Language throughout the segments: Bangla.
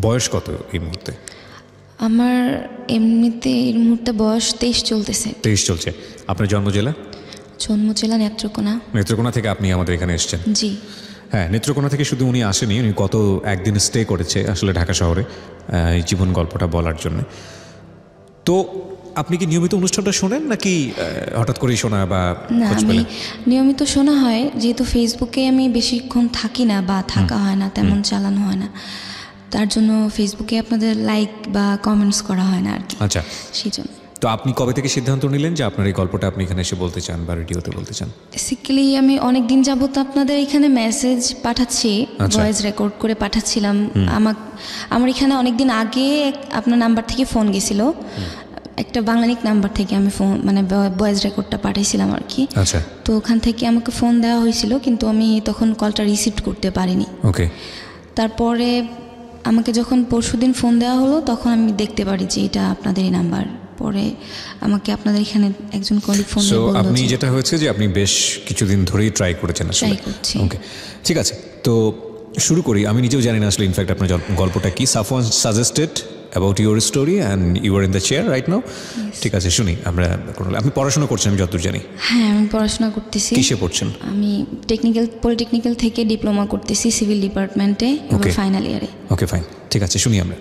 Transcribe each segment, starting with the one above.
বয়স কত এই মুহূর্তে? আমার এমনিতে এই মুহূর্তে বয়স 23 চলতেছে। 23 চলছে। আপনার জন্ম জেলা? জন্ম জেলা নেত্রকোনা। নেত্রকোনা থেকে আপনি আমাদের এখানে এসেছেন? জি হ্যাঁ, নেত্রকোনা থেকে শুধু উনি আসেনি, উনি গত একদিন স্টে করেছে আসলে ঢাকা শহরে এই জীবন গল্পটা বলার জন্য। তো আপনি কি নিয়মিত অনুষ্ঠানটা শোনেন নাকি হঠাৎ করেই শোনা বা? না, আমি নিয়মিত শোনা হয়, যেহেতু ফেসবুকে আমি বেশিক্ষণ থাকি না বা থাকা হয় না, তেমন চালানো হয় না, তার জন্য ফেসবুকে আপনাদের লাইক বা কমেন্টস করা হয় না আর কি। আচ্ছা, সেই জন্য। তো আপনি কবে থেকে সিদ্ধান্ত নিলেন যে আপনার এই গল্পটা আপনি এখানে এসে বলতে চান বা রেডিওতে বলতে চান? বেসিক্যালি আমি অনেক দিন যাবত আপনাদের এখানে মেসেজ পাঠাচ্ছি, ভয়েস রেকর্ড করে পাঠাচ্ছিলাম। আমার এখানে অনেক দিন আগে আপনার নাম্বার থেকে ফোন গেছিল, একটা বাংলানিক নাম্বার থেকে আমি ফোন মানে ভয়েস রেকর্ডটা পাঠাইছিলাম আর কি। আচ্ছা, তো ওখান থেকে আমাকে ফোন দেওয়া হয়েছিল, কিন্তু আমি তখন কলটা রিসিভ করতে পারিনি। ওকে। তারপরে আমাকে যখন পরশুদিন ফোন দেওয়া হলো, তখন আমি দেখতে পারি যে এটা আপনাদেরই নাম্বার। পরে আমাকে আপনাদের এখানে একজন কলিগ ফোন দিয়ে বলল, আপনি যেটা হয়েছে যে আপনি বেশ কিছুদিন ধরেই ট্রাই করেছেন আসলে। ট্রাই করছি। ওকে, ঠিক আছে, তো শুরু করি। আমি নিজেও জানি না আসলে ইনফ্যাক্ট আপনার গল্পটা কি। Safwan suggested about your story and you are in the chair right now. ঠিক আছে, শুনি আমরা। আপনি পড়াশোনা করছেন আমি যতদূর জানি? হ্যাঁ, আমি পড়াশোনা করতেছি। কিসে পড়ছেন? আমি পলিটেকনিক্যাল থেকে ডিপ্লোমা করতেছি সিভিল ডিপার্টমেন্টে, এবার ফাইনাল ইয়ারে। ওকে, ফাইন, ঠিক আছে, শুনি আমরা।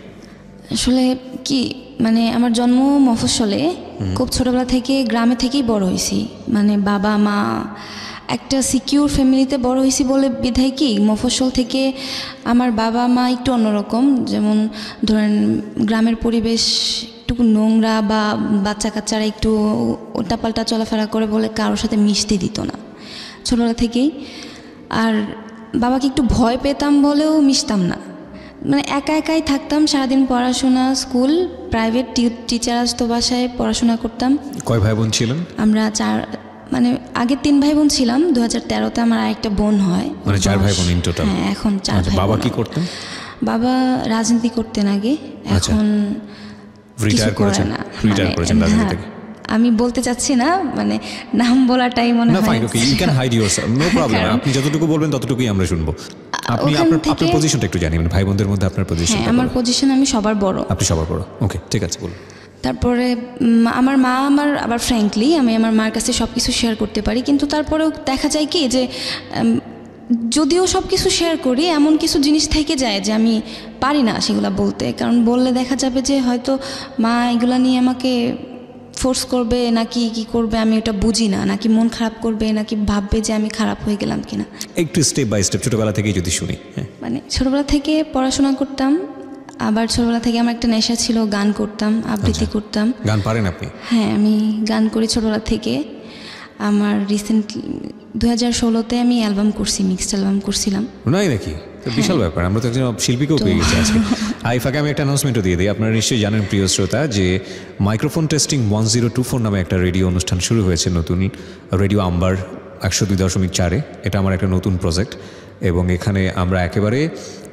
আসলে কি মানে আমার জন্ম মফস্বলে, খুব ছোটবেলা থেকে গ্রামে থেকেই বড় হয়েছি। মানে বাবা মা একটা সিকিউর ফ্যামিলিতে বড় হয়েছি বলে বিধায় কি মফস্বল থেকে আমার বাবা মা একটু অন্যরকম। যেমন ধরেন গ্রামের পরিবেশ একটু নোংরা বা বাচ্চা কাচ্চারা একটু উল্টাপাল্টা চলাফেরা করে বলে কারোর সাথে মিশতে দিত না ছোটবেলা থেকেই। আর বাবাকে একটু ভয় পেতাম বলেও মিশতাম না, মানে একা একাই থাকতাম সারাদিন। পড়াশোনা, স্কুল, প্রাইভেট টিচার আসতো বাসায়, পড়াশোনা করতাম। কয় ভাই বোন ছিলেন? আমরা মানে আগে 3 ভাই বোন ছিলাম। 2013-তে আমার আরেকটা বোন হয়, মানে 4 ভাই বোন ইন টোটাল? হ্যাঁ, এখন 4 ভাই। বাবা কি করতেন? বাবা রাজনীতি করতেন আগে, এখন রিটায়ার করেছেন? রিটায়ার করেছেন রাজনীতি থেকে? আমি বলতে চাচ্ছি না, মানে নাম বলাটাই মনে হয়। না, fine, okay, you can hide yourself, no problem. আপনি যতটুকু বলবেন ততটুকুই আমরা শুনবো। আপনি আপনার পজিশনটা একটু জানি, মানে ভাই বোনদের মধ্যে আপনার পজিশন? হ্যাঁ, আমার পজিশন, আমি সবার বড়। আপনি সবার বড়, ওকে, ঠিক আছে, বলুন। তারপরে আমার মা আবার ফ্র্যাঙ্কলি আমি আমার মার কাছে সব কিছু শেয়ার করতে পারি, কিন্তু তারপরেও দেখা যায় কি যে যদিও সব কিছু শেয়ার করি, এমন কিছু জিনিস থেকে যায় যে আমি পারি না সেগুলো বলতে। কারণ বললে দেখা যাবে যে হয়তো মা এগুলো নিয়ে আমাকে ফোর্স করবে নাকি কি করবে, আমি ওটা বুঝি না। নাকি মন খারাপ করবে, নাকি ভাববে যে আমি খারাপ হয়ে গেলাম কিনা। একটু স্টেপ বাই স্টেপ ছোটবেলা থেকেই যদি শুনি। মানে ছোটবেলা থেকে পড়াশোনা করতাম, আবার ছোটবেলা থেকে আমার একটা নেশা ছিল, গান করতাম, আবৃত্তি করতাম। গান পারেন আপনি? হ্যাঁ, আমি গান করি ছোটবেলা থেকে। আমার রিসেন্টলি 2016-তে আমি অ্যালবাম করছি, মিক্সড অ্যালবাম করছিলাম। নয় নাকি? বিশাল ব্যাপার, আমরা তো একজন শিল্পীকেও পেয়ে গেছি আজকে। ফাঁকে আমি একটা অ্যানাউন্সমেন্টও দিয়ে দিই। আপনারা নিশ্চয়ই জানেন প্রিয় শ্রোতা যে মাইক্রোফোন টেস্টিং 1024 নামে একটা রেডিও অনুষ্ঠান শুরু হয়েছে, নতুন রেডিও আম্বার 102.4-এ। এটা আমার একটা নতুন প্রজেক্ট, এবং এখানে আমরা একেবারে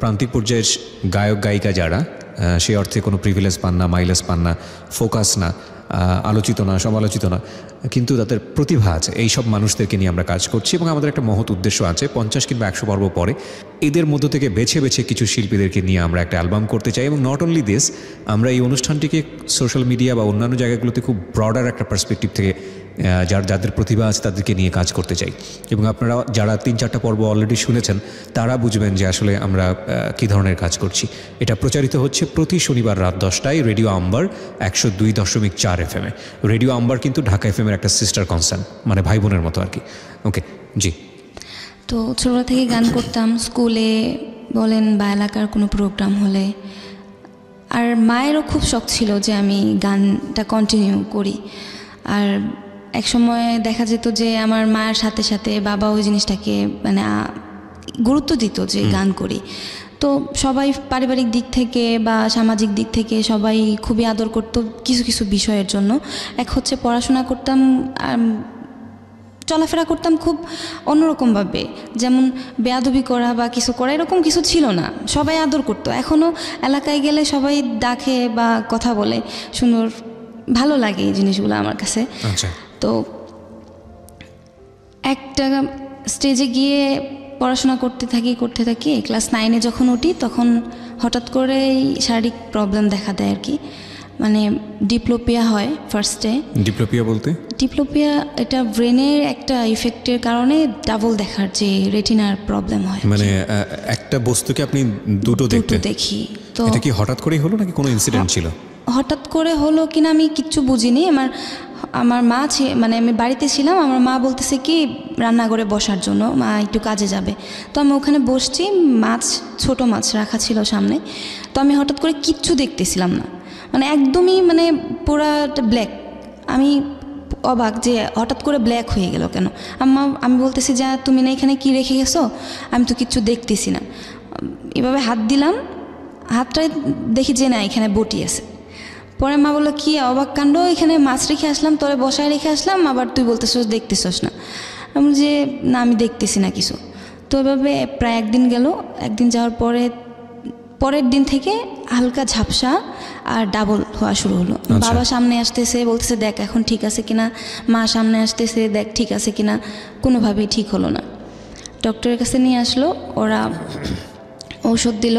প্রান্তিক পর্যায়ের গায়ক গায়িকা যারা সেই অর্থে কোনো প্রিভিলেজ পান না, মাইলেজ পান না, ফোকাস না, আলোচিত না, সমালোচিত না, কিন্তু তাদের প্রতিভা আছে, এই সব মানুষদেরকে নিয়ে আমরা কাজ করছি। এবং আমাদের একটা মহৎ উদ্দেশ্য আছে, 50 কিংবা 100 পর্ব পরে এদের মধ্য থেকে বেছে বেছে কিছু শিল্পীদেরকে নিয়ে আমরা একটা অ্যালবাম করতে চাই। এবং নট অনলি দিস, আমরা এই অনুষ্ঠানটিকে সোশ্যাল মিডিয়া বা অন্যান্য জায়গাগুলোতে খুব ব্রডার একটা পার্সপেক্টিভ থেকে যাদের প্রতিভা আছে তাদেরকে নিয়ে কাজ করতে চাই। এবং আপনারা যারা 3-4টা পর্ব অলরেডি শুনেছেন তারা বুঝবেন যে আসলে আমরা কী ধরনের কাজ করছি। এটা প্রচারিত হচ্ছে প্রতি শনিবার রাত 10টায় রেডিও আম্বার 102.4 FM-এ। রেডিও আম্বার কিন্তু ঢাকা FM-এর একটা সিস্টার কনসার্ন, মানে ভাই বোনের মতো আর কি। ওকে, জি। তো ছোটবেলা থেকে গান করতাম, স্কুলে বলেন বা এলাকার কোনো প্রোগ্রাম হলে। আর মায়েরও খুব শখ ছিল যে আমি গানটা কন্টিনিউ করি। আর এক সময় দেখা যেত যে আমার মায়ের সাথে সাথে বাবা ওই জিনিসটাকে মানে গুরুত্ব দিত যে গান করি। তো সবাই পারিবারিক দিক থেকে বা সামাজিক দিক থেকে সবাই খুবই আদর করতো কিছু কিছু বিষয়ের জন্য। এক হচ্ছে পড়াশোনা করতাম, চলাফেরা করতাম খুব অন্যরকমভাবে, যেমন বেয়াদবি করা বা কিছু করা এরকম কিছু ছিল না, সবাই আদর করতো। এখনও এলাকায় গেলে সবাই ডাকে বা কথা বলে, সুন্দর, ভালো লাগে এই জিনিসগুলো আমার কাছে। তো একটা স্টেজে গিয়ে পড়াশোনা করতে থাকি। ক্লাস 9-এ যখন উঠি তখন হঠাৎ করেই শারীরিক প্রবলেম দেখা দেয় আর কি, মানে ডিপ্লোপিয়া হয় ফার্স্টে। ডিপ্লোপিয়া বলতে? ডিপ্লোপিয়া এটা ব্রেনের একটা ইফেক্টের কারণে ডাবল দেখার যে রেটিনার প্রবলেম হয়, মানে একটা বস্তুকে আপনি দুটো দেখি। তো এটা কি হঠাৎ করেই হলো নাকি কোনো ইনসিডেন্ট ছিল? হঠাৎ করে হলো কিনা আমি কিচ্ছু বুঝিনি। আমার মা মানে আমি বাড়িতে ছিলাম, আমার মা বলতেছে কি রান্নাঘরে বসার জন্য, মা একটু কাজে যাবে। তো আমি ওখানে বসছি, ছোট মাছ রাখা ছিল সামনে। তো আমি হঠাৎ করে কিচ্ছু দেখতেছিলাম না, মানে একদমই মানে পুরা ব্ল্যাক। আমি অবাক যে হঠাৎ করে ব্ল্যাক হয়ে গেল কেন। আমি বলতেছি যে তুমি না এখানে কি রেখে গেছো, আমি তো কিচ্ছু দেখতেছি না। এভাবে হাত দিলাম, হাতটা দেখি যে না এখানে বটি আছে। পরে মা বললো কি অবাক কাণ্ড, এখানে মাছ রেখে আসলাম, তোরে বসায় রেখে আসলাম, আবার তুই বলতেছস দেখতেছস না। আমি যে না আমি দেখতেছি না কিছু। তো এভাবে প্রায় একদিন গেল। একদিন যাওয়ার পরের দিন থেকে হালকা ঝাপসা আর ডাবল হওয়া শুরু হলো। বাবা সামনে আসতেছে, বলতেছে দেখ এখন ঠিক আছে কিনা, মা সামনে আসতেছে দেখ ঠিক আছে কিনা, কোনোভাবেই ঠিক হলো না। ডক্টরের কাছে নিয়ে আসলো, ওরা ঔষধ দিল।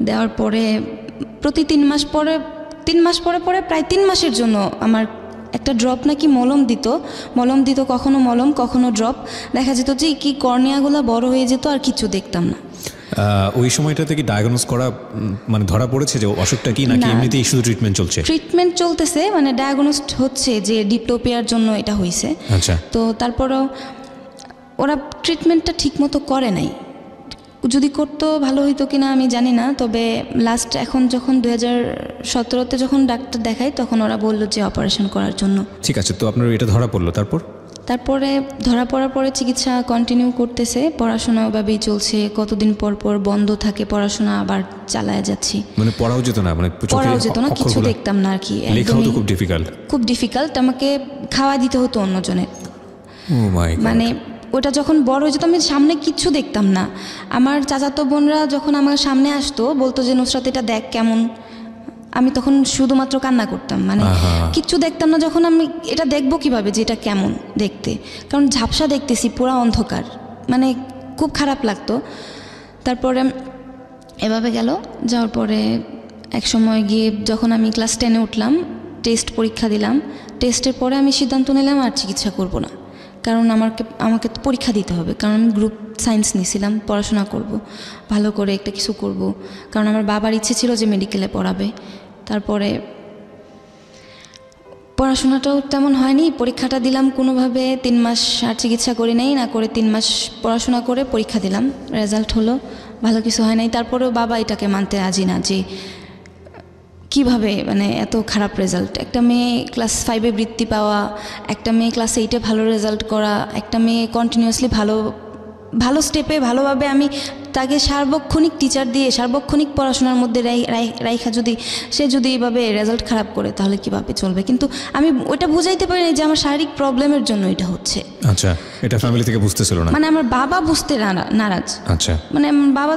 দেওয়ার পরে প্রতি 3 মাস পরে প্রায় 3 মাসের জন্য আমার একটা ড্রপ নাকি মলম দিত, কখনো মলম কখনো ড্রপ। দেখা যেত যে কি কর্নিয়াগুলো বড় হয়ে যেত আর কিছু দেখতাম না। ওই সময়টাতে কি ডায়াগনোজ করা মানে ধরা পড়েছে যে অসুখটা কি, নাকি এমনিতেই শুধু ট্রিটমেন্ট চলছে? ট্রিটমেন্ট চলতেছে, মানে ডায়াগনোজ হচ্ছে যে ডিপ্লোপিয়ার জন্য এটা হয়েছে। আচ্ছা। তো তারপরেও ওরা ট্রিটমেন্টটা ঠিকমতো করে নাই। যদি করতো ভালো হইতো কিনা আমি জানি না। তবে লাস্ট এখন যখন 2017-তে যখন ডাক্তার দেখাই তখন ওরা বললো যে অপারেশন করার জন্য। ঠিক আছে, তো আপনার এটা ধরা পড়লো, তারপরে ধরা পড়ার পরে চিকিৎসা কন্টিনিউ করতেছে, পড়াশোনা ওভাবেই চলছে। কতদিন পর বন্ধ থাকে পড়াশোনা, আবার চালায় যাচ্ছি। মানে পড়াও যেত না? মানে পড়াও যেত না, কিছু দেখতাম না আর কি। লেখাও তো খুব ডিফিকাল্ট। আমাকে খাওয়া দিতে হতো অন্যজনের। ও মাই গড। মানে ওটা যখন বড় হয়ে যেত আমি সামনে কিচ্ছু দেখতাম না। আমার চাচাতো বোনরা যখন আমার সামনে আসতো বলতো যে নুসরাত এটা দেখ কেমন, আমি তখন শুধুমাত্র কান্না করতাম, মানে কিচ্ছু দেখতাম না। যখন আমি এটা দেখবো কিভাবে যে এটা কেমন দেখতে, কারণ ঝাপসা দেখতেছি, পুরা অন্ধকার, মানে খুব খারাপ লাগতো। তারপরে এভাবে যাওয়ার পরে এক সময় গিয়ে যখন আমি ক্লাস 10-এ উঠলাম, টেস্ট পরীক্ষা দিলাম। টেস্টের পরে আমি সিদ্ধান্ত নিলাম আর চিকিৎসা করব না, কারণ আমাকে তো পরীক্ষা দিতে হবে, কারণ আমি গ্রুপ সায়েন্স নিয়েছিলাম, পড়াশোনা করব, ভালো করে একটা কিছু করব, কারণ আমার বাবার ইচ্ছে ছিল যে মেডিকেলে পড়াবে। তারপরে পড়াশোনাটাও তেমন হয়নি, পরীক্ষাটা দিলাম কোনোভাবে। 3 মাস আর চিকিৎসা করি নাই, না করে 3 মাস পড়াশোনা করে পরীক্ষা দিলাম, রেজাল্ট হলো, ভালো কিছু হয় নাই। তারপরেও বাবা এটাকে মানতে রাজি না যে কিভাবে মানে এত খারাপ রেজাল্ট। একটা মেয়ে ক্লাস 5-এ বৃত্তি পাওয়া, একটা মেয়ে ক্লাস 8-এ ভালো রেজাল্ট করা, একটা মেয়ে কন্টিনিউয়াসলি ভালো স্টেপে ভালোভাবে আমি তাকে সার্বক্ষণিক টিচার দিয়ে সার্বক্ষণিক পড়াশোনার মধ্যে রাইখা সে যদি এইভাবে রেজাল্ট খারাপ করে তাহলে কীভাবে চলবে। কিন্তু আমি ওইটা বুঝাইতে পারি না যে আমার শারীরিক প্রবলেমের জন্য এটা হচ্ছে। আচ্ছা, এটা ফ্যামিলি থেকে বুঝতেছিল না? মানে আমার বাবা বুঝতে নারাজ। আচ্ছা। মানে আমার বাবা,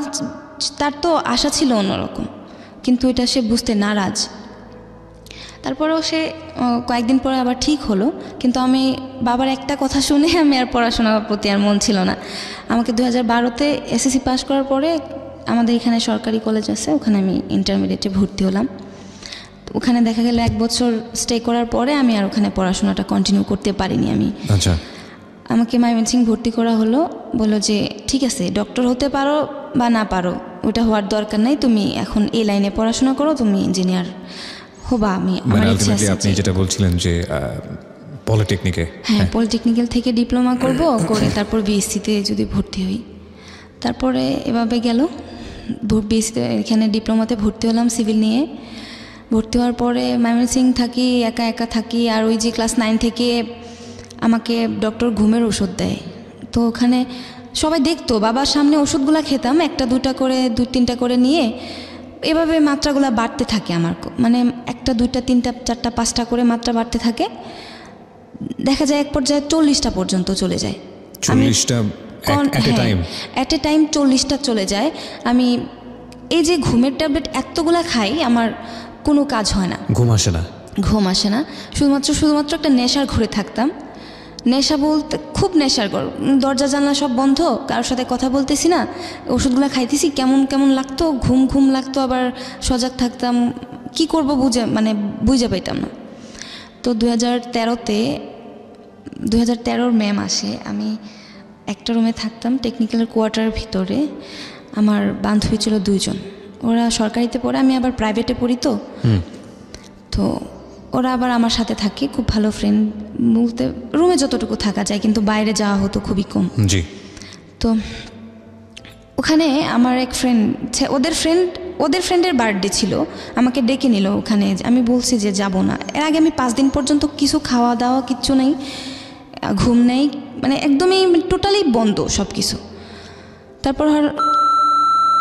তার তো আশা ছিল অন্যরকম, কিন্তু এটা সে বুঝতে নারাজ। তারপরেও সে কয়েকদিন পরে আবার ঠিক হলো, কিন্তু আমি বাবার একটা কথা শুনে আমি আর পড়াশোনার প্রতি আর মন ছিল না। আমাকে 2012-তে এসএসসি পাস করার পরে আমাদের এখানে সরকারি কলেজ আছে, ওখানে আমি ইন্টারমিডিয়েটে ভর্তি হলাম। ওখানে দেখা গেল 1 বছর স্টে করার পরে আমি আর ওখানে পড়াশোনাটা কন্টিনিউ করতে পারিনি আমি। আচ্ছা। আমাকে ময়মনসিংহ ভর্তি করা হলো, বললো যে ঠিক আছে ডক্টর হতে পারো বা না পারো, ওটা হওয়ার দরকার নাই, তুমি এখন এই লাইনে পড়াশোনা করো, তুমি ইঞ্জিনিয়ার হবা। আমার ইচ্ছা আছে। আপনি যেটা বলছিলেন যে পলিটেকনিকে, হ্যাঁ পলিটেকনিক্যাল থেকে ডিপ্লোমা করব, করে তারপর বিএসসিতে যদি ভর্তি হই। তারপরে এভাবে গেল, বিএসসিতে এখানে ডিপ্লোমাতে ভর্তি হলাম সিভিল নিয়ে। ভর্তি হওয়ার পরে ময়মনসিংহ থাকি, একা থাকি। আর ওই যে ক্লাস 9 থেকে আমাকে ডক্টর ঘুমের ওষুধ দেয়, তো ওখানে সবাই দেখতো, বাবার সামনে ওষুধগুলো খেতাম, 1-2টা করে 2-3টা করে নিয়ে এভাবে মাত্রাগুলো বাড়তে থাকে আমার, মানে 1টা 2টা 3টা 4টা 5টা করে মাত্রা বাড়তে থাকে। দেখা যায় এক পর্যায়ে 40টা পর্যন্ত চলে যায়। 40টা এট এ টাইম 40টা চলে যায়। আমি এই যে ঘুমের ট্যাবলেট এতগুলা খাই, আমার কোনো কাজ হয় না, ঘুম আসে না, শুধুমাত্র একটা নেশার ঘুরে থাকতাম। নেশা বলতে খুব নেশার ঘর, দরজা জানলা সব বন্ধ, কারোর সাথে কথা বলতেছি না, ওষুধগুলো খাইতেছি, কেমন কেমন লাগতো, ঘুম ঘুম লাগতো, আবার সজাগ থাকতাম, কি করব বুঝে পাইতাম না। তো 2013 মে মাসে আমি একটা রুমে থাকতাম টেকনিক্যাল কোয়ার্টারের ভিতরে। আমার বান্ধবী ছিল 2 জন, ওরা সরকারিতে পড়ে, আমি আবার প্রাইভেটে পড়ি। তো ওরা আবার আমার সাথে থাকে, খুব ভালো ফ্রেন্ড বলতে রুমে যতটুকু থাকা যায়, কিন্তু বাইরে যাওয়া হতো খুবই কম। জি। তো ওখানে আমার এক ফ্রেন্ড, ওদের ফ্রেন্ডের বার্থডে ছিল, আমাকে ডেকে নিল ওখানে। আমি বলছি যে যাব না। এর আগে আমি 5 দিন পর্যন্ত কিছু খাওয়া দাওয়া কিচ্ছু নেই, ঘুম নেই, মানে একদমই টোটালি বন্ধ সব কিছু। তারপর আর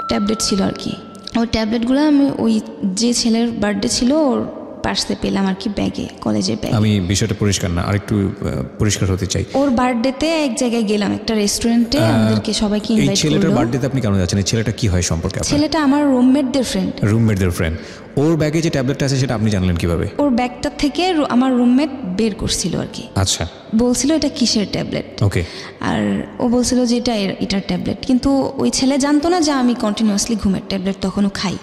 ট্যাবলেট ছিল আর কি, ওই ট্যাবলেটগুলো আমি ওই যে ছেলের বার্থডে ছিল ওর পার্সে পেলাম আর কি, ব্যাগে, কলেজের ব্যাগে। আমি বিষয়টা পরিষ্কার না, আরেকটু পরিষ্কার হতে চাই। ওর বার্থডেতে এক জায়গায় গেলাম, একটা রেস্টুরেন্টে, আমাদেরকে সবাইকে ইনভাইট করলো। এই ছেলেটার বার্থডেতে আপনি কেন যাচ্ছেন? এই ছেলেটা কি হয় সম্পর্কে আপনার? ছেলেটা আমার রুমমেটদের ফ্রেন্ড। ওর ব্যাগে যে ট্যাবলেটটা আছে সেটা আপনি জানলেন কিভাবে? ওর ব্যাগটা থেকে আমার রুমমেট বের করছিল আর কি। আচ্ছা। বলছিল এটা কিসের ট্যাবলেট। ওকে। আর ও বলছিল যে এটার ট্যাবলেট, কিন্তু ওই ছেলে জানতো না যে আমি কন্টিনিউয়াসলি ঘুমের ট্যাবলেট তখনও খাই।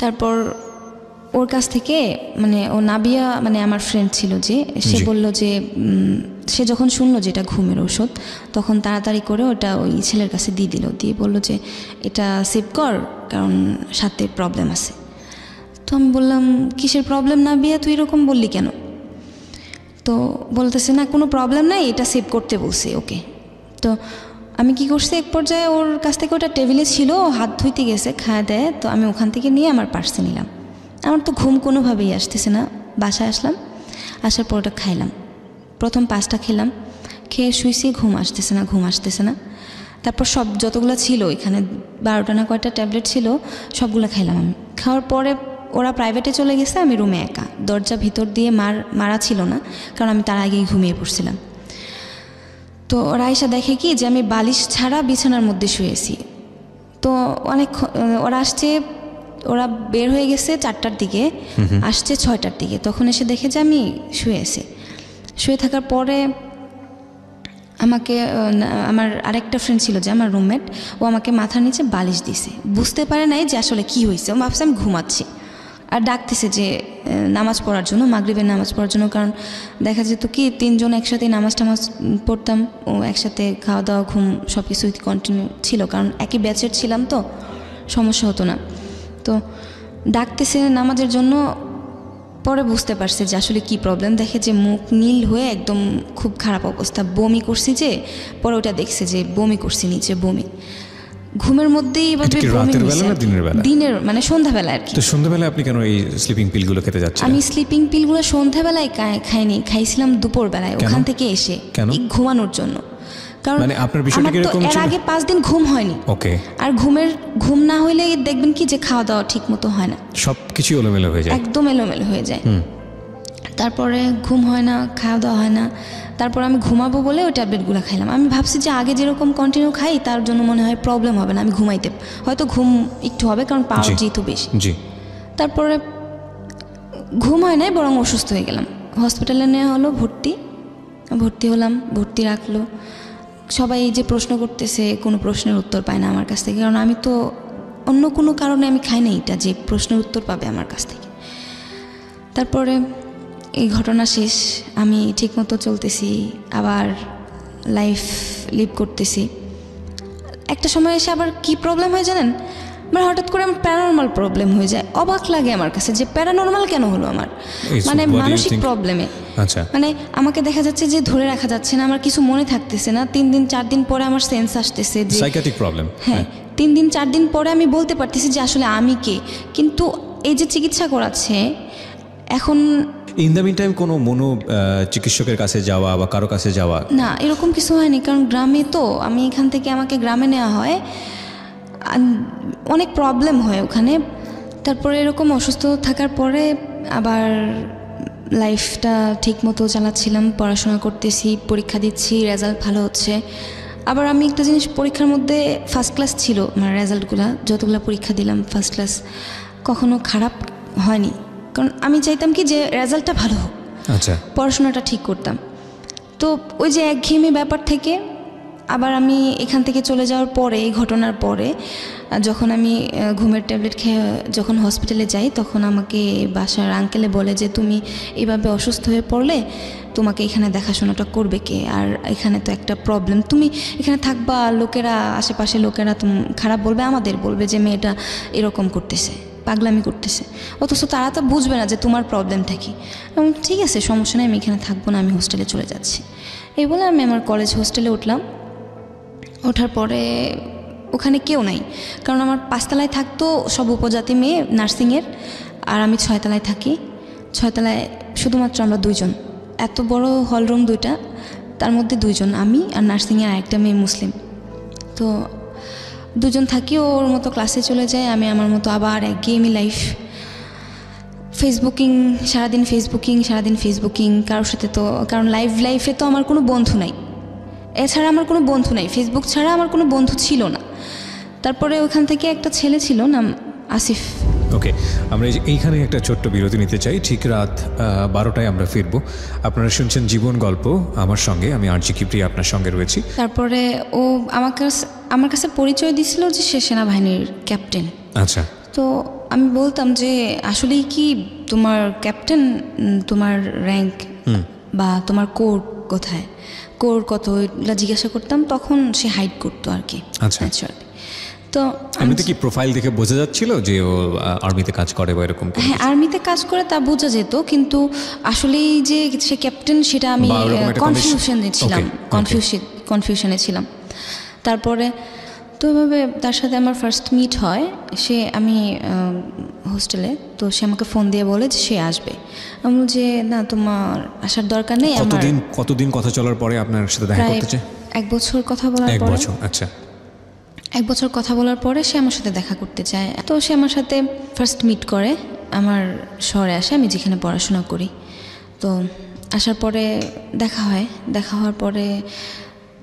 তারপর ওর কাছ থেকে ও নাবিয়া আমার ফ্রেন্ড ছিল যে, সে বলল যে সে যখন শুনলো যে এটা ঘুমের ওষুধ, তখন তাড়াতাড়ি করে ওটা ওই ছেলের কাছে দিয়ে বললো যে এটা সেভ কর, কারণ সাথে প্রবলেম আছে। তো আমি বললাম কিসের প্রবলেম নাবিয়া, তুই এরকম বললি কেন? তো বলতেছে না কোনো প্রবলেম নাই, এটা সেভ করতে বলছে ওকে। তো আমি কি করছি, এক পর্যায়ে ওর কাছ থেকে ওটা টেবিলে ছিল, ও হাত ধুইতে গেছে, খাওয়া দেয়, তো আমি ওখান থেকে নিয়ে আমার পার্সে নিলাম। আমার তো ঘুম কোনোভাবেই আসতেছে না, বাসায় আসলাম, আসার পর ওটা খাইলাম। প্রথম 5টা খেলাম, খেয়ে শুইছি, ঘুম আসতেছে না। তারপর সব যতগুলো ছিল এখানে 12টা না কয়টা ট্যাবলেট ছিল, সবগুলো খাইলাম আমি। খাওয়ার পরে ওরা প্রাইভেটে চলে গেছে, আমি রুমে একা, দরজা ভিতর দিয়ে মারা ছিল না, কারণ আমি তার আগেই ঘুমিয়ে পড়ছিলাম। তো ওরা এসে দেখে কি যে আমি বালিশ ছাড়া বিছানার মধ্যে শুয়েছি। তো ওরা বের হয়ে গেছে 4টার দিকে, আসছে 6টার দিকে, তখন এসে দেখে যে আমি শুয়ে থাকার পরে আমাকে আমার আরেকটা ফ্রেন্ড ছিল যে আমার রুমমেট, ও আমাকে মাথার নিচে বালিশ দিছে। বুঝতে পারে নাই যে আসলে কি হয়েছে, ও ভাবছে আমি ঘুমাচ্ছি, আর ডাকতেছে যে নামাজ পড়ার জন্য, মাগরিবের নামাজ পড়ার জন্য। কারণ দেখা যেত কি 3 জন একসাথে নামাজ পড়তাম, ও একসাথে খাওয়া দাওয়া ঘুম সব কিছুই কন্টিনিউ ছিল, কারণ একই ব্যাচের ছিলাম, তো সমস্যা হতো না। তো ডাকতেছে নামাজের জন্য, পরে বুঝতে পারছে যে আসলে কি প্রবলেম। দেখে যে মুখ নীল হয়ে একদম খুব খারাপ অবস্থা, বমি করছি, যে পরে ওটা দেখছে যে বমি করছি, নিচে বমি, ঘুমের মধ্যেই দিনের সন্ধ্যাবেলা আর কি। তো সন্ধ্যাবেলায় আপনি কেন এই স্লিপিং পিলগুলো খেতে যাচ্ছেন? আমি স্লিপিং পিলগুলো সন্ধ্যাবেলায় খাইনি, খাইছিলাম দুপুরবেলায় ওখান থেকে এসে ঘুমানোর জন্য। কারণ আপনার বিষয়টা কি এরকম ছিল? এর আগে 5 দিন ঘুম হয়নি। ওকে। আর ঘুম না হইলে দেখবেন কি যে খাওয়া দাওয়া ঠিক মতো হয় না, সবকিছু এলোমেলো হয়ে যায়, একদম এলোমেলো হয়ে যায়। তারপরে ঘুম হয় না, খাওয়া দাওয়া হয় না। তারপর আমি ঘুমাবো বলে ওই ট্যাবলেটগুলো খাইলাম। আমি ভাবছি যে আগে যেরকম কন্টিনিউ খাই তার জন্য মনে হয় প্রবলেম হবে না, আমি ঘুমাইতে হয়তো ঘুম একটু হবে, কারণ পাওয়ার যেহেতু বেশি। তারপরে ঘুম হয় নাই, বরং অসুস্থ হয়ে গেলাম। হসপিটালে নেওয়া হলো, ভর্তি হলাম, ভর্তি রাখলো। সবাই এই যে প্রশ্ন করতেছে, কোনো প্রশ্নের উত্তর পায় না আমার কাছ থেকে, কারণ আমি তো অন্য কোনো কারণে আমি খাই না এটা যে প্রশ্নের উত্তর পাবে আমার কাছ থেকে। তারপরে এই ঘটনা শেষ, আমি ঠিকমতো চলতেছি, আবার লাইফ লিভ করতেছি। একটা সময় এসে আবার কি প্রবলেম হয় জানেন, হঠাৎ করে আমার প্যারানর্মাল প্রবলেম হয়ে যায়। অবাক লাগে আমার কাছে যে প্যারানর্মাল কেন হলো আমার, মানসিক প্রবলেমে। আমাকে দেখা যাচ্ছে যে ধরে রাখা যাচ্ছে না, আমার কিছু মনে থাকতেছে না। 3 দিন 4 দিন পরে আমার সেন্স আসতেছে যে সাইকিয়াট্রিক প্রবলেম। হ্যাঁ, 3 দিন 4 দিন পরে আমি বলতে পারতেছি যে আসলে আমি কে। কিন্তু এই যে চিকিৎসা করাচ্ছে এখন, ইন দ্য মিন টাইম কোনো চিকিৎসকের কাছে যাওয়া বা কারো কাছে যাওয়া না, এরকম কিছু হয়নি। কারণ গ্রামে তো, আমি এখান থেকে আমাকে গ্রামে নেওয়া হয়, অনেক প্রবলেম হয় ওখানে। তারপরে এরকম অসুস্থ থাকার পরে আবার লাইফটা ঠিক মতো চালাচ্ছিলাম, পড়াশোনা করতেছি, পরীক্ষা দিচ্ছি, রেজাল্ট ভালো হচ্ছে। আবার আমি একটা জিনিস, পরীক্ষার মধ্যে ফার্স্ট ক্লাস ছিল আমার রেজাল্টগুলো, যতগুলো পরীক্ষা দিলাম ফার্স্ট ক্লাস, কখনো খারাপ হয়নি। কারণ আমি চাইতাম কি যে রেজাল্টটা ভালো হোক, আচ্ছা, পড়াশোনাটা ঠিক করতাম। তো ওই যে একঘেয়েমি ব্যাপার থেকে আবার আমি এখান থেকে চলে যাওয়ার পরে, এই ঘটনার পরে যখন আমি ঘুমের ট্যাবলেট খেয়ে যখন হসপিটালে যাই, তখন আমাকে বাসার আঙ্কেলে বলে যে তুমি এইভাবে অসুস্থ হয়ে পড়লে তোমাকে এখানে দেখাশোনাটা করবে কে, আর এখানে তো একটা প্রবলেম, তুমি এখানে থাকবা, লোকেরা আশেপাশে লোকেরা খারাপ বলবে, আমাদের বলবে যে মেয়েটা এরকম করতেছে, পাগলামি করতেছে, অথচ তারা তো বুঝবে না যে তোমার প্রবলেমটা কি। ঠিক আছে, সমস্যা নেই, আমি এখানে থাকবো না, আমি হোস্টেলে চলে যাচ্ছি। এই বলে আমি আমার কলেজ হোস্টেলে উঠলাম। ওঠার পরে ওখানে কেউ নাই, কারণ আমার 5 তলায় থাকতো সব উপজাতি মেয়ে নার্সিংয়ের, আর আমি 6 তলায় থাকি। 6 তলায় শুধুমাত্র আমরা 2 জন, এত বড় হলরুম 2টা, তার মধ্যে 2 জন, আমি আর নার্সিংয়ের আরেকটা মেয়ে মুসলিম। তো 2 জন থাকি, ওর মতো ক্লাসে চলে যায়, আমি আমার মতো আবার একঘেয়েমি লাইফ, ফেসবুকিং, সারাদিন ফেসবুকিং, কারোর সাথে তো, কারণ লাইফে তো আমার কোনো বন্ধু নাই, এছাড়া আমার কোনো বন্ধু নাই, ফেসবুক ছাড়া আমার কোনো বন্ধু ছিল না। তারপরে ওখান থেকে একটা ছেলে ছিল, নাম আসিফ। ওকে, আমরা এইখানে একটা ছোট্ট বিরতি নিতে চাই। ঠিক রাত 12টায় আমরা ফিরবো। আপনারা শুনছেন জীবন গল্প আমার সঙ্গে, আমি আরজি কিপ্রিয়া আপনার সঙ্গে রয়েছি। তারপরে ও আমার কাছে পরিচয় দিছিল যে সে সেনাবাহিনীর ক্যাপ্টেন। আচ্ছা। তো আমি বলতাম যে আসলেই কি তোমার ক্যাপ্টেন, তোমার র্যাঙ্ক বা তোমার কোর কোথায়, কোর কত, এগুলো জিজ্ঞাসা করতাম। তখন সে হাইড করতো আর কি। আচ্ছা। তো এমনিতে কি প্রোফাইল দেখে বোঝা যাচ্ছিল যে ও আর্মিতে কাজ করে বা এরকম? হ্যাঁ, আর্মিতে কাজ করে তা বোঝা যেত, কিন্তু আসলেই যে সে ক্যাপ্টেন সেটা আমি কনফিউশনে ছিলাম। তারপরে তো এভাবে তার সাথে আমার ফার্স্ট মিট হয়। আমি হোস্টেলে, তো সে আমাকে ফোন দিয়ে বলে যে সে আসবে। আমি যে না, তোমার আসার দরকার নেই। কতদিন কথা চলার পরে আপনার সাথে দেখা করতে চায়? 1 বছর কথা বলার পরে। 1 বছর, আচ্ছা। 1 বছর কথা বলার পরে সে আমার সাথে দেখা করতে চায়। তো সে আমার সাথে ফার্স্ট মিট করে, আমার শহরে আসে, আমি যেখানে পড়াশোনা করি। তো আসার পরে দেখা হওয়ার পরে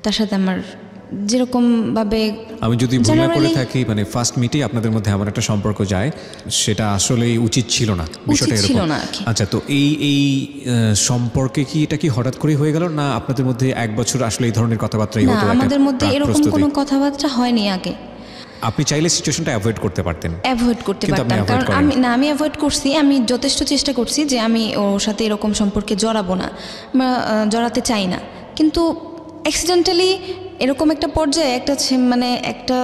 তার সাথে আমার যেরকমভাবে, আমি যদি ভুল না করে থাকি, মানে ফার্স্ট মিটেই আপনাদের মধ্যে এমন একটা সম্পর্ক যায়, সেটা আসলেই উচিত ছিল না, বিষয়টা এরকম। আচ্ছা, তো এই সম্পর্কে কি এটা কি হঠাৎ করে হয়ে গেল, না আপনাদের মধ্যে 1 বছর আসলে এই ধরনের কথাবার্তাই হতো? আমাদের মধ্যে এরকম কোনো কথাবার্তা হয়নি আগে। আপনি চাইলে সিচুয়েশনটা অ্যাভয়েড করতে পারতাম, কারণ আমি অ্যাভয়েড করছি। আমি যথেষ্ট চেষ্টা করছি যে আমি ওর সাথে এরকম সম্পর্কে জড়াবো না, জড়াতে চাই না। কিন্তু অ্যাক্সিডেন্টালি এরকম একটা পর্যায়ে একটা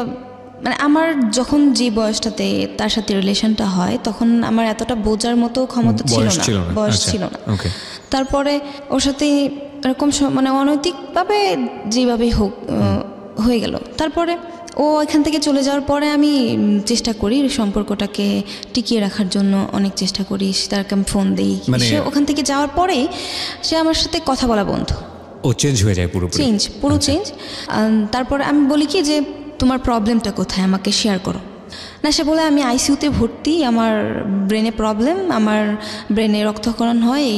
আমার যখন যে বয়সটাতে তার সাথে রিলেশনটা হয়, তখন আমার এতটা বোঝার মতো ক্ষমতা ছিল না, বয়স ছিল না। তারপরে ওর সাথে এরকম অনৈতিকভাবে যেভাবেই হোক হয়ে গেল। তারপরে ও এখান থেকে চলে যাওয়ার পরে আমি চেষ্টা করি সম্পর্কটাকে টিকিয়ে রাখার জন্য, অনেক চেষ্টা করি। তারকে আমি ফোন দিই, সে ওখান থেকে যাওয়ার পরেই সে আমার সাথে কথা বলা বন্ধ। ও চেঞ্জ হয়ে যায়, পুরো চেঞ্জ। তারপরে আমি বলি কি যে তোমার প্রবলেমটা কোথায়, আমাকে শেয়ার করো। না, সে বলে আমি আইসিইউতে ভর্তি, আমার ব্রেনে প্রবলেম, আমার ব্রেনে রক্তক্ষরণ হয়,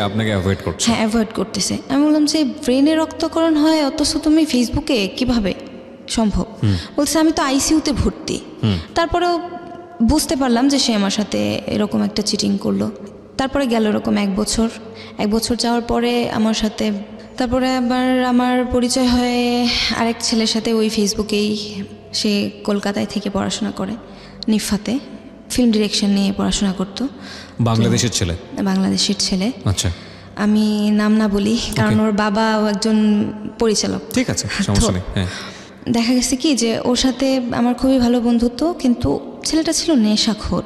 আপনাকে অ্যাভয়েড করছে। হ্যাঁ, অ্যাভয়েড করতেছে। আমি বললাম যে ব্রেনে রক্তক্ষরণ হয়, অথচ তুমি ফেসবুকে কিভাবে সম্ভব? বলছে আমি তো আইসিইউতে ভর্তি। তারপরেও বুঝতে পারলাম যে সে আমার সাথে এরকম একটা চিটিং করলো। তারপরে গেল এরকম 1 বছর যাওয়ার পরে আমার সাথে, তারপরে আবার আমার পরিচয় হয় আরেক ছেলের সাথে, ওই ফেসবুকেই। সে কলকাতায় থেকে পড়াশোনা করে, নিফাতে ফিল্ম ডিরেকশন নিয়ে পড়াশোনা করতো। বাংলাদেশের ছেলে। আচ্ছা, আমি নাম না বলি, কারণ ওর বাবাও একজন পরিচালক। ঠিক আছে, সমস্যা নেই। দেখা গেছে কি যে ওর সাথে আমার খুবই ভালো বন্ধুত্ব, কিন্তু ছেলেটা ছিল নেশাখোর।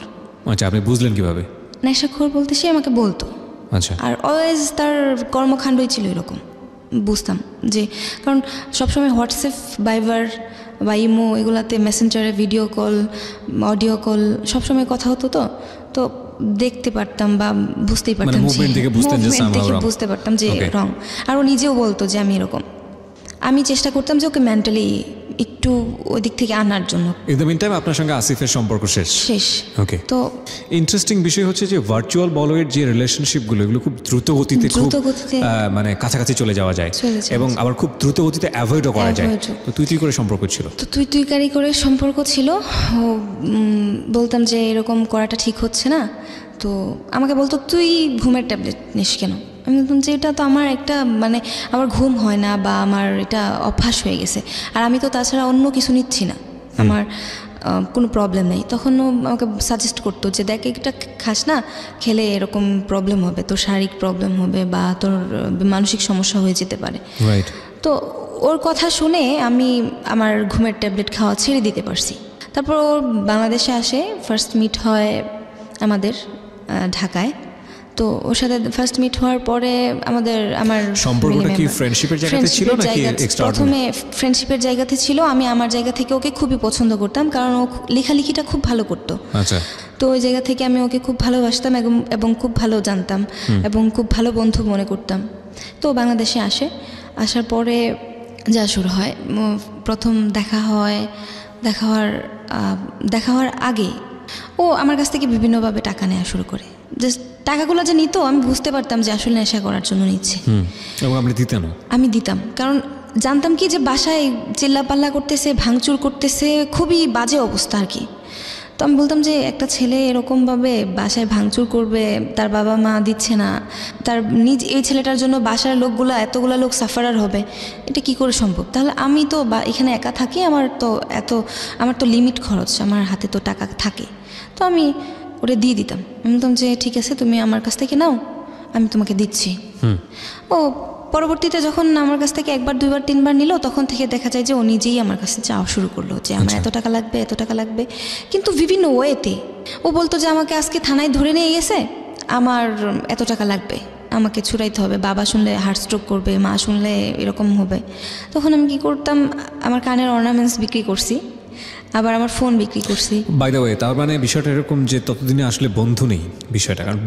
আচ্ছা, আপনি বুঝলেন কিভাবে? নেশাখোর বলতে সে আমাকে বলতো। আচ্ছা। আর অলওয়েজ তার কর্মকাণ্ডই ছিল এরকম, বুঝতাম যে, কারণ সবসময় হোয়াটসঅ্যাপ, ভাইবার বা ইমো, এগুলাতে মেসেঞ্জারে ভিডিও কল, অডিও কল সবসময় কথা হতো। তো দেখতে পারতাম বা বুঝতেই পারতাম, মুভমেন্ট দেখে বুঝতে পারতাম যে রং। আর ও নিজেও বলতো যে আমি এরকম। আমি চেষ্টা করতাম যে ওকে মেন্টালি একটু ওই দিক থেকে আনার জন্য। ইন দ্য মিনটাইম আপনার সঙ্গে আসিফের সম্পর্ক শেষ। ওকে। তো ইন্টারেস্টিং বিষয় হচ্ছে যে ভার্চুয়াল বলয়ের যে রিলেশনশিপগুলো, এগুলো খুব দ্রুত গতিতে কাছাকাছি চলে যাওয়া যায়, এবং আবার খুব দ্রুত গতিতে অ্যাভয়েডও করা যায়। তো তুই করে সম্পর্ক ছিল? তো তুইকারি করে সম্পর্ক ছিল। বলতাম যে এরকম করাটা ঠিক হচ্ছে না, তো আমাকে বলতো তুই ঘুমের ট্যাবলেট নিস কেন? আমি বলতাম যে এটা তো আমার একটা মানে আমার ঘুম হয় না বা আমার এটা অভ্যাস হয়ে গেছে, আর আমি তো তাছাড়া অন্য কিছু নিচ্ছি না, আমার কোনো প্রবলেম নেই। তখন ও আমাকে সাজেস্ট করতো যে দেখ এটা খাস না, খেলে এরকম প্রবলেম হবে, তোর শারীরিক প্রবলেম হবে বা তোর মানসিক সমস্যা হয়ে যেতে পারে। রাইট। তো ওর কথা শুনে আমি আমার ঘুমের ট্যাবলেট খাওয়া ছেড়ে দিতে পারছি। তারপর ও বাংলাদেশে আসে, ফার্স্ট মিট হয় আমাদের ঢাকায়। তো ওর সাথে ফার্স্ট মিট হওয়ার পরে আমার সম্পর্কটা কি ফ্রেন্ডশিপের জায়গাতে ছিল নাকি এক্সট্রাঅর্ডিনারি? প্রথমে ফ্রেন্ডশিপের জায়গাতে ছিল। আমি আমার জায়গা থেকে ওকে খুবই পছন্দ করতাম, কারণ ও লেখালেখিটা খুব ভালো করতো। আচ্ছা। তো ওই জায়গা থেকে আমি ওকে খুব ভালোবাসতাম এবং খুব ভালো জানতাম এবং খুব ভালো বন্ধু মনে করতাম। তো বাংলাদেশে আসার পরে যা শুরু হয়, প্রথম দেখা হওয়ার আগে ও আমার কাছ থেকে বিভিন্নভাবে টাকা নেওয়া শুরু করে। জাস্ট টাকাগুলো যে নিত আমি বুঝতে পারতাম যে আসলে নেশা করার জন্য নিচ্ছে। এবং আপনি দিতেন? আমি দিতাম, কারণ জানতাম কি যে বাসায় চিল্লাপাল্লা করতেছে, ভাঙচুর করতেছে, খুবই বাজে অবস্থা আর কি। তো আমি বলতাম যে একটা ছেলে এরকমভাবে বাসায় ভাঙচুর করবে, তার বাবা মা দিচ্ছে না, তার এই ছেলেটার জন্য বাসার এতগুলো লোক সাফারার হবে, এটা কি করে সম্ভব? তাহলে আমি তো এখানে একা থাকি, আমার তো লিমিট খরচ, আমার হাতে তো টাকা থাকে। তো আমি ওটা দিয়ে দিতাম। আমি বলতাম যে ঠিক আছে, তুমি আমার কাছ থেকে নাও, আমি তোমাকে দিচ্ছি। ও পরবর্তীতে যখন আমার কাছ থেকে একবার, দুইবার, তিনবার নিল, তখন থেকে দেখা যায় যে ও নিজেই আমার কাছে চাওয়া শুরু করলো যে আমার এত টাকা লাগবে, কিন্তু বিভিন্ন ওয়েতে। ও বলতো যে আমাকে আজকে থানায় ধরে নিয়ে গেছে, আমার এত টাকা লাগবে, আমাকে ছুড়াইতে হবে, বাবা শুনলে হার্ট স্ট্রোক করবে, মা শুনলে এরকম হবে। তখন আমি কি করতাম, আমার কানের অর্নামেন্টস বিক্রি করছি, আবার আমার ফোন বিক্রি করছি। বাই দ্য ওয়ে, তার মানে বিষয়টা এরকম যে ততদিনে আসলে বন্ধু নেই বিষয়টা, কারণ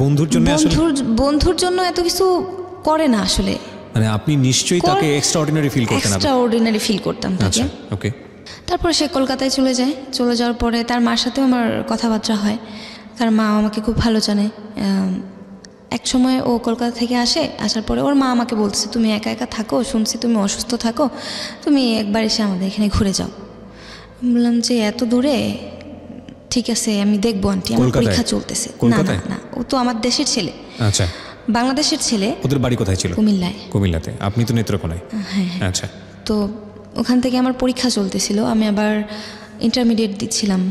বন্ধুর জন্য এত কিছু করে না আসলে। মানে আপনি নিশ্চয়ই তাকে এক্সট্রাঅর্ডিনারি ফিল করতাম তাকে। ওকে। তারপর সে কলকাতায় চলে যাওয়ার পরে তার মার সাথেও আমার কথাবার্তা হয়। তার মা আমাকে খুব ভালো জানে। এক সময় ও কলকাতা থেকে আসার পরে ওর মা আমাকে বলছে, তুমি একা একা থাকো, শুনছি তুমি অসুস্থ থাকো, তুমি একবার এসে আমাদের এখানে ঘুরে যাও। বললাম যে এত দূরে, ঠিক আছে আমি দেখবো আন্টি, আমার পরীক্ষা চলতেছে। না, ও তো আমার দেশের ছেলে। আচ্ছা। বাংলাদেশের ছেলে। ওদের বাড়ি কোথায় ছিল? কুমিল্লাতে। আপনি তো নেত্রকোনায়। হ্যাঁ। আচ্ছা। তো ওখান থেকে আমার পরীক্ষা চলতেছিল, আমি আবার ইন্টারমিডিয়েট দিচ্ছিলাম।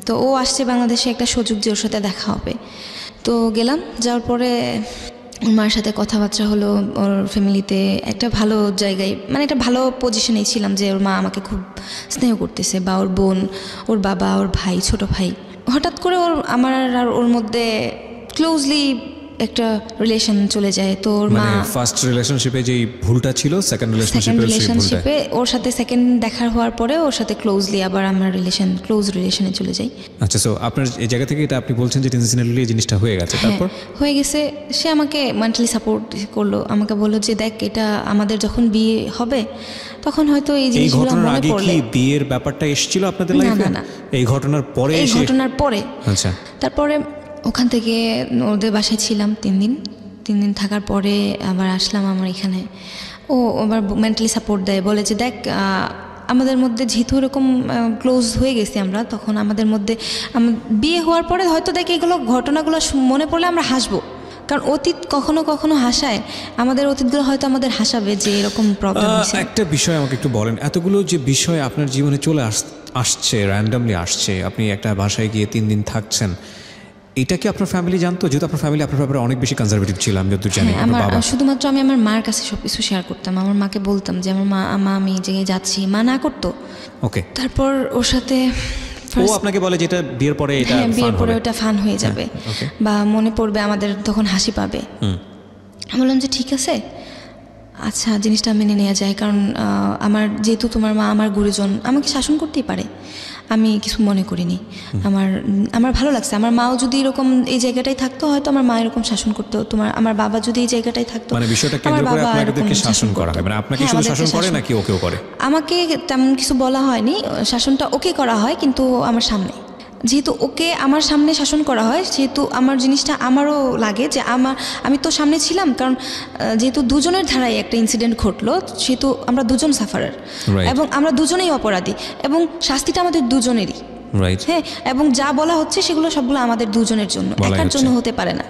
তো ও আসছে বাংলাদেশে, একটা সুযোগ যে ওর সাথে দেখা হবে। তো গেলাম, যাওয়ার পরে ওর মার সাথে কথাবার্তা হলো, ওর ফ্যামিলিতে একটা ভালো জায়গায়, মানে একটা ভালো পজিশনেই ছিলাম যে ওর মা আমাকে খুব স্নেহ করতেছে, বা ওর বোন, ওর বাবা, ওর ভাই, ছোট ভাই। হঠাৎ করে আমার আর ওর মধ্যে ক্লোজলি একটা রিলেশন চলে যায়। তো ওর মা ফার্স্ট রিলেশনশিপে যেই ভুলটা ছিল, সেকেন্ড রিলেশনশিপে ওর সাথে সেকেন্ড দেখা হওয়ার পরে ওর সাথে ক্লোজলি আবার আমার ক্লোজ রিলেশনে চলে যাই। আচ্ছা। সো আপনার এই জায়গা থেকে এটা আপনি বলছেন যে ইনসিডেন্টালি এই জিনিসটা হয়ে গেছে। তারপর হয়ে গেছে, সে আমাকে মেন্টালি সাপোর্ট করলো, আমাকে বললো যে দেখ এটা আমাদের যখন বিয়ে হবে তখন হয়তো এই জিনিসগুলো মনে পড়লে। কি বিয়ের ব্যাপারটা এসেছিল আপনাদের লাইফে? না, এই ঘটনার পরে। আচ্ছা। তারপরে ওখান থেকে ওদের বাসায় ছিলাম 3 দিন থাকার পরে আবার আসলাম আমার এখানে। ও আবার মেন্টালি সাপোর্ট দেয়, বলে যে দেখ আমাদের মধ্যে যেহেতু এরকম ক্লোজ হয়ে গেছি আমরা, তখন আমাদের মধ্যে বিয়ে হওয়ার পরে হয়তো দেখ এগুলো ঘটনাগুলো মনে পড়লে আমরা হাসবো, কারণ অতীত কখনো কখনো হাসায়, আমাদের অতীতগুলো হয়তো আমাদের হাসাবে যে এরকম প্রবলেম হয়েছে। একটা বিষয় আমাকে একটু বলেন, এতগুলো যে বিষয় আপনার জীবনে চলে আসছে, র্যান্ডামলি আসছে, আপনি একটা বাসায় গিয়ে 3 দিন থাকছেন, এটা কি আপনার ফ্যামিলি জানতো? যেহেতু আপনার ফ্যামিলি আপনার ব্যাপারে অনেক বেশি কনজারভেটিভ ছিল, আমি যতদূর জানি। শুধুমাত্র আমি আমার মার কাছে সবকিছু শেয়ার করতাম, আমার মাকে বলতাম যে আমার মা আমি এই জায়গায় যাচ্ছি, মা না করতো। ওকে। তারপর ওর সাথে ও আপনাকে বলে যে এটা বিয়ের পরে ওটা ফান হয়ে যাবে, বা মনে পড়বে আমাদের, তখন হাসি পাবে। আমি বললাম যে ঠিক আছে, আচ্ছা জিনিসটা মেনে নেওয়া যায়, কারণ যেহেতু তোমার মা আমার গুরুজন, আমাকে শাসন করতেই পারে, আমি কিছু মনে করিনি। আমার ভালো লাগছে, আমার মাও যদি এরকম এই জায়গাটাই থাকতো হয়তো আমার মা এরকম শাসন করতো, আমার বাবা যদি এই জায়গাটাই থাকতো, মানে বিষয়টা কেন্দ্র করে আপনাদেরকে শাসন করা হয়। মানে আপনাকে শুধু শাসন করে নাকি ওকেও করে? আমাকে তেমন কিছু বলা হয়নি, শাসনটা ওকে করা হয়, কিন্তু আমার সামনে। যেহেতু ওকে আমার সামনে শাসন করা হয়, সেহেতু আমার জিনিসটা আমারও লাগে যে আমি তো সামনে ছিলাম, কারণ যেহেতু দুজনের ধারায় একটা ইনসিডেন্ট ঘটলো, সেহেতু আমরা দুজন সাফারার, এবং আমরা দুজনেই অপরাধী, এবং শাস্তিটা আমাদের দুজনেরই। হ্যাঁ, এবং যা বলা হচ্ছে সেগুলো সবগুলো আমাদের দুজনের জন্য, একার জন্য হতে পারে না।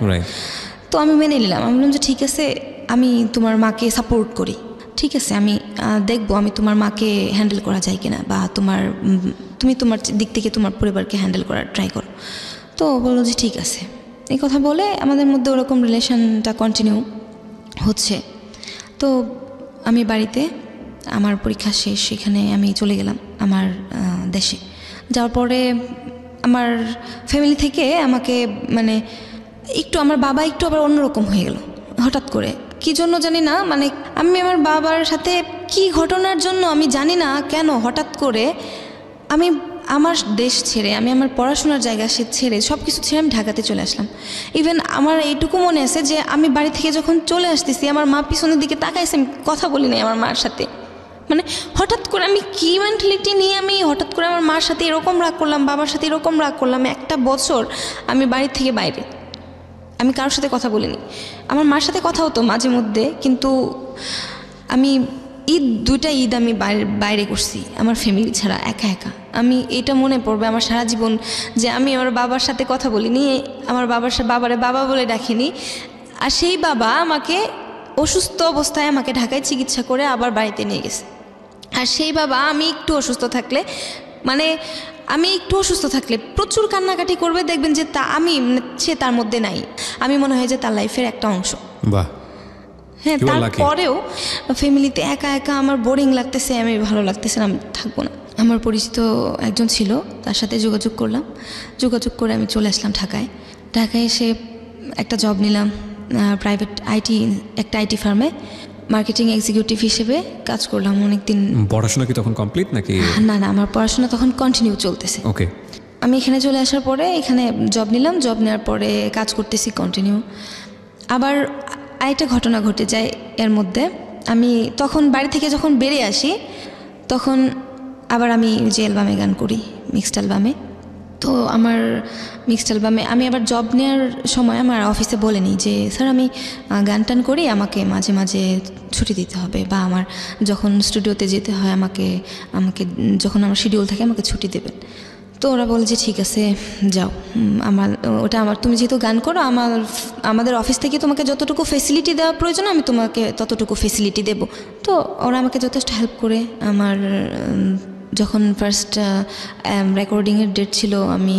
তো আমি মেনে নিলাম, আমি বললাম যে ঠিক আছে, আমি তোমার মাকে সাপোর্ট করি, ঠিক আছে আমি দেখবো আমি তোমার মাকে হ্যান্ডেল করা যায় কিনা, বা তুমি তোমার দিক থেকে তোমার পরিবারকে হ্যান্ডেল করার ট্রাই করো। তো বললো যে ঠিক আছে। এই কথা বলে আমাদের মধ্যে ওরকম রিলেশনটা কন্টিনিউ হচ্ছে। তো আমি বাড়িতে, আমার পরীক্ষা শেষ, সেখানে আমি চলে গেলাম আমার দেশে। যাওয়ার পরে আমার ফ্যামিলি থেকে আমাকে মানে একটু, আমার বাবা একটু আবার অন্যরকম হয়ে গেল হঠাৎ করে, কি জন্য জানি না। মানে আমি আমার বাবার সাথে কি ঘটনার জন্য আমি জানি না কেন হঠাৎ করে আমি আমার দেশ ছেড়ে, আমি আমার পড়াশোনার জায়গা ছেড়ে সব কিছু ছেড়ে আমি ঢাকাতে চলে আসলাম। ইভেন আমার এইটুকু মনে আছে যে আমি বাড়ি থেকে যখন চলে আসতেছি আমার মা পিছনের দিকে তাকাইছে, আমি কথা বলি নাই আমার মার সাথে। মানে হঠাৎ করে আমি কি মেন্টালিটি নিয়ে আমি হঠাৎ করে আমার মার সাথে এরকম রাগ করলাম, বাবার সাথে এরকম রাগ করলাম। একটা বছর আমি বাড়ির থেকে বাইরে, আমি কারোর সাথে কথা বলিনি। আমার মার সাথে কথা হতো মাঝে মধ্যে, কিন্তু আমি দুইটা ঈদ আমি বাইরে করছি আমার ফ্যামিলি ছাড়া, একা একা। আমি এটা মনে পড়বে আমার সারা জীবন যে আমি আমার বাবার সাথে কথা বলিনি, আমার বাবারে বাবা বলে ডাকিনি। আর সেই বাবা আমাকে অসুস্থ অবস্থায় আমাকে ঢাকায় চিকিৎসা করে আবার বাড়িতে নিয়ে গেছে। আর সেই বাবা আমি একটু অসুস্থ থাকলে, মানে আমি একটু অসুস্থ থাকলে প্রচুর কান্নাকাটি করবে, দেখবেন যে সে তার মধ্যে নাই, আমি মনে হয় যে তার লাইফের একটা অংশ। বাহ। হ্যাঁ, তারপরেও ফ্যামিলিতে একা একা আমার বোরিং লাগতেছে, আমি ভালো লাগতেছে না, আমি থাকবো না। আমার পরিচিত একজন ছিল, তার সাথে যোগাযোগ করলাম, যোগাযোগ করে আমি চলে আসলাম ঢাকায়। ঢাকায় এসে একটা জব নিলাম প্রাইভেট একটা আইটি ফার্মে মার্কেটিং এক্সিকিউটিভ হিসেবে কাজ করলাম অনেকদিন। পড়াশোনা কি তখন কমপ্লিট নাকি? না, আমার পড়াশোনা তখন কন্টিনিউ চলতেছে। ওকে। আমি এখানে চলে আসার পরে এখানে জব নিলাম, জব নেওয়ার পরে কাজ করতেছি কন্টিনিউ। আবার আরেকটা ঘটনা ঘটে যায় এর মধ্যে। আমি তখন বাড়ি থেকে যখন বেরিয়ে আসি তখন আবার আমি যে অ্যালবামে গান করি, মিক্সড অ্যালবামে। তো আমার মিক্সড অ্যালবামে আমি আবার জব নেওয়ার সময় আমার অফিসে বলে নিই যে স্যার আমি গান টান করি, আমাকে মাঝে মাঝে ছুটি দিতে হবে, বা আমার যখন স্টুডিওতে যেতে হয় আমাকে যখন আমার শিডিউল থাকে আমাকে ছুটি দেবেন। তো ওরা বলে যে ঠিক আছে যাও, তুমি যেহেতু গান করো আমাদের অফিস থেকে তোমাকে যতটুকু ফেসিলিটি দেওয়া প্রয়োজন আমি তোমাকে ততটুকু ফেসিলিটি দেব। তো ওরা আমাকে যথেষ্ট হেল্প করে। আমার যখন ফার্স্ট রেকর্ডিংয়ের ডেট ছিল আমি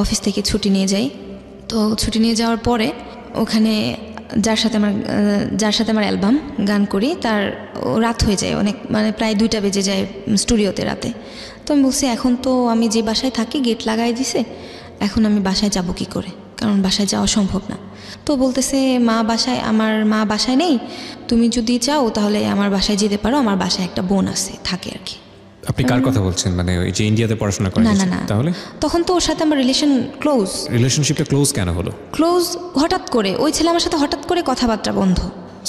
অফিস থেকে ছুটি নিয়ে যাই। তো ছুটি নিয়ে যাওয়ার পরে ওখানে যার সাথে আমার অ্যালবাম গান করি তার রাত হয়ে যায় অনেক, মানে প্রায় 2টা বেজে যায় স্টুডিওতে রাতে। তো আমি বলছি এখন তো আমি যে বাসায় থাকি গেট লাগাই দিছে, এখন আমি বাসায় যাব কি করে, কারণ বাসায় যাওয়া সম্ভব না। তো বলতেছে আমার মা বাসায় নেই, তুমি যদি চাও তাহলে আমার বাসায় যেতে পারো, আমার বাসায় একটা বোন আছে থাকে আর কি। আপনি কার কথা বলছেন? মানে ওই যে ইন্ডিয়াতে পড়াশোনা করেন? না, তাহলে তখন তো ওর সাথে আমার রিলেশনশিপটা ক্লোজ কেন হলো? ক্লোজ হঠাৎ করে ওই ছেলে আমার সাথে হঠাৎ করে কথাবার্তা বন্ধ।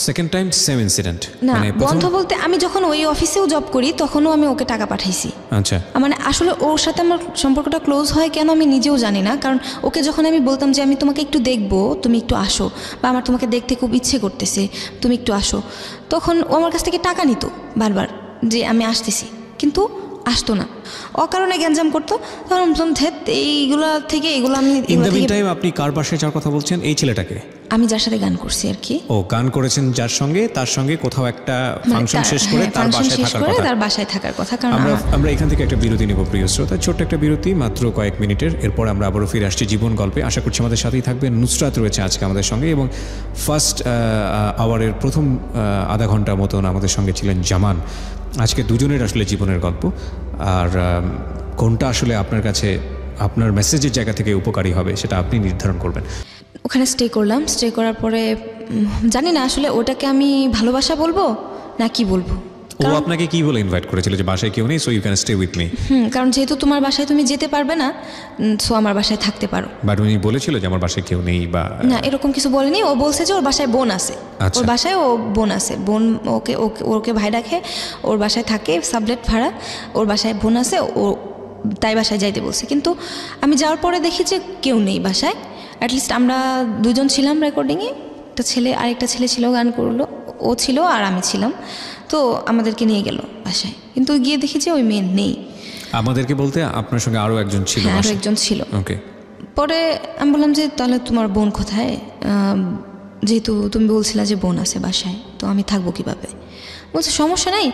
Second time same incident? না, বন্ধ বলতে আমি যখন ওই অফিসেও জব করি তখনও আমি ওকে টাকা পাঠাইছি। আচ্ছা। মানে আসলে ওর সাথে আমার সম্পর্কটা ক্লোজ হয় কেন আমি নিজেও জানি না, কারণ ওকে যখন আমি বলতাম যে আমি তোমাকে একটু দেখবো, তুমি একটু আসো, বা আমার তোমাকে দেখতে খুব ইচ্ছে করতেছে, তুমি একটু আসো, তখন ও আমার কাছ থেকে টাকা নিত বারবার যে আমি আসতেছি, কিন্তু আসতো না, অকারণে গ্যাঞ্জাম করতো। তখন এইগুলো আমি ইন দ্য মিন টাইম আপনি কার বাসায় যাওয়ার কথা বলছেন? এই ছেলেটাকে আমি যার সাথে গান করছি আর কি। ও গান করেছেন যার সঙ্গে, তার সঙ্গে কোথাও একটা ফাংশন শেষ করে তার বাসায় থাকার কথা। কারণ আমরা এখান থেকে একটা বিরতি নেব প্রিয় শ্রোতা, ছোট্ট একটা বিরতি মাত্র কয়েক মিনিটের। এরপর আমরা আবারও ফিরে আসছি জীবন গল্পে। আশা করছি আমাদের সাথেই থাকবেন। নুসরাত রয়েছে আজকে আমাদের সঙ্গে, এবং ফার্স্ট আওয়ারের প্রথম আধা ঘন্টার মতন আমাদের সঙ্গে ছিলেন জামান। আজকে দুজনের আসলে জীবনের গল্প, আর কোনটা আসলে আপনার কাছে আপনার মেসেজের জায়গা থেকে উপকারী হবে সেটা আপনি নির্ধারণ করবেন। ওখানে স্টে করলাম। স্টে করার পরে জানি না আসলে ওটাকে আমি ভালোবাসা বলবো না কি বলবো। ও আপনাকে কি বলে ইনভাইট করেছিল যে বাসায় কেউ নেই, so you can stay with me? কারণ যেহেতু তোমার বাসায় তুমি যেতে পারবে না, সো আমার বাসায় থাকতে পারো। বাট উনি বলেছিল যে আমার বাসায় কেউ নেই বা? না, এরকম কিছু বলেনি। ও বলছে যে ওর বাসায় বোন আছে, ওর বাসায় বোন আছে, বোন ওকে ভাই রাখে, ওর বাসায় থাকে সাবলেট ভাড়া, ওর বাসায় বোন আছে, ও তাই বাসায় যাইতে বলছে। কিন্তু আমি যাওয়ার পরে দেখি যে কেউ নেই বাসায়। অ্যাটলিস্ট আমরা দুজন ছিলাম রেকর্ডিংয়ে, আরেকটা ছেলে ছিল গান করলো, ও ছিল আর আমি ছিলাম। তো আমাদেরকে নিয়ে গেল বাসায়, কিন্তু গিয়ে দেখি যে ওই মেয়ে নেই। আমাদেরকে বলতে আপনার সঙ্গে আরও একজন ছিল? হ্যাঁ, আরও একজন ছিল। ওকে। পরে আমি বললাম যে তাহলে তোমার বোন কোথায়? যেহেতু তুমি বলছিলা যে বোন আছে বাসায়, তো আমি থাকবো কীভাবে? বলছে সমস্যা নাই,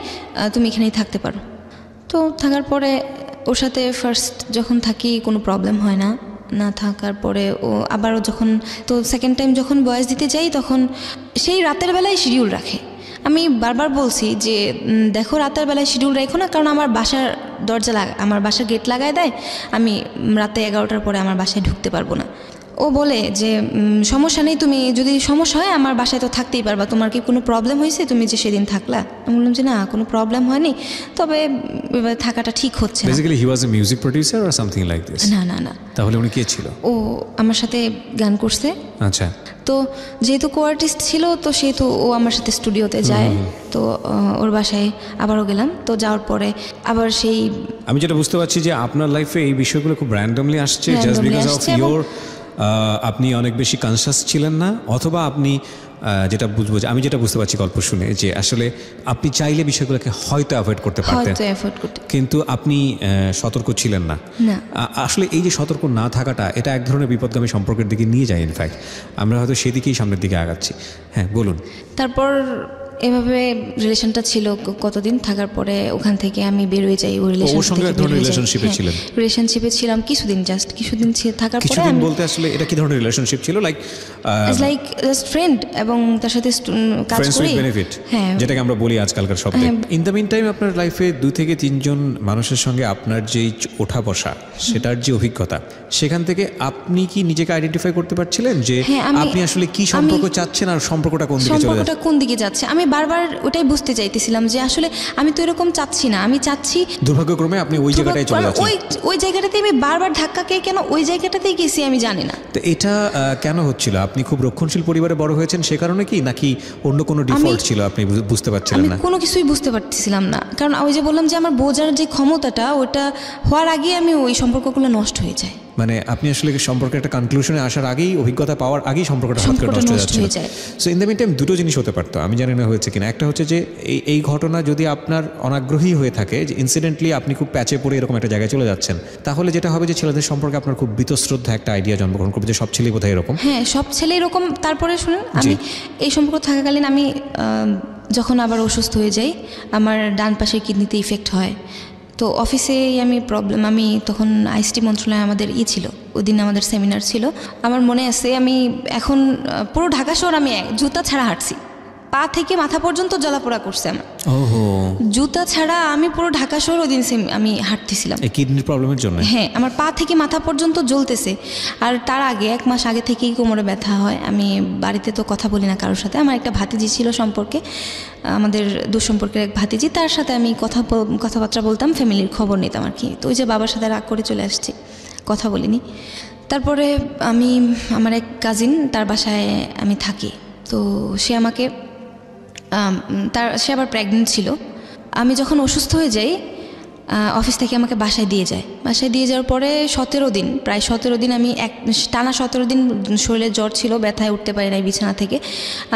তুমি এখানেই থাকতে পারো। তো থাকার পরে ওর সাথে ফার্স্ট যখন থাকি কোনো প্রবলেম হয় না, না থাকার পরে ও আবারও যখন, তো সেকেন্ড টাইম যখন ভয়েস দিতে যাই তখন সেই রাতের বেলায় শিডিউল রাখে। আমি বারবার বলছি যে দেখো রাতের বেলায় শিডিউল রেখো না, কারণ আমার বাসার দরজা আমার বাসার গেট লাগায় দেয়, আমি রাতে 11টার পরে আমার বাসায় ঢুকতে পারবো না। ও বলে যে সমস্যা নেই, তুমি যদি সমস্যা হয় আমার বাসায় তো থাকতেই পারবা, তোমার কি কোনো প্রবলেম হয়েছে তুমি যে সেদিন থাকলা? আমি বললাম যে না, কোনো প্রবলেম হয়নি, তবে থাকাটা ঠিক হচ্ছে না। Basically he was A music producer or something like this? না না না। তাহলে উনি কে ছিল? ও আমার সাথে গান করছে। আচ্ছা। তো যেহেতু কো আর্টিস্ট ছিল, তো সেহেতু ও আমার সাথে স্টুডিওতে যায়। তো ওর বাসায় আবারও গেলাম। তো যাওয়ার পরে আবার সেই, আমি যেটা বুঝতে পারছি যে আপনার লাইফে এই বিষয়গুলো খুব র্যান্ডমলি আসছে, জাস্ট বিকজ অফ ইয়োর, আপনি অনেক বেশি কনসাস ছিলেন না, অথবা আপনি যেটা বুঝবো, যে আমি যেটা বুঝতে পারছি গল্প শুনে, যে আসলে আপনি চাইলে বিষয়গুলোকে হয়তো অ্যাভয়েড করতে পারতেন, কিন্তু আপনি সতর্ক ছিলেন না। আসলে এই যে সতর্ক না থাকাটা, এটা এক ধরনের বিপদগামী সম্পর্কের দিকে নিয়ে যায়। ইনফ্যাক্ট আমরা হয়তো সেদিকেই সামনের দিকে আগাচ্ছি। হ্যাঁ বলুন। তারপর এভাবে রিলেশনটা ছিল কতদিন, থাকার পরে ওখান থেকে আমি বের হয়ে যাই। ওই রিলেশনশিপে ছিলাম কিছুদিন, জাস্ট কিছুদিন থাকার পরে। কিছুদিন বলতে আসলে এটা কি ধরনের রিলেশনশিপ ছিল? লাইক জাস্ট ফ্রেন্ড, এবং তার সাথে কাজ করি, হ্যাঁ, যেটাকে আমরা বলি আজকালকার শব্দে। ইন দ্য মিন টাইম আপনার লাইফে 2 থেকে 3 জন মানুষের সঙ্গে আপনার যেই ওঠা বসা, সেটার যে অভিজ্ঞতা, সেখান থেকে আপনি কি নিজেকে আইডেন্টিফাই করতে পারছিলেন যে আপনি আসলে কি সম্পর্ক চাচ্ছেন আর সম্পর্কটা কোন দিকে যাচ্ছে? আমি বারবার ওটাই বুঝতে চাইতেছিলাম যে আসলে আমি তো এরকম চাচ্ছি না, আমি চাচ্ছি, দুর্ভাগ্যক্রমে আপনি ওই জায়গাটায় চলে যাচ্ছেন। ওই জায়গাটাতে আমি বারবার ধাক্কা খেয়ে কেন ওই জায়গাটাতেই গেছি আমি জানি না। তো এটা কেন হচ্ছিল? আপনি খুব রক্ষণশীল পরিবারে বড় হয়েছেন সে কারণে কি, নাকি অন্য কোনো ডিফল্ট ছিল আপনি বুঝতে পারছিলেন না? আমি কোনো কিছুই বুঝতে পারছিলাম না, কারণ ওই যে বললাম যে আমার বোঝার যে ক্ষমতাটা, ওটা হওয়ার আগে আমি ওই সম্পর্কগুলো নষ্ট হয়ে যায়। মানে আপনি আসলে সম্পর্কে একটা কনক্লুশনে আসার আগেই, অভিজ্ঞতা পাওয়ার আগেই সম্পর্কটা নষ্ট হয়ে যায়। So in the mean time 2টো জিনিস হতে পারতো, আমি জানি না হয়েছে কিনা। একটা হচ্ছে যে এই ঘটনা যদি আপনার অনাগ্রহী হয়ে থাকে, যে ইনসিডেন্টলি আপনি খুব প্যাচে পড়ে এরকম একটা জায়গায় চলে যাচ্ছেন, তাহলে যেটা হবে যে ছেলেদের সম্পর্কে আপনার খুব বীতশ্রদ্ধা একটা আইডিয়া জন্মগ্রহণ করবে যে সব ছেলেই বোধহয় এরকম। হ্যাঁ, সব ছেলে এরকম। তারপরে শুনুন, আমি এই সম্পর্ক থাকাকালীন আমি যখন আবার অসুস্থ হয়ে যাই, আমার ডান পাশের কিডনিতে ইফেক্ট হয়। তো অফিসেই আমি তখন আইসিটি মন্ত্রণালয়ে আমাদের ছিল, ওই দিন আমাদের সেমিনার ছিল। আমার মনে আছে, আমি এখন পুরো ঢাকা শহর আমি জুতা ছাড়া হাঁটছি, পা থেকে মাথা পর্যন্ত জ্বালাপোড়া করছে আমার। জুতা ছাড়া আমি পুরো ঢাকা শহর ওই দিন আমি হাঁটতেছিলাম এই কিডনির প্রবলেমের জন্য। হ্যাঁ, আমার পা থেকে মাথা পর্যন্ত জ্বলতেছে। আর তার আগে 1 মাস আগে থেকেই কোমরে ব্যথা হয়। আমি বাড়িতে তো কথা বলি না কারোর সাথে। আমার একটা ভাতিজি ছিল সম্পর্কে, আমাদের দুঃসম্পর্কের এক ভাতিজি, তার সাথে আমি কথাবার্তা বলতাম, ফ্যামিলির খবর নিতাম আর কি। তো ওই যে বাবার সাথে রাগ করে চলে আসছি, কথা বলিনি। তারপরে আমার এক কাজিন, তার বাসায় আমি থাকি। তো সে আমাকে সে আবার প্রেগনেন্ট ছিল। আমি যখন অসুস্থ হয়ে যাই, অফিস থেকে আমাকে বাসায় দিয়ে যায়। বাসায় দিয়ে যাওয়ার পরে 17 দিন, প্রায় 17 দিন আমি টানা 17 দিন শরীরে জ্বর ছিল, ব্যথায় উঠতে পারি নাই বিছানা থেকে।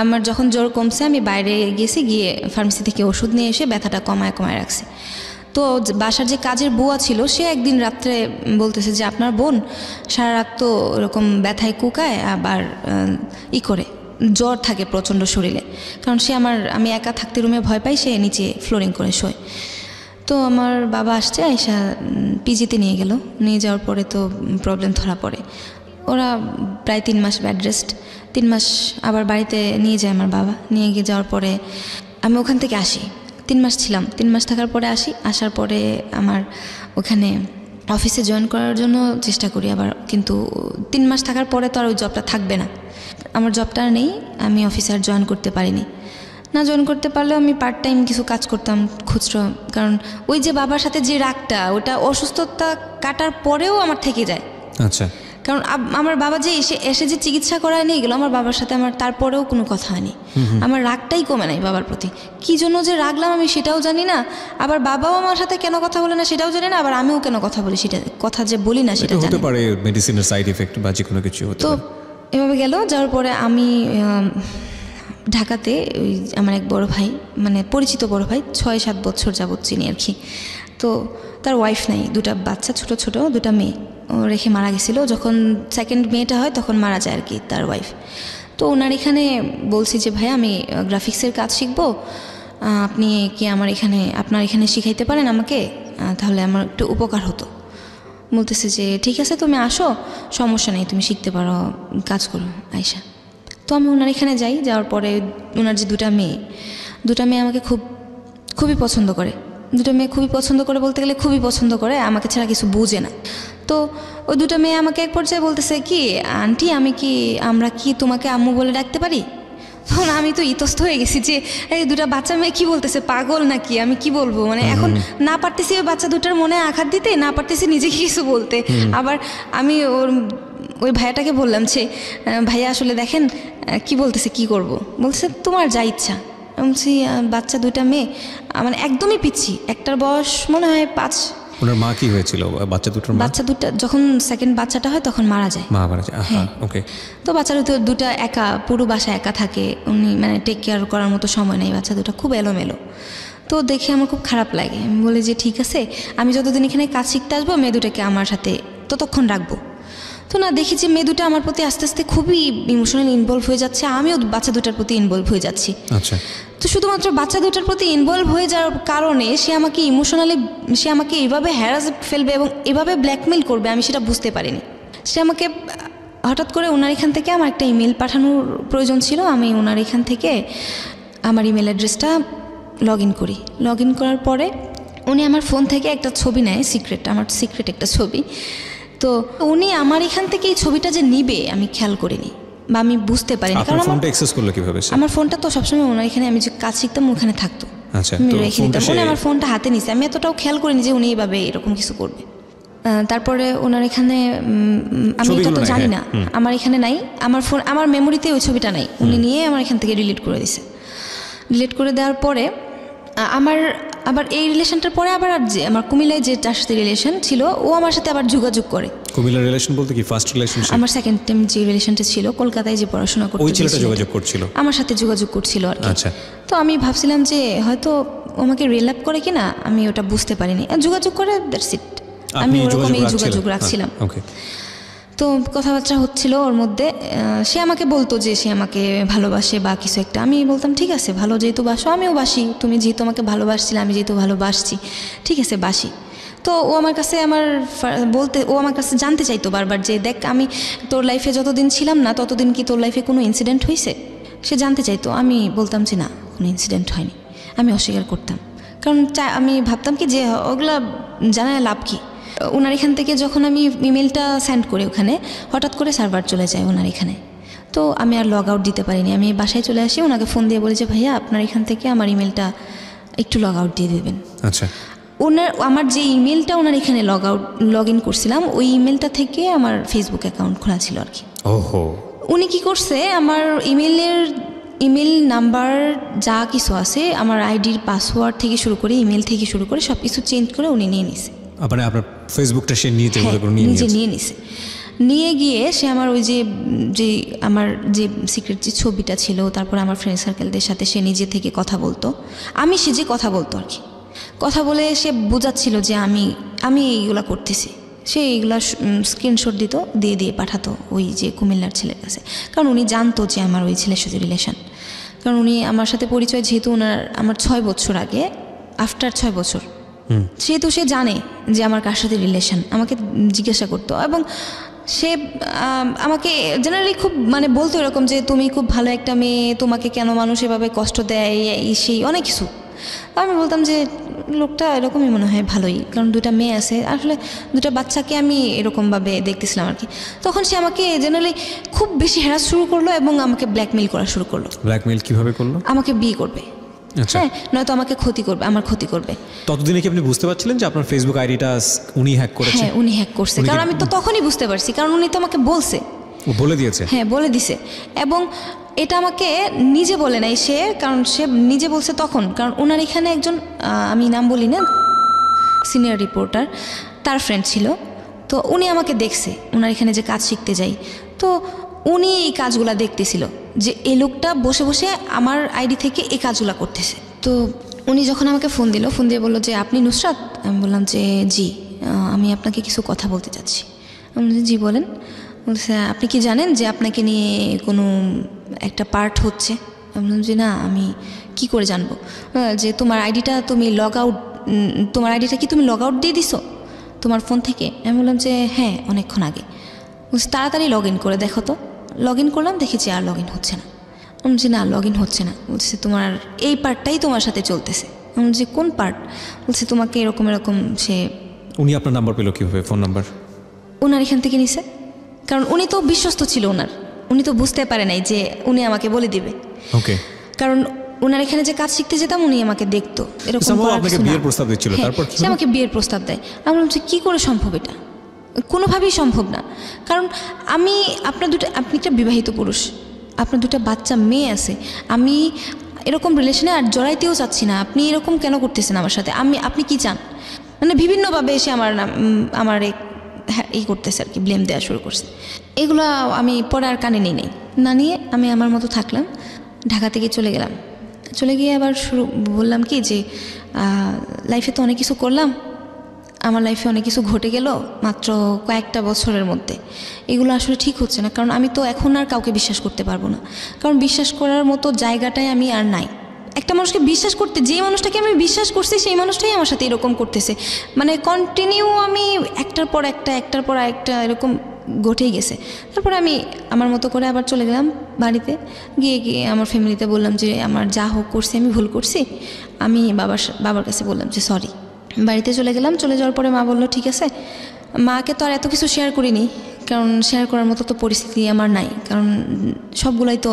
আমার যখন জ্বর কমছে, আমি বাইরে গেছি, গিয়ে ফার্মেসি থেকে ওষুধ নিয়ে এসে ব্যথাটা কমায় রাখছি। তো বাসার যে কাজের বুয়া ছিল, সে একদিন রাত্রে বলতেছে যে আপনার বোন সারা রাত তো এরকম ব্যথায় কুকায়, আবার করে জ্বর থাকে প্রচণ্ড শরীরে। কারণ আমি একা থাকতে রুমে ভয় পাই, সে নিচে ফ্লোরিং করে শোয়। তো আমার বাবা আসছে, আয়সা পিজিতে নিয়ে গেল। নিয়ে যাওয়ার পরে তো প্রবলেম ধরা পড়ে। ওরা প্রায় 3 মাস বেড রেস্ট, 3 মাস আবার বাড়িতে নিয়ে যায় আমার বাবা। নিয়ে গিয়ে যাওয়ার পরে আমি ওখান থেকে আসি। 3 মাস ছিলাম, 3 মাস থাকার পরে আসার পরে আমার ওখানে অফিসে জয়েন করার জন্য চেষ্টা করি আবার, কিন্তু 3 মাস থাকার পরে তো আর ওই জবটা থাকবে না। আমার জবটা নেই, আমি অফিসে আর জয়েন করতে পারিনি। না জয়েন করতে পারলেও আমি পার্ট টাইম কিছু কাজ করতাম খুচরো, কারণ ওই যে বাবার সাথে যে রাগটা, ওটা অসুস্থতা কাটার পরেও আমার থেকে যায়। আচ্ছা, কারণ আমার বাবা যে এসে যে চিকিৎসা করায় নিয়ে গেল, আমার বাবার সাথে আমার তারপরেও কোনো কথা হয়নি। আমার রাগটাই কমে নাই বাবার প্রতি। কী জন্য যে রাগলাম আমি সেটাও জানি না, আবার বাবাও আমার সাথে কেন কথা বলে না সেটাও জানি না, আবার আমিও কেন কথা বলি সেটা কথা যে বলি না সেটা জানি। হতে পারে মেডিসিনের সাইড এফেক্ট বা যে কোনো কিছু হতে পারে। তো এভাবে গেল। যাওয়ার পরে আমি ঢাকাতে ওই আমার এক বড় ভাই, মানে পরিচিত বড় ভাই, 6-7 বছর যাবৎ চিনি আর কি। তো তার ওয়াইফ নাই, 2টা বাচ্চা, ছোট ছোট 2টা মেয়ে ও রেখে মারা গেছিলো। যখন সেকেন্ড মেয়েটা হয় তখন মারা যায় আর কি তার ওয়াইফ। তো ওনার এখানে বলছি যে ভাইয়া আমি গ্রাফিক্সের কাজ শিখবো, আপনি কি আমার এখানে আপনার এখানে শিখাইতে পারেন আমাকে, তাহলে আমার একটু উপকার হতো। বলতেছে যে ঠিক আছে তুমি আসো, সমস্যা নেই, তুমি শিখতে পারো, কাজ করো আয়শা। তো আমি ওনার এখানে যাই, যাওয়ার পরে ওনার যে দুটা মেয়ে আমাকে খুবই পছন্দ করে। দুটো মেয়ে খুবই পছন্দ করে বলতে গেলে খুবই পছন্দ করে, আমাকে ছাড়া কিছু বুঝে না। তো ওই দুটো মেয়ে আমাকে এক পর্যায়ে বলতেছে কি আন্টি আমরা কি তোমাকে আম্মু বলে ডাকতে পারি? তখন আমি তো ইতস্ত হয়ে গেছি যে এই দুটা বাচ্চা মেয়ে কি বলতেছে, পাগল নাকি, আমি কি বলবো, মানে এখন না পারতেছি ওই বাচ্চা দুটার মনে আঘাত দিতে, না পারতেছি নিজেকে কিছু বলতে। আবার আমি ওই ভাইয়াটাকে বললাম যে ভাইয়া আসলে দেখেন কি বলতেছে, কি করব? বলছে তোমার যা ইচ্ছা। আমি বলছি বাচ্চা দুইটা মেয়ে মানে একদমই পিচ্ছি, একটার বয়স মনে হয় 5। ওনার মা কি হয়েছিল? বাচ্চা দুটা যখন সেকেন্ড বাচ্চাটা হয় তখন মারা যায়। হ্যাঁ, ওকে। তো বাচ্চা দুটা একা, পুরো বাসা একা থাকে, উনি মানে টেক কেয়ার করার মতো সময় নেই, বাচ্চা দুটা খুব এলোমেলো। তো দেখে আমার খুব খারাপ লাগে। আমি বলি যে ঠিক আছে, আমি যতদিন এখানে কাজ শিখতে আসবো মেয়ে দুটাকে আমার সাথে ততক্ষণ রাখবো। তো না, দেখি যে মেয়ে দুটো আমার প্রতি আস্তে আস্তে খুবই ইমোশনালি ইনভলভ হয়ে যাচ্ছে, আমিও বাচ্চা দুটার প্রতি ইনভলভ হয়ে যাচ্ছি। আচ্ছা। তো শুধুমাত্র বাচ্চা দুটার প্রতি ইনভলভ হয়ে যাওয়ার কারণে সে আমাকে এভাবে হ্যারাস ফেলবে এবং এভাবে ব্ল্যাকমেল করবে, আমি সেটা বুঝতে পারিনি। সে আমাকে হঠাৎ করে ওনার এখান থেকে আমার একটা ইমেল পাঠানোর প্রয়োজন ছিল, আমি ওনার এখান থেকে আমার ইমেল অ্যাড্রেসটা লগ ইন করার পরে উনি আমার ফোন থেকে একটা ছবি নেয়, আমার সিক্রেট একটা ছবি। তো উনি আমার এখান থেকে এই ছবিটা যে নিবে আমি খেয়াল করিনি বা আমি বুঝতে পারিনি। কারণ ফোনটা অ্যাক্সেস করলো কিভাবে? আমার ফোনটা তো সবসময় ওনার এখানে, আমি যে কাজ শিখতাম ওখানে থাকতো। আচ্ছা, আমি রেখে দিতাম। উনি আমার ফোনটা হাতে নিছে, আমি এতটাও খেয়াল করিনি যে উনি এইভাবে এরকম কিছু করবে। তারপরে ওনার এখানে আমি এটা তো জানি না, আমার এখানে নাই, আমার মেমোরিতে ওই ছবিটা নাই, উনি নিয়ে আমার এখান থেকে ডিলিট করে দিছে। ডিলিট করে দেওয়ার পরে আবার এই রিলেশনটার পরে আবার আমার কুমিল্লায় যে যার সাথে রিলেশন ছিল ও আমার সাথে আবার যোগাযোগ করে। কুমিল্লার রিলেশন বলতে কি ফার্স্ট রিলেশনশিপ? আমার সেকেন্ড টাইম যে রিলেশনটা ছিল, কলকাতায় যে পড়াশোনা করতে, ওই ছেলেটা যোগাযোগ করছিল আমার সাথে, যোগাযোগ করছিল আর কি। আচ্ছা। তো আমি ভাবছিলাম যে হয়তো আমাকে রিল্যাপ করে কিনা, আমি ওটা বুঝতে পারিনি। যোগাযোগ করে দ্যাটস ইট, আমি ওরকমই যোগাযোগ রাখছিলাম। ওকে। তো কথাবার্তা হচ্ছিল ওর মধ্যে, সে আমাকে বলতো যে সে আমাকে ভালোবাসে বা কিছু একটা। আমি বলতাম ঠিক আছে, ভালো যেহেতু বাসো আমিও বাসি, তুমি যেহেতু আমাকে ভালোবাসছিলে আমি যেহেতু ভালোবাসছি, ঠিক আছে বাসি। তো ও আমার কাছে জানতে চাইতো বারবার যে দেখ আমি তোর লাইফে যতদিন ছিলাম না ততদিন কি তোর লাইফে কোনো ইনসিডেন্ট হয়েছে, সে জানতে চাইতো। আমি বলতাম যে না, কোনো ইনসিডেন্ট হয়নি, আমি অস্বীকার করতাম। কারণ আমি ভাবতাম কি যে ওগুলা জানায় লাভ কি। ওনার এখান থেকে যখন আমি ইমেলটা সেন্ড করি ওখানে, হঠাৎ করে সার্ভার চলে যায় ওনার এখানে। তো আমি আর লগ আউট দিতে পারিনি। আমি বাসায় চলে আসি, ওনাকে ফোন দিয়ে বলি যে ভাইয়া আপনার এখান থেকে আমার ইমেলটা একটু লগ আউট দিয়ে দেবেন। আচ্ছা। আমার যে ইমেলটা ওনার এখানে লগ ইন করছিলাম ওই ইমেলটা থেকে আমার ফেসবুক অ্যাকাউন্ট খোলা ছিল আর কি। ওহো। উনি কি করছে, আমার ইমেল নাম্বার যা কিছু আছে, আমার আইডির পাসওয়ার্ড থেকে শুরু করে ইমেল থেকে শুরু করে সব কিছু চেঞ্জ করে উনি নিয়ে নিছে। মানে আপনার ফেসবুকটা সে নিজে নিয়ে নিছে। নিয়ে গিয়ে সে আমার ওই আমার যে সিক্রেট যে ছবিটা ছিল, তারপর আমার ফ্রেন্ড সার্কেলদের সাথে সে নিজে থেকে কথা বলতো, সে যে কথা বলতো আর কি, কথা বলে সে বোঝাচ্ছিল যে আমি এইগুলা করতেছি। সে এইগুলা স্ক্রিনশট দিয়ে পাঠাতো ওই যে কুমিল্লার ছেলের কাছে, কারণ উনি জানতো যে আমার ওই ছেলের সাথে রিলেশন। কারণ উনি আমার সাথে পরিচয় যেহেতু আমার 6 বছর আগে, আফটার 6 বছর, সেহেতু সে জানে যে আমার কার সাথে রিলেশন, আমাকে জিজ্ঞাসা করতো। এবং সে আমাকে জেনারেলি খুব মানে বলতো এরকম যে তুমি খুব ভালো একটা মেয়ে, তোমাকে কেন মানুষ এভাবে কষ্ট দেয়, সেই অনেক কিছু। আমি বলতাম যে লোকটা এরকমই মনে হয় ভালোই, কারণ 2টা মেয়ে আছে, আসলে 2টা বাচ্চাকে আমি এরকমভাবে দেখতেছিলাম আর কি। তখন সে আমাকে জেনারেলি খুব বেশি হ্যারাস শুরু করলো এবং আমাকে ব্ল্যাকমেল করা শুরু করলো। ব্ল্যাকমেল কিভাবে করলো? আমাকে বিয়ে করবে, হ্যাঁ, নয়তো আমাকে আমার ক্ষতি করবে। ততদিনে কি আপনি বুঝতে পারছিলেন যে আপনার ফেসবুক আইডিটা উনি হ্যাক করেছে? হ্যাঁ, উনি হ্যাক করছে, কারণ আমি তো তখনই বুঝতে পারছি, কারণ উনি তো আমাকে বলছে, বলে দিয়েছে। হ্যাঁ, বলে দিছে। এবং এটা আমাকে নিজে বলে নাই সে, কারণ সে নিজে বলছে তখন, কারণ ওনার এখানে একজন আমি নাম বলি না, সিনিয়র রিপোর্টার, তার ফ্রেন্ড ছিল। তো উনি আমাকে দেখছে ওনার এখানে যে কাজ শিখতে যাই, তো উনি এই কাজগুলা দেখতেছিল যে এই লোকটা বসে বসে আমার আইডি থেকে এই কাজগুলা করতেছে। তো উনি যখন আমাকে ফোন দিয়ে বললো যে আপনি নুসরাত? আমি বললাম যে জি, আমি আপনাকে কিছু কথা বলতে চাচ্ছি। আমি বলছি জি বলেন। বলছে আপনি কি জানেন যে আপনাকে নিয়ে কোনো একটা পার্ট হচ্ছে। আমি বললাম যে না, আমি কি করে জানবো যে তোমার আইডিটা তুমি তোমার আইডিটা কি তুমি লগ আউট দিয়ে দিছো তোমার ফোন থেকে? আমি বললাম যে হ্যাঁ, অনেকক্ষণ আগে। বলছি তাড়াতাড়ি লগ ইন করে দেখো তো। লগ ইন করলাম, দেখেছি আর লগ ইন হচ্ছে না। আমি বলছি না, লগ ইন হচ্ছে না। বলছে তোমার এই পার্টটাই তোমার সাথে চলতেছে। আমি বলছি কোন পার্ট? বলছে তোমাকে এরকম এরকম। সে উনি আপনার নাম্বার পেলো কীভাবে, ফোন নাম্বার? ওনার এখান থেকে নিছে, কারণ উনি তো বিশ্বস্ত ছিল ওনার। উনি তো বুঝতে পারে নাই যে উনি আমাকে বলে দিবে। ওকে। কারণ ওনার এখানে যে কাজ শিখতে যেতাম উনি আমাকে দেখতো এরকম। আপনাকে বিয়ের প্রস্তাব দিচ্ছিল, তারপর সে আমাকে বিয়ের প্রস্তাব দেয়। আমি বললাম যে কী করে সম্ভব? এটা কোনোভাবেই সম্ভব না। কারণ আপনি একটা বিবাহিত পুরুষ, আপনার 2টা বাচ্চা মেয়ে আছে। আমি এরকম রিলেশনে আর জড়াইতেও চাচ্ছি না। আপনি এরকম কেন করতেছেন আমার সাথে? আপনি কি চান? মানে বিভিন্নভাবে এসে আমার এই করতেছে আর কি, ব্লেম দেওয়া শুরু করছে। এগুলো আমি পরে আর কানে নিই না নিয়ে আমি আমার মতো থাকলাম। ঢাকা থেকে চলে গেলাম। চলে গিয়ে আবার বললাম কি যে লাইফে তো অনেক কিছু করলাম, আমার লাইফে অনেক কিছু ঘটে গেল মাত্র কয়েকটা বছরের মধ্যে। এগুলো আসলে ঠিক হচ্ছে না। কারণ আমি তো এখন আর কাউকে বিশ্বাস করতে পারবো না। কারণ বিশ্বাস করার মতো জায়গাটাই আমি আর নাই। একটা মানুষকে বিশ্বাস করতে, যে মানুষটাকে আমি বিশ্বাস করছি সেই মানুষটাই আমার সাথে এরকম করতেছে। মানে কন্টিনিউ আমি একটার পর একটা এরকম ঘটেই গেছে। তারপরে আমি আমার মতো করে আবার চলে গেলাম বাড়িতে। গিয়ে আমার ফ্যামিলিতে বললাম যে আমার যা হোক করছি, আমি ভুল করছি। আমি বাবার কাছে বললাম যে সরি। বাড়িতে চলে গেলাম। চলে যাওয়ার পরে মা বললো ঠিক আছে। মাকে তো আর এত কিছু শেয়ার করিনি, কারণ শেয়ার করার মতো তো পরিস্থিতি আমার নাই। কারণ সবগুলাই তো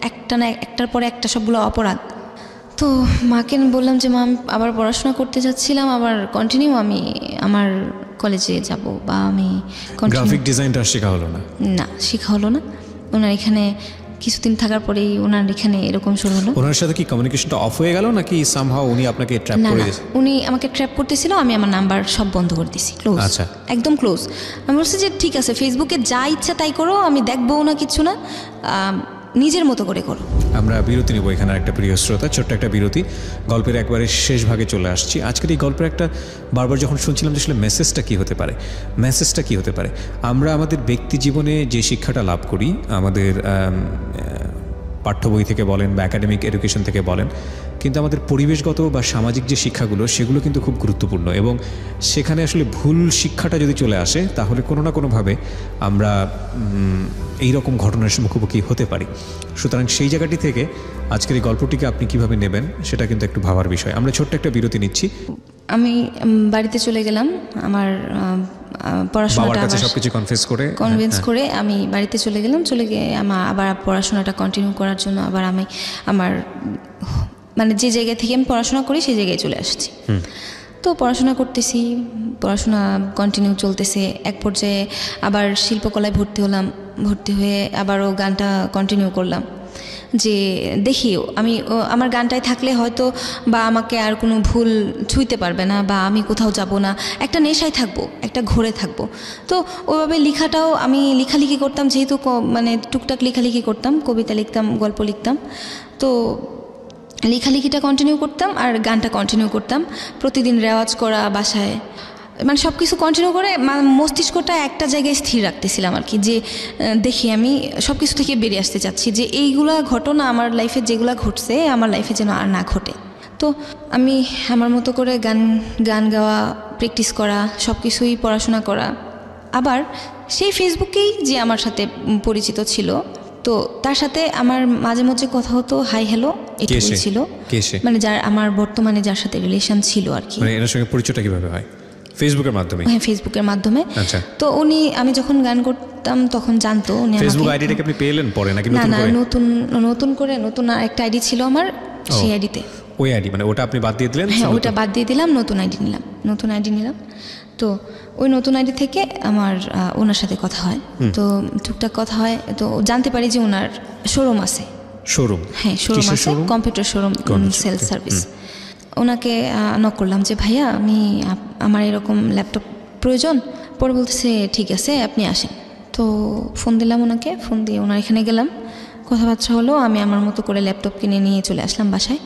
একটার পরে একটা সবগুলো অপরাধ। তো মাকে বললাম যে মা, আমি আবার পড়াশোনা করতে যাচ্ছিলাম, আবার কন্টিনিউ আমি আমার কলেজে যাব, বা আমি গ্রাফিক ডিজাইনটা শেখা হলো না? না, শেখা হলো না। ওনার এখানে কিছুদিন থাকার পরেই ওনার এখানে এরকম শুরু হলো। ওনার সাথে কি কমিউনিকেশনটা অফ হয়ে গেল নাকি সামহাউ উনি আপনাকে ট্র্যাপ করে দিয়েছে? উনি আমাকে ট্র্যাপ করতেছিল, আমি আমার নাম্বার সব বন্ধ করে দিয়েছি, ক্লোজ। আচ্ছা, একদম ক্লোজ। আমি বলছি যে ঠিক আছে, ফেসবুকে যা ইচ্ছা তাই করো, আমি দেখবও না, কিছু না, নিজের মতো করে করো। আমরা বিরতি নেব এখানে, একটা প্রিয় শ্রোতা, ছোট্ট একটা বিরতি। গল্পের একবারে শেষ ভাগে চলে আসছি। আজকের এই গল্পের একটা বারবার যখন শুনছিলাম যে আসলে মেসেজটা কী হতে পারে, আমরা আমাদের ব্যক্তি জীবনে যে শিক্ষাটা লাভ করি, আমাদের পাঠ্য বই থেকে বলেন বা একাডেমিক এডুকেশন থেকে বলেন, কিন্তু আমাদের পরিবেশগত বা সামাজিক যে শিক্ষাগুলো, সেগুলো কিন্তু খুব গুরুত্বপূর্ণ। এবং সেখানে আসলে ভুল শিক্ষাটা যদি চলে আসে, তাহলে কোনো না কোনোভাবে আমরা এই রকম ঘটনার মুখোমুখি হতে পারি। সুতরাং সেই জায়গাটি থেকে আজকের এই গল্পটিকে আপনি কিভাবে নেবেন, সেটা কিন্তু একটু ভাবার বিষয়। আমরা ছোট্ট একটা বিরতি নিচ্ছি। আমি বাড়িতে চলে গেলাম, আমার পড়াশোনাটা সবকিছু কনভিন্স করে আমি বাড়িতে চলে গেলাম। চলে গিয়ে আবার পড়াশোনাটা কন্টিনিউ করার জন্য আবার আমি আমার মানে যে জায়গা থেকে আমি পড়াশোনা করি সেই জায়গায় চলে আসছি। তো পড়াশোনা করতেছি, পড়াশোনা কন্টিনিউ চলতেছে। এক পর্যায়ে আবার শিল্পকলায় ভর্তি হলাম। ভর্তি হয়ে আবারও গানটা কন্টিনিউ করলাম, যে দেখি আমার গানটায় থাকলে হয়তো বা আমাকে আর কোনো ভুল ছুঁইতে পারবে না, বা আমি কোথাও যাব না, একটা নেশায় থাকবো, একটা ঘোরে থাকবো। তো ওইভাবে লেখাটাও আমি লেখালেখি করতাম, যেহেতু মানে টুকটাক লেখালেখি করতাম, কবিতা লিখতাম, গল্প লিখতাম। তো লেখালেখিটা কন্টিনিউ করতাম আর গানটা কন্টিনিউ করতাম। প্রতিদিন রেওয়াজ করা বাসায়, মানে সব কিছু কন্টিনিউ করে মস্তিষ্কটা একটা জায়গায় স্থির রাখতেছিলাম আর কি, যে দেখি আমি সব কিছু থেকে বেরিয়ে আসতে চাচ্ছি, যে এইগুলা ঘটনা আমার লাইফে যেগুলো ঘটছে আমার লাইফে যেন আর না ঘটে। তো আমি আমার মতো করে গান গাওয়া, প্র্যাকটিস করা, সব কিছুই পড়াশোনা করা। আবার সেই ফেসবুকেই যে আমার সাথে পরিচিত ছিল, তো তার সাথে আমার মাঝে মাঝে কথা হতো, হাই হ্যালো এটুকুই ছিল। মানে আমার বর্তমানে যার সাথে রিলেশন ছিল আর কি। মানে এর সঙ্গে পরিচয়টা কিভাবে হয়? ফেসবুকের মাধ্যমে? হ্যাঁ, ফেসবুকের মাধ্যমে। আচ্ছা। তো আমি যখন গান করতাম তখন জানতো উনি। ফেসবুক আইডিটাকে আপনি পেলেন পরে নাকি নতুন করে? না, নতুন একটা আইডি ছিল আমার, সেই আইডিতে। ওই আইডি মানে ওটা আপনি বাদ দিয়ে দিলেন? হ্যাঁ, ওটা বাদ দিয়ে দিলাম, নতুন আইডি নিলাম। তো ওই নতুন আইডি থেকে আমার ওনার সাথে কথা হয়। তো টুকটাক কথা হয়, তো জানতে পারি যে ওনার শোরুম আছে। শোরুম? হ্যাঁ, শোরুম আছে, কম্পিউটার শোরুম, সেলস সার্ভিস। ওনাকে নক করলাম যে ভাইয়া, আমার এরকম ল্যাপটপ প্রয়োজন। পরে বলতেছে ঠিক আছে, আপনি আসেন। তো ফোন দিলাম ওনাকে, ফোন দিয়ে ওনার এখানে গেলাম, কথাবার্তা হলো। আমি আমার মতো করে ল্যাপটপ কিনে নিয়ে চলে আসলাম বাসায়।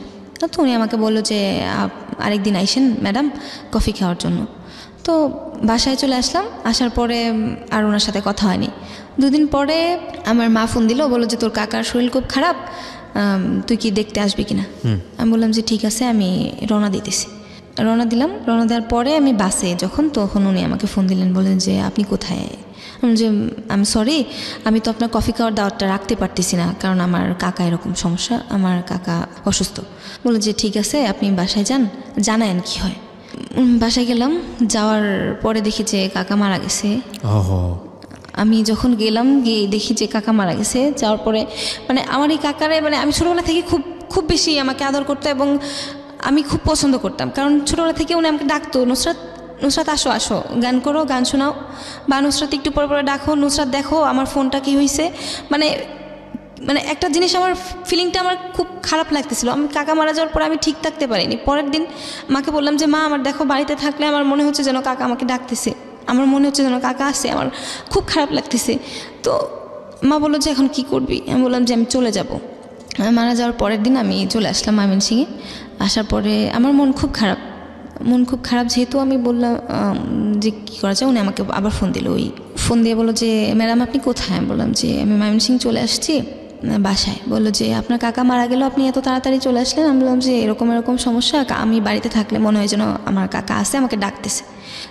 তো উনি আমাকে বললো যে আরেকদিন আইসেন ম্যাডাম কফি খাওয়ার জন্য। তো বাসায় চলে আসলাম, আসার পরে আর ওনার সাথে কথা হয়নি। 2 দিন পরে আমার মা ফোন দিল, বললো যে তোর কাকার শরীর খুব খারাপ, তুই কি দেখতে আসবি কিনা। আমি বললাম যে ঠিক আছে, আমি রওনা দিতেছি। রওনা দিলাম। রওনা দেওয়ার পরে আমি বাসে তখন উনি আমাকে ফোন দিলেন, বললেন যে আপনি কোথায়। যে আমি সরি, আমি তো আপনার কফি খাওয়ার দাওয়াতটা রাখতে পারতেছি না, কারণ আমার কাকা এরকম সমস্যা, আমার কাকা অসুস্থ। বললো যে ঠিক আছে, আপনি বাসায় যান, জানায়েন কি হয়। বাসায় গেলাম, যাওয়ার পরে দেখি যে কাকা মারা গেছে। আমি যখন গেলাম, গিয়ে দেখি যে কাকা মারা গেছে। যাওয়ার পরে মানে আমার এই কাকারে মানে আমি ছোটোবেলা থেকে খুব খুব বেশি আমাকে আদর করতো এবং আমি খুব পছন্দ করতাম, কারণ ছোটোবেলা থেকে উনি আমাকে ডাকতো, নুসরাত নুসরাত আসো আসো, গান করো, গান শোনাও, বা নুসরাত একটু পরে পরে ডাকো, নুসরাত দেখো আমার ফোনটা কী হয়েছে। মানে মানে একটা জিনিস আমার ফিলিংটা আমার খুব খারাপ লাগতেছিল। আমি কাকা মারা যাওয়ার পরে আমি ঠিক থাকতে পারিনি। পরের দিন মাকে বললাম যে মা, আমার দেখো বাড়িতে থাকলে আমার মনে হচ্ছে যেন কাকা আমাকে ডাকতেছে, আমার মনে হচ্ছে যেন কাকা আসছে, আমার খুব খারাপ লাগতেছে। তো মা বললো যে এখন কি করবি। আমি বললাম যে আমি চলে যাব। মারা যাওয়ার পরের দিন আমি চলে আসলাম ময়মনসিংহে। আসার পরে আমার মন খুব খারাপ, যেহেতু আমি বললাম যে কী করা যায়। উনি আমাকে আবার ফোন দিল, ওই ফোন দিয়ে বললো যে ম্যাডাম আপনি কোথায়। আমি বললাম যে আমি ময়মনসিংহ চলে আসছি বাসায়। বললো যে আপনার কাকা মারা গেল, আপনি এত তাড়াতাড়ি চলে আসলেন। আমি বললাম যে এরকম সমস্যা, আমি বাড়িতে থাকলে মনে হয় যেন আমার কাকা আসে, আমাকে ডাকতেছে,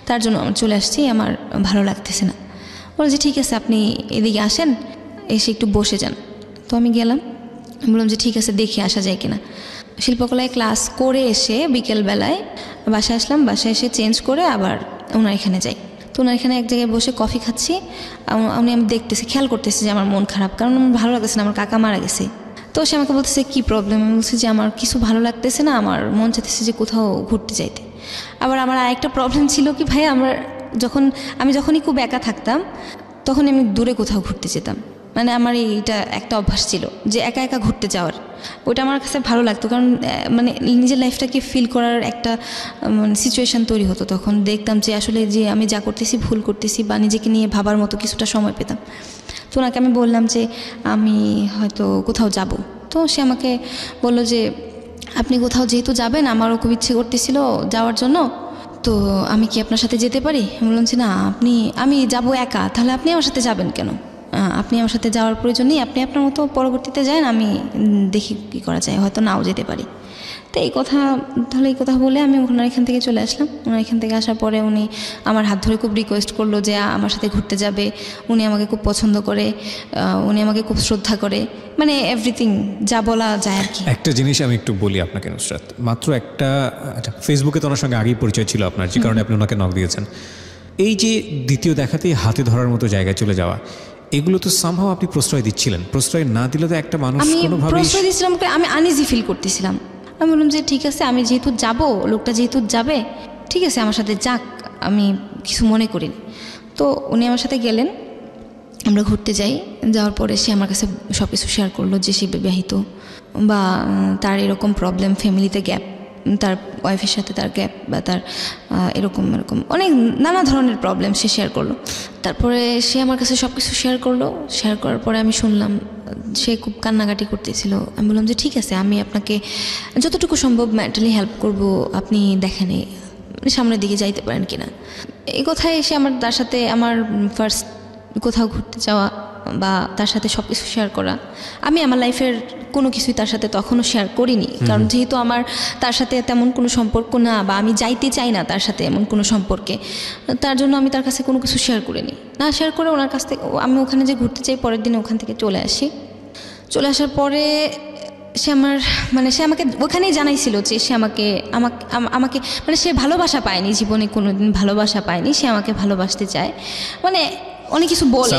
তার জন্য আমার চলে আসছি, আমার ভালো লাগতেছে না। বললো যে ঠিক আছে, আপনি এদিকে আসেন, এসে একটু বসে যান। তো আমি গেলাম, বললাম যে ঠিক আছে, দেখে আসা যায় কিনা। শিল্পকলায় ক্লাস করে এসে বিকেলবেলায় বাসায় আসলাম। বাসায় এসে চেঞ্জ করে আবার ওনার এখানে যাই। তো ওনার এখানে এক জায়গায় বসে কফি খাচ্ছি। আমি দেখতেছি, খেয়াল করতেছি যে আমার মন খারাপ, কারণ আমার ভালো লাগতেছে না, আমার কাকা মারা গেছে। তো সে আমাকে বলতেছে কী প্রবলেম। আমি বলছি যে আমার কিছু ভালো লাগতেছে না, আমার মন চাইতেছে যে কোথাও ঘুরতে যাইতে। আবার আমার আরেকটা প্রবলেম ছিল কি ভাই, আমি যখনই খুব একা থাকতাম তখন আমি দূরে কোথাও ঘুরতে যেতাম। মানে আমার এইটা একটা অভ্যাস ছিল যে একা একা ঘুরতে যাওয়ার, ওইটা আমার কাছে ভালো লাগতো, কারণ মানে নিজের লাইফটাকে ফিল করার একটা মানে সিচুয়েশান তৈরি হতো। তখন দেখতাম যে আসলে যে আমি যা করতেছি ভুল করতেছি, বা নিজেকে নিয়ে ভাবার মতো কিছুটা সময় পেতাম। তো ওনাকে আমি বললাম যে আমি হয়তো কোথাও যাব। তো সে আমাকে বলল যে আপনি কোথাও যেহেতু যাবেন, আমারও খুব ইচ্ছে করতেছিল যাওয়ার জন্য, তো আমি কি আপনার সাথে যেতে পারি। আমি বললাম যে না, আমি যাব একা, তাহলে আপনি আমার সাথে যাবেন কেন। আপনি আমার সাথে যাওয়ার প্রয়োজন নেই, আপনি আপনার মতো পরবর্তীতে যান, আমি দেখি কী করা যায়, হয়তো নাও যেতে পারি। তো এই কথা বলে আমি ওনার এখান থেকে চলে আসলাম। ওনার এখান থেকে আসার পরে উনি আমার হাত ধরে খুব রিকোয়েস্ট করলো যে আমার সাথে ঘুরতে যাবে। উনি আমাকে খুব পছন্দ করে, উনি আমাকে খুব শ্রদ্ধা করে, মানে এভরিথিং যা বলা যায় আর কি। একটা জিনিস আমি একটু বলি আপনাকে নুসরাত, মাত্র ফেসবুকে তো ওনার সঙ্গে আগেই পরিচয় ছিল আপনার, যে কারণে আপনি ওনাকে নক দিয়েছেন। এই যে দ্বিতীয় দেখাতেই হাতে ধরার মতো জায়গায় চলে যাওয়া, এগুলো তো সামহাও আপনি প্রশ্রয় দিচ্ছিলেন। প্রশ্রয় না দিলে তো একটা মানুষ কোনোভাবেই, প্রশ্রয় দিচ্ছিলাম, আমি আনইজি ফিল করতেছিলাম। আমি বললাম যে ঠিক আছে, আমি যেহেতু যাব, লোকটা যেহেতু যাবে, ঠিক আছে আমার সাথে যাক, আমি কিছু মনে করিনি। তো উনি আমার সাথে গেলেন, আমরা ঘুরতে যাই। যাওয়ার পরে সে আমার কাছে সব কিছু শেয়ার করলো, যে সে বিবাহিত, বা তার এরকম প্রবলেম, ফ্যামিলিতে গ্যাপ, তার ওয়াইফের সাথে তার গ্যাপ, বা তার এরকম অনেক নানা ধরনের প্রবলেম সে শেয়ার করলো। তারপরে সে আমার কাছে সব কিছু শেয়ার করার পরে আমি শুনলাম সে খুব কান্নাকাটি করতেছিল। আমি বললাম যে ঠিক আছে, আমি আপনাকে যতটুকু সম্ভব মেন্টালি হেল্প করব, আপনি দেখেন সামনের দিকে যাইতে পারেন কিনা। এই কথায় এসে তার সাথে আমার ফার্স্ট কোথাও ঘুরতে যাওয়া, বা তার সাথে সব কিছু শেয়ার করা। আমি আমার লাইফের কোনো কিছুই তার সাথে তখনও শেয়ার করিনি, কারণ যেহেতু আমার তার সাথে তেমন কোনো সম্পর্ক না, বা আমি যাইতে চাই না তার সাথে এমন কোনো সম্পর্কে, তার জন্য আমি তার কাছে কোনো কিছু শেয়ার করিনি। না শেয়ার করে ওনার কাছ থেকে আমি ওখানে যে ঘুরতে চাই, পরের দিনে ওখান থেকে চলে আসার পরে সে আমাকে ওখানেই জানাইছিল যে সে আমাকে মানে সে ভালোবাসা পায়নি, জীবনে কোনোদিন ভালোবাসা পায়নি, সে আমাকে ভালোবাসতে চায়, মানে অনেক কিছু বলে।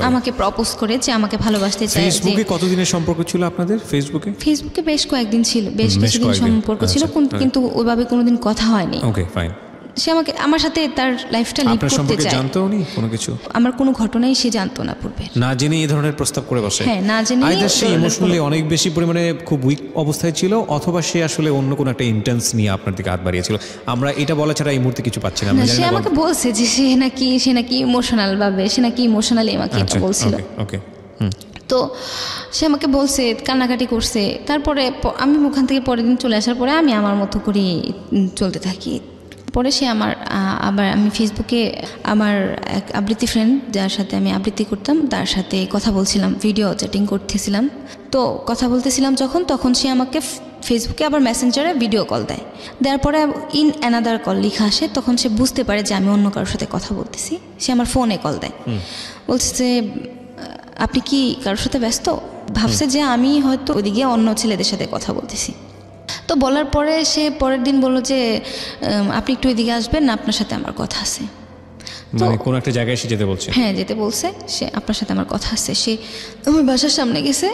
আমাকে প্রপোজ করে যে আমাকে ভালোবাসতে চায়। ফেসবুকে কতদিনের সম্পর্ক ছিল আপনাদের? ফেসবুকে বেশ কয়েকদিন ছিল, বেশ কিছুদিন সম্পর্ক ছিল, কিন্তু ওইভাবে কোনোদিন কথা হয়নি। ওকে, ফাইন। সে আমার সাথে তার লাইফটা লিড করতে চায়। জানতো উনি কোনো কিছু? আমার কোনো ঘটনাই সে জানতো না পূর্বে। না জেনে এই ধরনের প্রস্তাব করে বসে? হ্যাঁ, না জেনে। আইদার সে ইমোশনালি অনেক বেশি পরিমাণে খুব উইক অবস্থায় ছিল, অথবা সে আসলে অন্য কোনো একটা ইন্টেন্স নিয়ে আপনার দিকে হাত বাড়িয়েছিল। আমরা এটা বলা ছাড়া এই মুহূর্তে কিছু পাচ্ছি না। সে আমাকে বলছে যে সে নাকি ইমোশনাল ভাবে, সে নাকি ইমোশনালি আমাকে এটা বলছিল। ওকে। তো সে আমাকে বলছে, কান্নাকাটি করছে। তারপরে আমি ওখান থেকে পরের দিন চলে আসার পরে আমি আমার মতো করে চলতে থাকি। পরে সে আবার আমি ফেসবুকে আমার এক আবৃত্তি ফ্রেন্ড যার সাথে আমি আবৃত্তি করতাম তার সাথে কথা বলছিলাম, ভিডিও চ্যাটিং করতেছিলাম। তো কথা বলতেছিলাম তখন সে আমাকে ফেসবুকে আবার মেসেঞ্জারে ভিডিও কল দেওয়ার পরে ইন অ্যানাদার কল লেখা আসে, তখন সে বুঝতে পারে যে আমি অন্য কারোর সাথে কথা বলতেছি। সে আমার ফোনে কল দেয়, বলছে যে আপনি কি কারোর সাথে ব্যস্ত? ভাবছে যে আমি হয়তো ওইদিকে অন্য ছেলেদের সাথে কথা বলতেছি। তো বলার পরে সে পরের দিন বলল যে আপনি একটু এদিকে আসবেন না, আপনার সাথে আমার কথা আছে। মানে কোন একটা জায়গায় সে যেতে বলছে? হ্যাঁ, যেতে বলছে, সে আপনার সাথে আমার কথা আছে। সে আমার বাসার সামনে গেছে,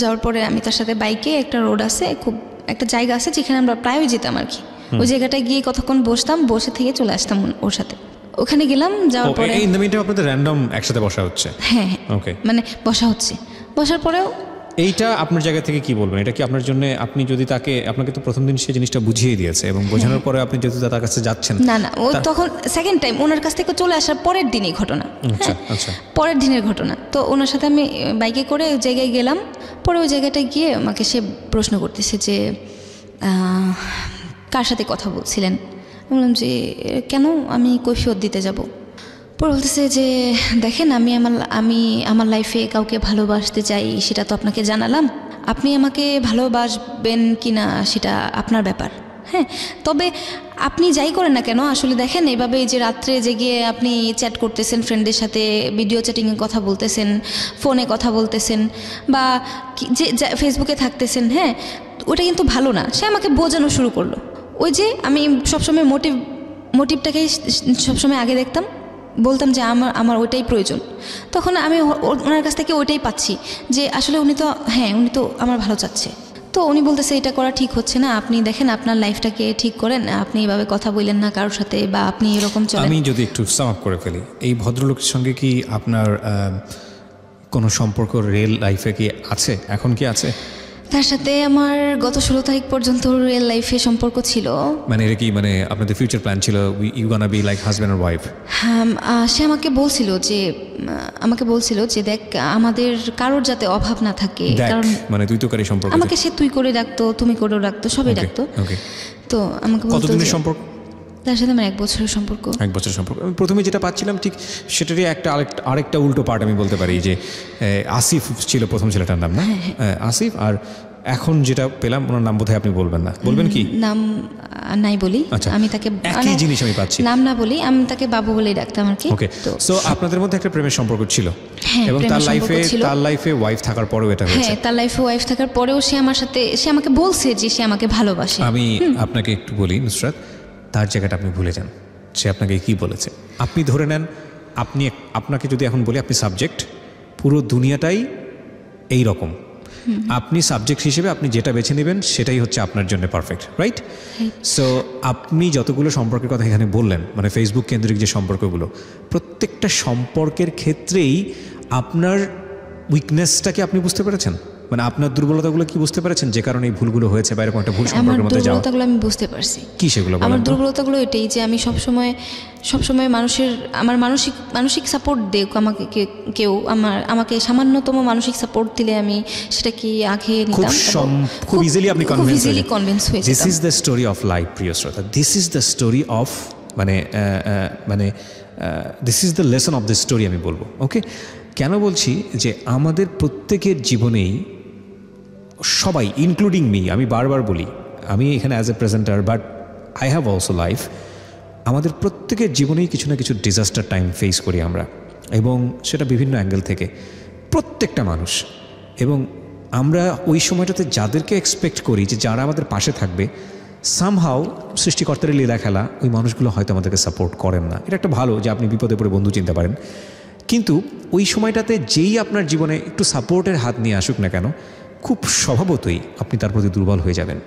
যাওয়ার পরে আমি তার সাথে বাইকে, একটা রোড আছে, খুব একটা জায়গা আছে যেখানে আমরা প্রায়ই যেতাম আর কি, ওই জায়গাটায় গিয়ে কতক্ষণ বসতাম, বসে থেকে চলে আসতাম ওর সাথে। ওখানে গেলাম, যাওয়ার পরে ইন দ্য মিনটাইম আপনাদের র্যান্ডম একসাথে বসা হচ্ছে? হ্যাঁ, ওকে, মানে বসা হচ্ছে। বসার পরেও এইটা আপনার জায়গা থেকে কি বলবেন? এটা কি আপনার জন্য, আপনি যদি আপনাকে তো প্রথম দিন সে জিনিসটা বুঝিয়ে দিয়েছে এবং বোঝানোর পরে আপনি যেহেতু তার কাছে যাচ্ছেন, না ও তখন সেকেন্ড টাইম ওনার কাছ থেকে চলে আসার পরের দিনই ঘটনা। আচ্ছা, পরের দিনের ঘটনা। তো ওনার সাথে আমি বাইকে করে ওই জায়গায় গেলাম। পরে ওই জায়গাটায় গিয়ে আমাকে সে প্রশ্ন করতেছে যে কার সাথে কথা বলছিলেন। বললাম যে কেন, আমি কৈফিয়ত দিতে যাব। পরে বলতেছে যে দেখেন, আমি আমার লাইফে কাউকে ভালোবাসতে চাই, সেটা তো আপনাকে জানালাম। আপনি আমাকে ভালোবাসবেন কি না সেটা আপনার ব্যাপার। হ্যাঁ, তবে আপনি যাই করেন না কেন, আসলে দেখেন এভাবে যে রাত্রে জেগে আপনি চ্যাট করতেছেন, ফ্রেন্ডদের সাথে ভিডিও চ্যাটিংয়ে কথা বলতেছেন, ফোনে কথা বলতেছেন, বা যে ফেসবুকে থাকতেছেন, হ্যাঁ, ওটা কিন্তু ভালো না। সে আমাকে বোঝানো শুরু করলো। ওই যে আমি সবসময় মোটিভটাকেই সবসময় আগে দেখতাম, বলতাম যে আমার ওইটাই প্রয়োজন। তখন আমি ওনার কাছ থেকে ওইটাই পাচ্ছি যে আসলে উনি তো আমার ভালো চাচ্ছে। তো উনি বলতেছে এটা করা ঠিক হচ্ছে না, আপনি দেখেন আপনার লাইফটাকে ঠিক করেন, আপনি এভাবে কথা বললেন না কারোর সাথে, বা আপনি এরকম চলেন। আমি যদি একটু সাম আপ করে ফেলি, এই ভদ্রলোকের সঙ্গে কি আপনার কোনো সম্পর্ক রিয়েল লাইফে কি আছে, এখন কি আছে? তার সাথে আমার গত 16 তারিখ পর্যন্ত রিয়েল লাইফে সম্পর্ক ছিল। মানে এটা কি, মানে আপনাদের ফিউচার প্ল্যান ছিল, you gonna be like husband আর ওয়াইফ? হ্যাঁ, সে আমাকে বলছিল যে দেখ, আমাদের কারোর যাতে অভাব না থাকে, কারণ মানে তুই তো কারি সম্পর্ক, আমাকে সে তুই করে ডাকতো, তুমি করেও ডাকতো, সবাই ডাকতো। তো আমাকে বলতো কতদিনের সম্পর্ক তার সাথে? আমার 1 বছরের সম্পর্ক। 1 বছরের সম্পর্ক। আমি প্রথমে যেটা পাচ্ছিলাম ঠিক সেটারই আরেকটা উল্টো পার্ট আমি বলতে পারি, যে আসিফ ছিল প্রথম ছেলেটার নাম, না আসিফ, আর এখন যেটা পেলাম ওনার নাম বোধহয় আপনি বলবেন না, বলবেন কি? নাম নাই বলি, আমি তাকে একই জিনিস আমি পাচ্ছি, নাম না বলি, আমি তাকে বাবু বলেই ডাকতাম আর কি। ওকে, সো আপনাদের মধ্যে একটা প্রেমের সম্পর্ক ছিল, এবং তার লাইফে ওয়াইফ থাকার পরেও এটা হয়েছে। হ্যাঁ, তার লাইফে ওয়াইফ থাকার পরেও সে আমাকে বলছে যে সে আমাকে ভালোবাসে। আমি আপনাকে একটু বলি নুসরাত, তার জায়গাটা আপনি ভুলে যান। সে আপনাকে কি বলেছে? আপনি ধরে নেন, আপনাকে যদি এখন বলি আপনি সাবজেক্ট, পুরো দুনিয়াটাই এই রকম, আপনি সাবজেক্ট হিসেবে আপনি যেটা বেছে নেবেন সেটাই হচ্ছে আপনার জন্য পারফেক্ট, রাইট? সো আপনি যতগুলো সম্পর্কের কথা এখানে বললেন, মানে ফেসবুক কেন্দ্রিক যে সম্পর্কগুলো, প্রত্যেকটা সম্পর্কের ক্ষেত্রেই আপনার উইকনেসটাকে আপনি বুঝতে পেরেছেন, মানে আপনার দুর্বলতাগুলো কি বুঝতে পেরেছেন, যে কারণে এই ভুলগুলো হয়েছে বা এরকম একটা ভুল সম্পর্কের মধ্যে যাওয়া? দুর্বলতাগুলো আমি বুঝতে পারছি। কি সেগুলো? আমার দুর্বলতাগুলো এটাই যে আমি সবসময় আমার মানসিক সাপোর্ট দেখ আমাকে কেউ, আমাকে সামান্যতম মানসিক সাপোর্ট দিলে আমি সেটা কি আগে নিতাম, খুব ইজিলি আপনি কনভিন্স হয়ে যেতাম। This is the story of life, প্রিয় শ্রোতা, this is the story of, মানে this is the lesson of the story আমি বলবো। ওকে, কেন বলছি যে আমাদের প্রত্যেকের জীবনেই সবাই, ইনক্লুডিং মি, আমি বারবার বলি আমি এখানে as a presenter, but I have also life, আমাদের প্রত্যেকের জীবনেই কিছু না কিছু ডিজাস্টার টাইম ফেস করি আমরা, এবং সেটা বিভিন্ন অ্যাঙ্গেল থেকে, প্রত্যেকটা মানুষ। এবং আমরা ওই সময়টাতে যাদেরকে এক্সপেক্ট করি যে যারা আমাদের পাশে থাকবে, সামহাও সৃষ্টিকর্তার লীলা খেলা, ওই মানুষগুলো হয়তো আমাদেরকে সাপোর্ট করেন না। এটা একটা ভালো যে আপনি বিপদে পড়ে বন্ধু চিনতে পারেন, কিন্তু ওই সময়টাতে যেই আপনার জীবনে একটু সাপোর্টের হাত নিয়ে আসুক না কেন, খুব স্বভাবতই আপনি তার প্রতি দুর্বল হয়ে যাবেন।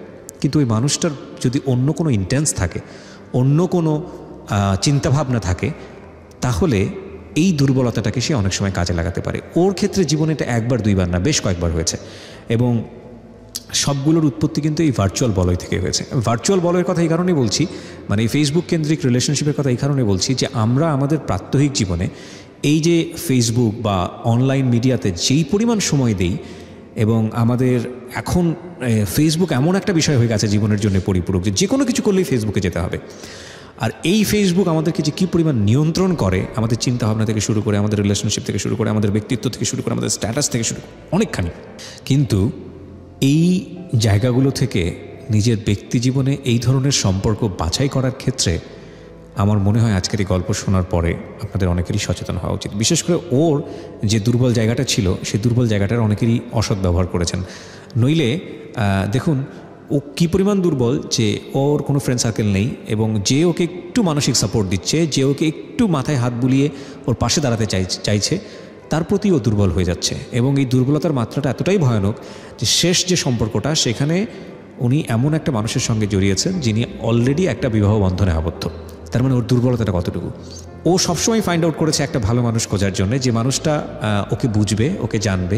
কিন্তু ওই মানুষটার যদি অন্য কোনো ইন্টেন্স থাকে, অন্য কোনো চিন্তাভাবনা থাকে, তাহলে এই দুর্বলতাটাকে সে অনেক সময় কাজে লাগাতে পারে। ওর ক্ষেত্রে জীবনে এটা 1বার 2বার না, বেশ কয়েকবার হয়েছে, এবং সবগুলোর উৎপত্তি কিন্তু এই ভার্চুয়াল বলয় থেকে হয়েছে। ভার্চুয়াল বলয়ের কথা এই কারণে বলছি, মানে এই ফেসবুক কেন্দ্রিক রিলেশনশিপের কথা এই কারণে বলছি, যে আমরা আমাদের প্রাত্যহিক জীবনে এই যে ফেসবুক বা অনলাইন মিডিয়াতে যেই পরিমাণ সময় দেই, এবং আমাদের এখন ফেসবুক এমন একটা বিষয় হয়ে গেছে জীবনের জন্য পরিপূরক, যে কোনো কিছু করলেই ফেসবুকে যেতে হবে। আর এই ফেসবুক আমাদেরকে যে কী পরিমাণ নিয়ন্ত্রণ করে, আমাদের চিন্তাভাবনা থেকে শুরু করে, আমাদের রিলেশনশিপ থেকে শুরু করে, আমাদের ব্যক্তিত্ব থেকে শুরু করে, আমাদের স্ট্যাটাস থেকে শুরু করে, অনেকখানি। কিন্তু এই জায়গাগুলো থেকে নিজের ব্যক্তি জীবনে এই ধরনের সম্পর্ক বাছাই করার ক্ষেত্রে আমার মনে হয় আজকের এই গল্প শোনার পরে আপনাদের অনেকেরই সচেতন হওয়া উচিত। বিশেষ করে ওর যে দুর্বল জায়গাটা ছিল, সেই দুর্বল জায়গাটার অনেকেরই অসৎ ব্যবহার করেছেন। নইলে দেখুন ও কী পরিমাণ দুর্বল যে ওর কোনো ফ্রেন্ড সার্কেল নেই, এবং যে ওকে একটু মানসিক সাপোর্ট দিচ্ছে, যে ওকে একটু মাথায় হাত বুলিয়ে ওর পাশে দাঁড়াতে চাইছে, তার প্রতি ও দুর্বল হয়ে যাচ্ছে। এবং এই দুর্বলতার মাত্রাটা এতটাই ভয়ানক যে শেষ যে সম্পর্কটা, সেখানে উনি এমন একটা মানুষের সঙ্গে জড়িয়েছেন যিনি অলরেডি একটা বিবাহ বন্ধনে আবদ্ধ। তার মানে ওর দুর্বলতাটা কতটুকু। ও সবসময় ফাইন্ড আউট করেছে একটা ভালো মানুষ খোঁজার জন্য, যে মানুষটা ওকে বুঝবে, ওকে জানবে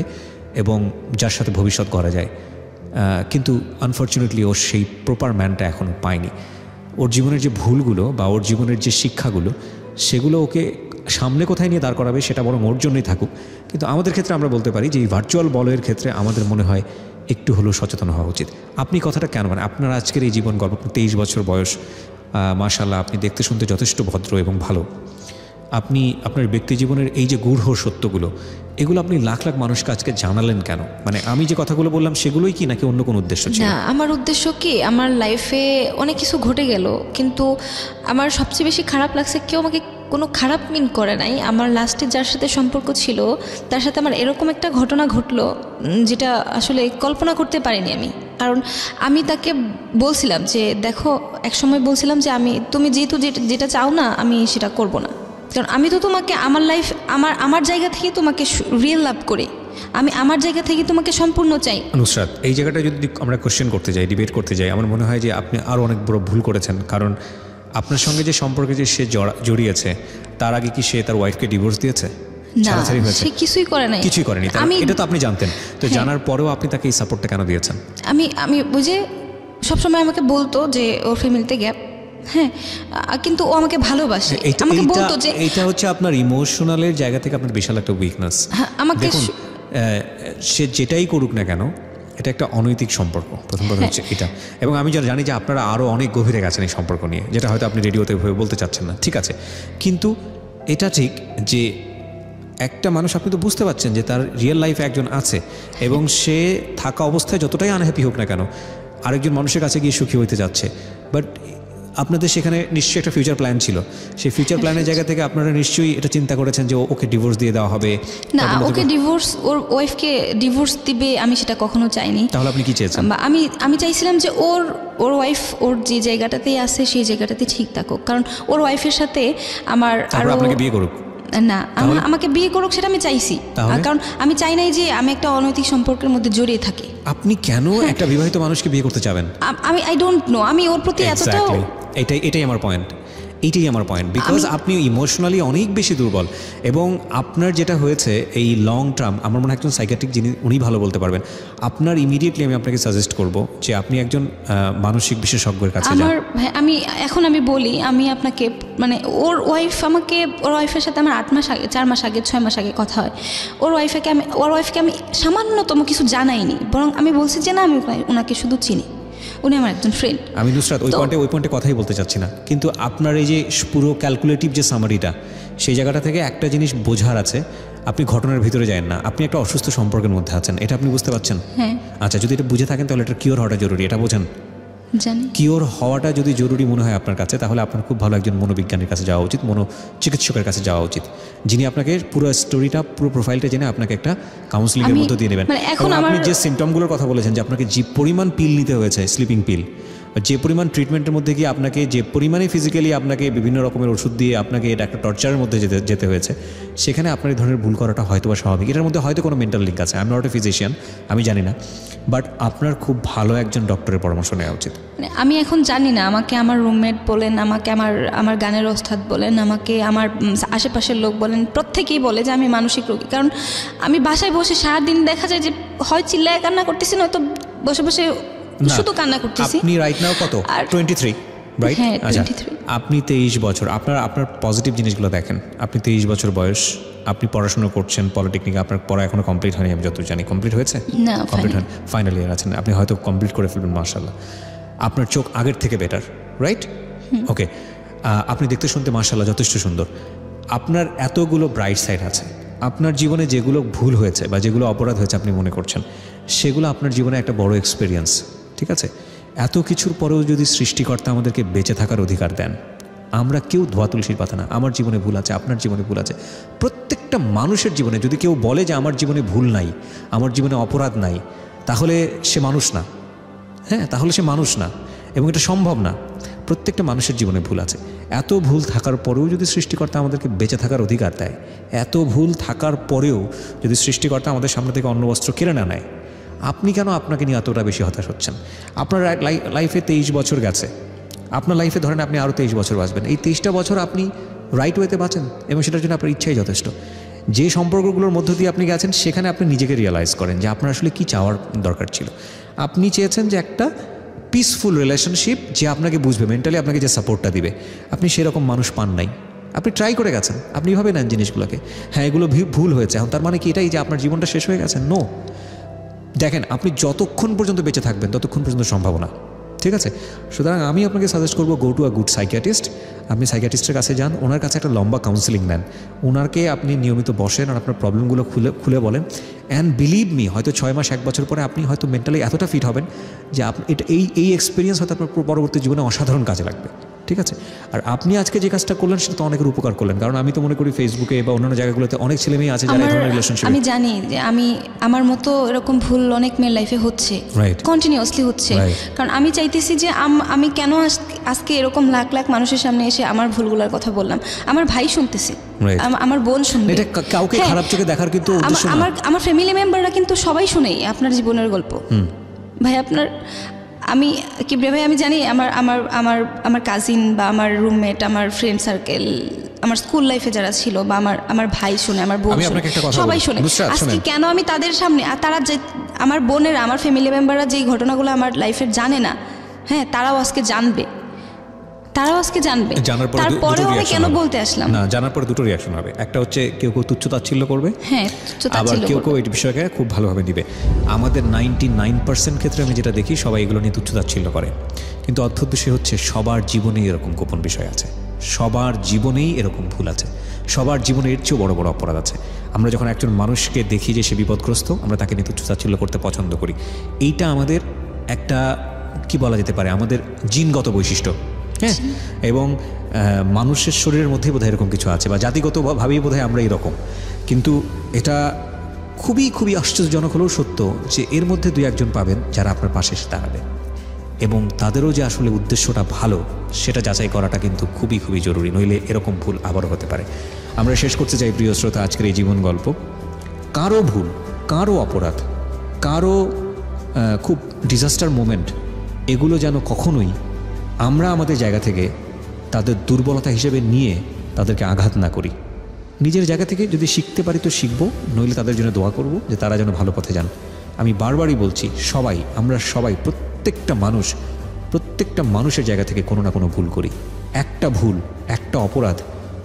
এবং যার সাথে ভবিষ্যৎ করা যায়। কিন্তু আনফর্চুনেটলি ও সেই প্রপার ম্যানটা এখনও পায়নি। ওর জীবনের যে ভুলগুলো বা ওর জীবনের যে শিক্ষাগুলো, সেগুলো ওকে সামনে কোথায় নিয়ে দাঁড় করাবে সেটা বরং ওর জন্যই থাকুক। কিন্তু আমাদের ক্ষেত্রে আমরা বলতে পারি যে এই ভার্চুয়াল বলয়ের ক্ষেত্রে আমাদের মনে হয় একটু হলেও সচেতন হওয়া উচিত। আপনি কথাটা কেন, মানে আপনার আজকের এই জীবন গল্প, 23 বছর বয়স, মাশাআল্লাহ আপনি দেখতে শুনতে যথেষ্ট ভদ্র এবং ভালো। আপনি আপনার ব্যক্তি জীবনের এই যে গূঢ় সত্যগুলো, এগুলো আপনি লাখ লাখ মানুষকে আজকে জানালেন কেন? মানে আমি যে কথাগুলো বললাম সেগুলোই কি, নাকি অন্য কোনো উদ্দেশ্য ছিল? না, আমার উদ্দেশ্য কি, আমার লাইফে অনেক কিছু ঘটে গেল, কিন্তু আমার সবচেয়ে বেশি খারাপ লাগছে কেউ আমাকে কোনো খারাপ মিন করে নাই। আমার লাস্টে যার সাথে সম্পর্ক ছিল তার সাথে আমার এরকম একটা ঘটনা ঘটলো যেটা আসলে কল্পনা করতে পারিনি আমি। কারণ আমি তাকে বলছিলাম যে দেখো, একসময় বলছিলাম যে তুমি যেহেতু যেটা চাও না, আমি সেটা করব না। কারণ আমি তো তোমাকে আমার লাইফ, আমার জায়গা থেকে তোমাকে রিয়েল লাভ করি, আমি আমার জায়গা থেকে তোমাকে সম্পূর্ণ চাই। নুসরাত, এই জায়গাটা যদি আমরা কোশ্চেন করতে যাই, ডিবেট করতে যাই, আমার মনে হয় যে আপনি আরও অনেক বড় ভুল করেছেন। কারণ আপনার সঙ্গে যে সম্পর্কে যে সে জড়িয়েছে, তার আগে কি সে তার ওয়াইফকে ডিভোর্স দিয়েছে? না, সে কিছুই করে নাই। কিছুই করেনি। এটা তো আপনি জানতেন, তো জানার পরেও আপনি তাকে এই সাপোর্টটা কেন দিয়েছেন? আমি বুঝে সবসময় আমাকে বলতো যে ওর ফ্যামিলিতে গ্যাপ, হ্যাঁ, কিন্তু ও আমাকে ভালোবাসে। আমাকে বলতো যে এটা হচ্ছে আপনার ইমোশনালের জায়গা থেকে আপনার বিশাল একটা উইকনেস। আমাকে সে যেটাই করুক না কেন, এটা একটা অনৈতিক সম্পর্ক, প্রথম কথা হচ্ছে এটা। এবং আমি জানি যে আপনারা আরও অনেক গভীরে গেছেন এই সম্পর্ক নিয়ে, যেটা হয়তো আপনি রেডিওতে বলতে চাচ্ছেন না, ঠিক আছে। কিন্তু এটা ঠিক যে একটা মানুষ, আপনি তো বুঝতে পারছেন যে তার রিয়েল লাইফে একজন আছে, এবং সে থাকা অবস্থায় যতটাই আনহ্যাপি হোক না কেন, আরেকজন মানুষের কাছে গিয়ে সুখী হইতে যাচ্ছে। বাট আপনাদের সেখানে নিশ্চয়ই একটা ফিউচার প্ল্যান ছিল। সেই ফিউচার প্ল্যানের জায়গা থেকে আপনারা নিশ্চয়ই এটা চিন্তা করেছেন যে ওকে ডিভোর্স দিয়ে দেওয়া হবে। না, ওকে ডিভোর্স, ওর ওয়াইফকে ডিভোর্স দিবে আমি সেটা কখনো চাইনি। তাহলে আপনি কি চেয়েছেন? আমি চাইছিলাম যে ওর ওয়াইফ ওর যে জায়গাটাতেই আছে সেই জায়গাটাতে ঠিক থাকুক। কারণ ওর ওয়াইফের সাথে আমার আরো, আপনাকে বিয়ে করুক না, আমাকে বিয়ে করুক সেটা আমি চাইছি। কারণ আমি চাই নাই যে আমি একটা অনৈতিক সম্পর্কের মধ্যে জড়িয়ে থাকি। আপনি কেন একটা বিবাহিত মানুষকে বিয়ে করতে চাবেন? আই ডোন্ট নো, আমি ওর প্রতি এতটাও, এটাই আমার পয়েন্ট। বিকজ আপনি ইমোশনালি অনেক বেশি দুর্বল, এবং আপনার যেটা হয়েছে এই লং টার্ম, আমার মনে হয় একজন সাইকিয়াট্রিক যিনি, উনি ভালো বলতে পারবেন। আপনার ইমিডিয়েটলি আমি আপনাকে সাজেস্ট করব যে আপনি একজন মানসিক বিশেষজ্ঞের কাছে যান। আমি বলি, আমি আপনাকে, মানে ওর ওয়াইফের সাথে আমার 8 মাস আগে, 4 মাস আগে, 6 মাস আগে কথা হয়। ওর ওয়াইফকে আমি সামান্যতম কিছু জানাইনি, বরং আমি বলছি যে না, আমি ওনাকে শুধু চিনি, উনি আমার একজন ফ্রেন্ড। আমি নুসরাত ওই পয়েন্টে কথাই বলতে চাচ্ছি না, কিন্তু আপনার এই যে পুরো ক্যালকুলেটিভ যে সামারিটা, সেই জায়গাটা থেকে একটা জিনিস বোঝার আছে, আপনি ঘটনার ভিতরে যান না, আপনি একটা অসুস্থ সম্পর্কের মধ্যে আছেন, এটা আপনি বুঝতে পারছেন? হ্যাঁ। আচ্ছা, যদি এটা বুঝে থাকেন তাহলে এটা কিওর হওয়াটা জরুরি, এটা বোঝেন? জানি। কিওর হওয়াটা যদি জরুরি মনে হয় আপনার কাছে, তাহলে আপনার খুব ভালো একজন মনোবিজ্ঞানীর কাছে যাওয়া উচিত, চিকিৎসকের কাছে যাওয়া উচিত, যিনি আপনাকে পুরো স্টোরিটা, পুরো প্রোফাইলটা জেনে আপনাকে একটা কাউন্সিলিংয়ের মধ্যে দিয়ে নেবেন। আপনি যে সিমটমগুলোর কথা বলেছেন, যে আপনাকে যে পরিমাণ পিল নিতে হয়েছে, স্লিপিং পিল, যে পরিমাণ ট্রিটমেন্টের মধ্যে গিয়ে আপনাকে যে পরিমাণে ফিজিক্যালি আপনাকে বিভিন্ন রকমের ওষুধ দিয়ে আপনাকে এটা একটা টর্চারের মধ্যে যেতে হয়েছে, সেখানে আপনার এই ধরনের ভুল করাটা হয়তো বা স্বাভাবিক। এটার মধ্যে হয়তো কোনো মেন্টাল লিঙ্ক আছে, I am not a physician, আমি জানি না, বাট আপনার খুব ভালো একজন ডক্টরের পরামর্শ নেওয়া উচিত। আমি এখন জানি না, আমাকে আমার রুমমেট বলেন, আমাকে আমার গানের ওস্তাদ বলেন, আমাকে আমার আশেপাশের লোক বলেন, প্রত্যেকেই বলে যে আমি মানসিক রোগী। কারণ আমি বাসায় বসে সারাদিন দেখা যায় যে হয় চিল্লায় কান্না করতেছি, নয়তো বসে বসে শুধু কান্না করতেছি। আপনি রাইট নাও কত? 23, রাইট? আচ্ছা, আপনি 23 বছর, আপনার পজিটিভ জিনিসগুলো দেখেন। আপনি 23 বছর বয়স, আপনি পড়াশোনা করছেন পলিটেকনিক, আপনার পড়া এখনো কমপ্লিট হয়নি, আমি যতটুকু জানি। কমপ্লিট হয়েছে? না, কমপ্লিট হয়নি, ফাইনাল ইয়ার আছেন, আপনি হয়তো কমপ্লিট করে ফেলবেন, মাশাআল্লাহ। আপনার চোখ আগের থেকে বেটার, রাইট? ওকে, আপনি দেখতে শুনতে মাশাআল্লাহ যথেষ্ট সুন্দর। আপনার এতগুলো ব্রাইট সাইড আছে, আপনার জীবনে যেগুলো ভুল হয়েছে বা যেগুলো অপরাধ হয়েছে আপনি মনে করছেন, সেগুলো আপনার জীবনে একটা বড় এক্সপিরিয়েন্স, ঠিক আছে? এত কিছুর পরেও যদি সৃষ্টিকর্তা আমাদেরকে বেঁচে থাকার অধিকার দেন, আমরা কেউ ধোয়া তুলসীর পাতা না। আমার জীবনে ভুল আছে, আপনার জীবনে ভুল আছে, প্রত্যেকটা মানুষের জীবনে। যদি কেউ বলে যে আমার জীবনে ভুল নাই, আমার জীবনে অপরাধ নাই, তাহলে সে মানুষ না। হ্যাঁ, তাহলে সে মানুষ না, এবং এটা সম্ভব না। প্রত্যেকটা মানুষের জীবনে ভুল আছে। এত ভুল থাকার পরেও যদি সৃষ্টিকর্তা আমাদেরকে বেঁচে থাকার অধিকার দেয়, এত ভুল থাকার পরেও যদি সৃষ্টিকর্তা আমাদের সামনে থেকে অন্ন বস্ত্র কেড়ে না নেয়, আপনি কেন আপনাকে নিয়ে এতটা বেশি হতাশ হচ্ছেন? আপনার লাইফে 23 বছর গেছে, আপনার লাইফে ধরেন আপনি আরও 23 বছর বাঁচবেন। এই 23টা বছর আপনি রাইট ওয়েতে বাঁচেন, এবং সেটার জন্য আপনার ইচ্ছাই যথেষ্ট। যে সম্পর্কগুলোর মধ্য দিয়ে আপনি গেছেন, সেখানে আপনি নিজেকে রিয়েলাইজ করেন যে আপনার আসলে কী চাওয়ার দরকার ছিল। আপনি চেয়েছেন যে একটা পিসফুল রিলেশনশিপ, যে আপনাকে বুঝবে, মেন্টালি আপনাকে যে সাপোর্টটা দিবে। আপনি সেরকম মানুষ পান নাই। আপনি ট্রাই করে গেছেন, আপনি ভাবে নেন জিনিসগুলোকে, হ্যাঁ এগুলো ভুল হয়েছে, এখন তার মানে কি এটাই যে আপনার জীবনটা শেষ হয়ে গেছে? নো। দেখেন, আপনি যতক্ষণ পর্যন্ত বেঁচে থাকবেন ততক্ষণ পর্যন্ত সম্ভাবনা, ঠিক আছে? সুতরাং আমি আপনাকে সাজেস্ট করবো, go to a good psychiatrist. আপনি সাইকিয়াট্রিস্টের কাছে যান, ওনার কাছে একটা লম্বা কাউন্সিলিং নেন, ওনারকে আপনি নিয়মিত বসেন আর আপনার প্রবলেমগুলো খুলে বলেন। অ্যান্ড বিলিভ মি, হয়তো 6 মাস 1 বছর পরে আপনি হয়তো মেন্টালি এতটা ফিট হবেন যে এই এক্সপিরিয়েন্স হয়তো আপনার পরবর্তী জীবনে অসাধারণ কাজে লাগবে, ঠিক আছে? আর আপনি আজকে যে কাজটা করলেন সেটা তো অনেকের উপকার করলেন, কারণ আমি তো মনে করি ফেসবুকে বা অন্যান্য জায়গাগুলোতে অনেক ছেলে মেয়ে আছে যারা এই ধরনের রিলেশনশিপ। আমি জানি যে আমার মতো এরকম ভুল অনেক মেয়ের লাইফে হচ্ছে, কন্টিনিউয়াসলি হচ্ছে। কারণ আমি চাইতেছি যে আমি কেন আজকে এরকম লাখ লাখ মানুষের সামনে এসে আমার ভুলগুলোর কথা বললাম। আমার ভাই শুনতেছে, আমার বোন শুনবে, এটা কাউকে খারাপ চোখে দেখার কিন্তু উদ্দেশ্য না। আমার ফ্যামিলি মেম্বাররা কিন্তু সবাই শুনেই আপনার জীবনের গল্প। ভাই আপনার কিবরিয়া ভাই, আমি জানি আমার কাজিন বা আমার রুমমেট, আমার ফ্রেন্ড সার্কেল, আমার স্কুল লাইফে যারা ছিল, বা আমার ভাই শুনে, আমার বোন শুনে, সবাই শুনে। আজকে কেন আমি তাদের সামনে, আর তারা যে আমার বোনেরা, আমার ফ্যামিলি মেম্বাররা যেই ঘটনাগুলো আমার লাইফের জানে না, হ্যাঁ তারাও আজকে জানবে। তারপরেও আমি কেন বলতে আসলাম না, জানার পরে দুটো রিয়াকশন হবে। একটা হচ্ছে কেউ তুচ্ছ-তাচ্ছিল্য করবে, হ্যাঁ, আবার কেউ এই বিষয়কে খুব ভালোভাবে নিবে। আমাদের 99% ক্ষেত্রে আমি যেটা দেখি, সবাই এগুলো নিয়ে তুচ্ছ-তাচ্ছিল্য করে, কিন্তু অর্থোদ্দেশ্যে হচ্ছে সবার জীবনেই এরকম গোপন বিষয় আছে, সবার জীবনেই এরকম ভুল আছে, সবার জীবনে এর চেয়েও বড় বড় অপরাধ আছে। আমরা যখন একজন মানুষকে দেখি যে সে বিপদগ্রস্ত, আমরা তাকে নিয়ে তুচ্ছ-তাচ্ছিল্য করতে পছন্দ করি। এইটা আমাদের একটা কি বলা যেতে পারে, আমাদের জিনগত বৈশিষ্ট্য। হ্যাঁ, এবং মানুষের শরীরের মধ্যেই বোধহয় এরকম কিছু আছে, বা জাতিগতভাবেই বোধহয় আমরা এরকম। কিন্তু এটা খুবই খুবই আশ্চর্যজনক হলেও সত্য যে এর মধ্যে 2-1 পাবেন যারা আপনার পাশে এসে দাঁড়াবে, এবং তাদেরও যে আসলে উদ্দেশ্যটা ভালো সেটা যাচাই করাটা কিন্তু খুবই খুবই জরুরি, নইলে এরকম ভুল আবারও হতে পারে। আমরা শেষ করতে চাই প্রিয় শ্রোতা আজকের এই জীবন গল্প। কারো ভুল, কারো অপরাধ, কারো খুব ডিজাস্টার মোমেন্ট, এগুলো যেন কখনোই আমরা আমাদের জায়গা থেকে তাদের দুর্বলতা হিসেবে নিয়ে তাদেরকে আঘাত না করি। নিজের জায়গা থেকে যদি শিখতে পারি তো শিখবো, নইলে তাদের জন্য দোয়া করব যে তারা যেন ভালো পথে যান। আমি বারবারই বলছি, আমরা সবাই প্রত্যেকটা মানুষের জায়গা থেকে কোনো না কোনো ভুল করি। একটা ভুল, একটা অপরাধ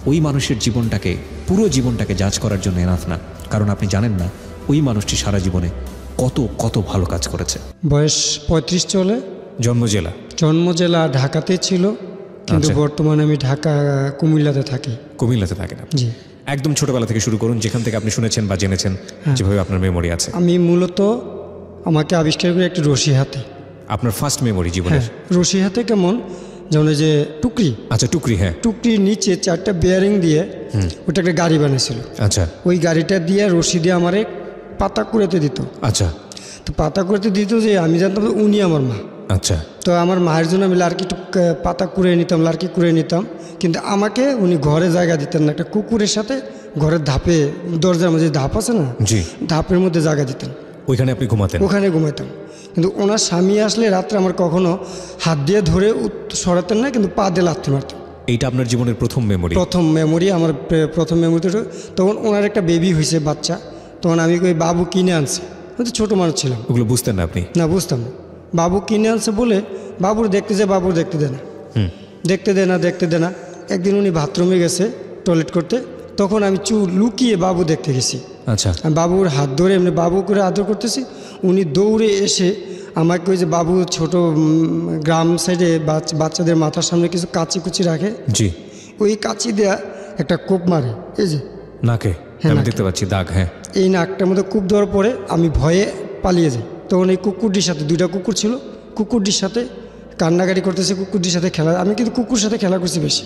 ওই মানুষের জীবনটাকে, পুরো জীবনটাকে জাজ করার জন্য এনাফ না, কারণ আপনি জানেন না ওই মানুষটি সারা জীবনে কত ভালো কাজ করেছে। বয়স 35 চলে। জন্ম জেলা ঢাকাতে ছিল, কিন্তু বর্তমানে আমি কুমিল্লাতে থাকি। কুমিল্লাতে থাকেন আপনি? জি। একদম ছোটবেলা থেকে শুরু করুন, যেখান থেকে আপনি শুনেছেন বা জেনেছেন, যেভাবে আপনার মেমোরি আছে। আমি মূলত, আমাকে আবিষ্কার করে একটা রশি হাতে। আপনার ফার্স্ট মেমোরি জীবনের? রশি হাতে কেমন, যেমন যে টুকরি। আচ্ছা, টুকরি। হ্যাঁ, টুকরির নিচে 4টা বেয়ারিং দিয়ে ওটা একটা গাড়ি বানিয়েছিল। আচ্ছা, ওই গাড়িটা দিয়ে রশি দিয়ে আমারে পাতা কুড়াতে দিত। আচ্ছা, তো পাতা কুড়াতে দিত যে আমি জানতাম উনি আমার মা। আচ্ছা, তো আমার মায়ের জন্য আমি লার্কি পাতা কুড়ে নিতাম, লার্কি কুড়ে নিতাম, কিন্তু আমাকে উনি ঘরে জায়গা দিতেন না। একটা কুকুরের সাথে ঘরের ধাপে, দরজার মধ্যে ধাপ আছে না, জি, ধাপের মধ্যে জায়গা দিতেন, ওইখানে আপনি ঘুমাতেন? ওখানে ঘুমাইতাম। কিন্তু ওনার স্বামী আসলে রাত্রে আমার কখনো হাত দিয়ে ধরে সরাতেন না, কিন্তু পা দিয়ে লাথি মারতেন। এইটা আপনার জীবনের প্রথম মেমোরি? আমার প্রথম মেমোরি। তখন ওনার একটা বেবি হয়েছে, বাচ্চা। তখন আমি ওই বাবু কিনে আনছে, আমি তো ছোটো মানুষ ছিলাম। ওগুলো বুঝতেন না আপনি? না, বুঝতাম না। বাবু কিনে আনছে বলে বাবুর দেখতে দে না। একদিন উনি বাথরুমে গেছে টয়লেট করতে, তখন আমি লুকিয়ে বাবু দেখতে গেছি। আচ্ছা, আমি বাবুর হাত ধরে এমনি বাবু করে আদর করতেছি, উনি দৌড়ে এসে আমাকে ওই যে বাবু ছোট গ্রাম সাইডে বাচ্চাদের মাথার সামনে কিছু কাঁচি কুচি রাখে, জি, ওই কাঁচি দেয়া একটা কোপ মারে, এই যে নাকে হ্যাঁ, আমি নাকে। দেখতে পাচ্ছি দাগ। হ্যাঁ, এই নাকটার মধ্যে কূপ দেওয়ার পরে আমি ভয়ে পালিয়ে যাই। তখন এই কুকুরটির সাথে, 2টা কুকুর ছিল, কুকুরটির সাথে কান্নাকাটি করতেছে, কুকুরটির সাথে খেলা। আমি কিন্তু কুকুর সাথে খেলা করছি বেশি।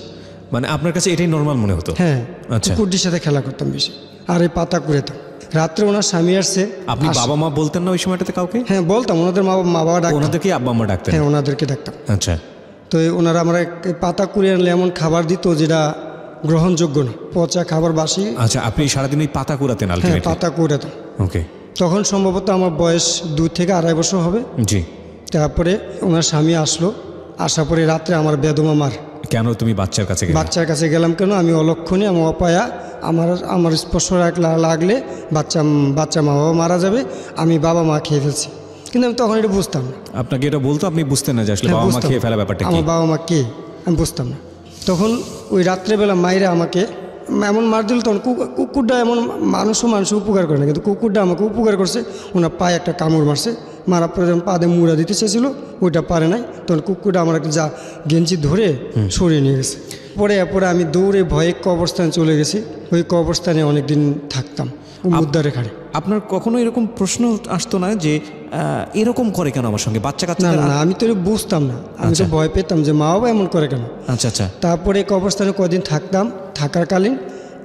মানে আপনার কাছে এটাই নর্মাল মনে হতো? হ্যাঁ, আচ্ছা। কুকুরটির সাথে খেলা করতাম বেশি, আর এই পাতা কুড়েতাম। রাত্রে ওনার স্বামী আসছে। আপনি বাবা মা বলতেন না ওই সময়টাতে কাউকে? হ্যাঁ বলতাম, ওনাদের মা বাবা ডাকতাম। ওনাদেরকে আব্বা আম্মা ডাকতেন? হ্যাঁ, ওনাদেরকে ডাকতাম। আচ্ছা, তো ওনারা আমরা পাতা কুড়িয়ে আনলে এমন খাবার দিত যেটা গ্রহণযোগ্য না, পচা খাবার, বাসি। আচ্ছা, আপনি সারাদিন এই পাতা কুড়াতেন হ্যাঁ, আলটিমেটলি? পাতা কুড়াতাম। ওকে, তখন সম্ভবত আমার বয়স 2 থেকে 2.5 বছর হবে। জি। তারপরে ওনার স্বামী আসলো, আসার পরে রাত্রে আমার বেদমা মার। কেন তুমি বাচ্চার কাছে গেলে? বাচ্চার কাছে গেলাম কেন? আমি অলক্ষণে, আমার অপায়া, আমার স্পর্শ লাগলে বাচ্চা মা বাবা মারা যাবে, আমি বাবা মা খেয়ে ফেলছি। কিন্তু আমি তখন এটা বুঝতাম না। আপনাকে এটা বলতো, আপনি বুঝতেন না যে আসলে হ্যাঁ, বাবা মা বুঝতাম খেয়ে না। ফেলা ব্যাপারটা কি? আমার বাবা মা কে আমি বুঝতাম না। তখন ওই রাত্রেবেলা মায়েরা আমাকে এমন মার দিল, তখন কুকুরটা এমন মানুষ উপকার করে না, কিন্তু কুকুরটা আমাকে উপকার করছে। ওনার পায়ে একটা কামড় মারছে, মারার পরে যখন পাদে মুড়া দিতে চেয়েছিল, ওইটা পারে নাই। তখন কুকুরটা আমার একটা গেঞ্জি ধরে সরিয়ে নিয়ে গেছে। পরে আমি দৌড়ে ভয়ে কবরস্থানে চলে গেছি। ওই কবরস্থানে অনেকদিন থাকতাম, মুদ্দারে খাড়ে। আপনার কখনো এরকম প্রশ্ন আসতো না যে এরকম করে কেন আমার সঙ্গে বাচ্চা কাচ্চা? না, আমি তো বুঝতাম না, আমি তো ভয় পেতাম যে মা বাবা এমন করে কেন। আচ্ছা আচ্ছা। তারপরে কবরস্থানে কদিন থাকতাম, থাকাকালীন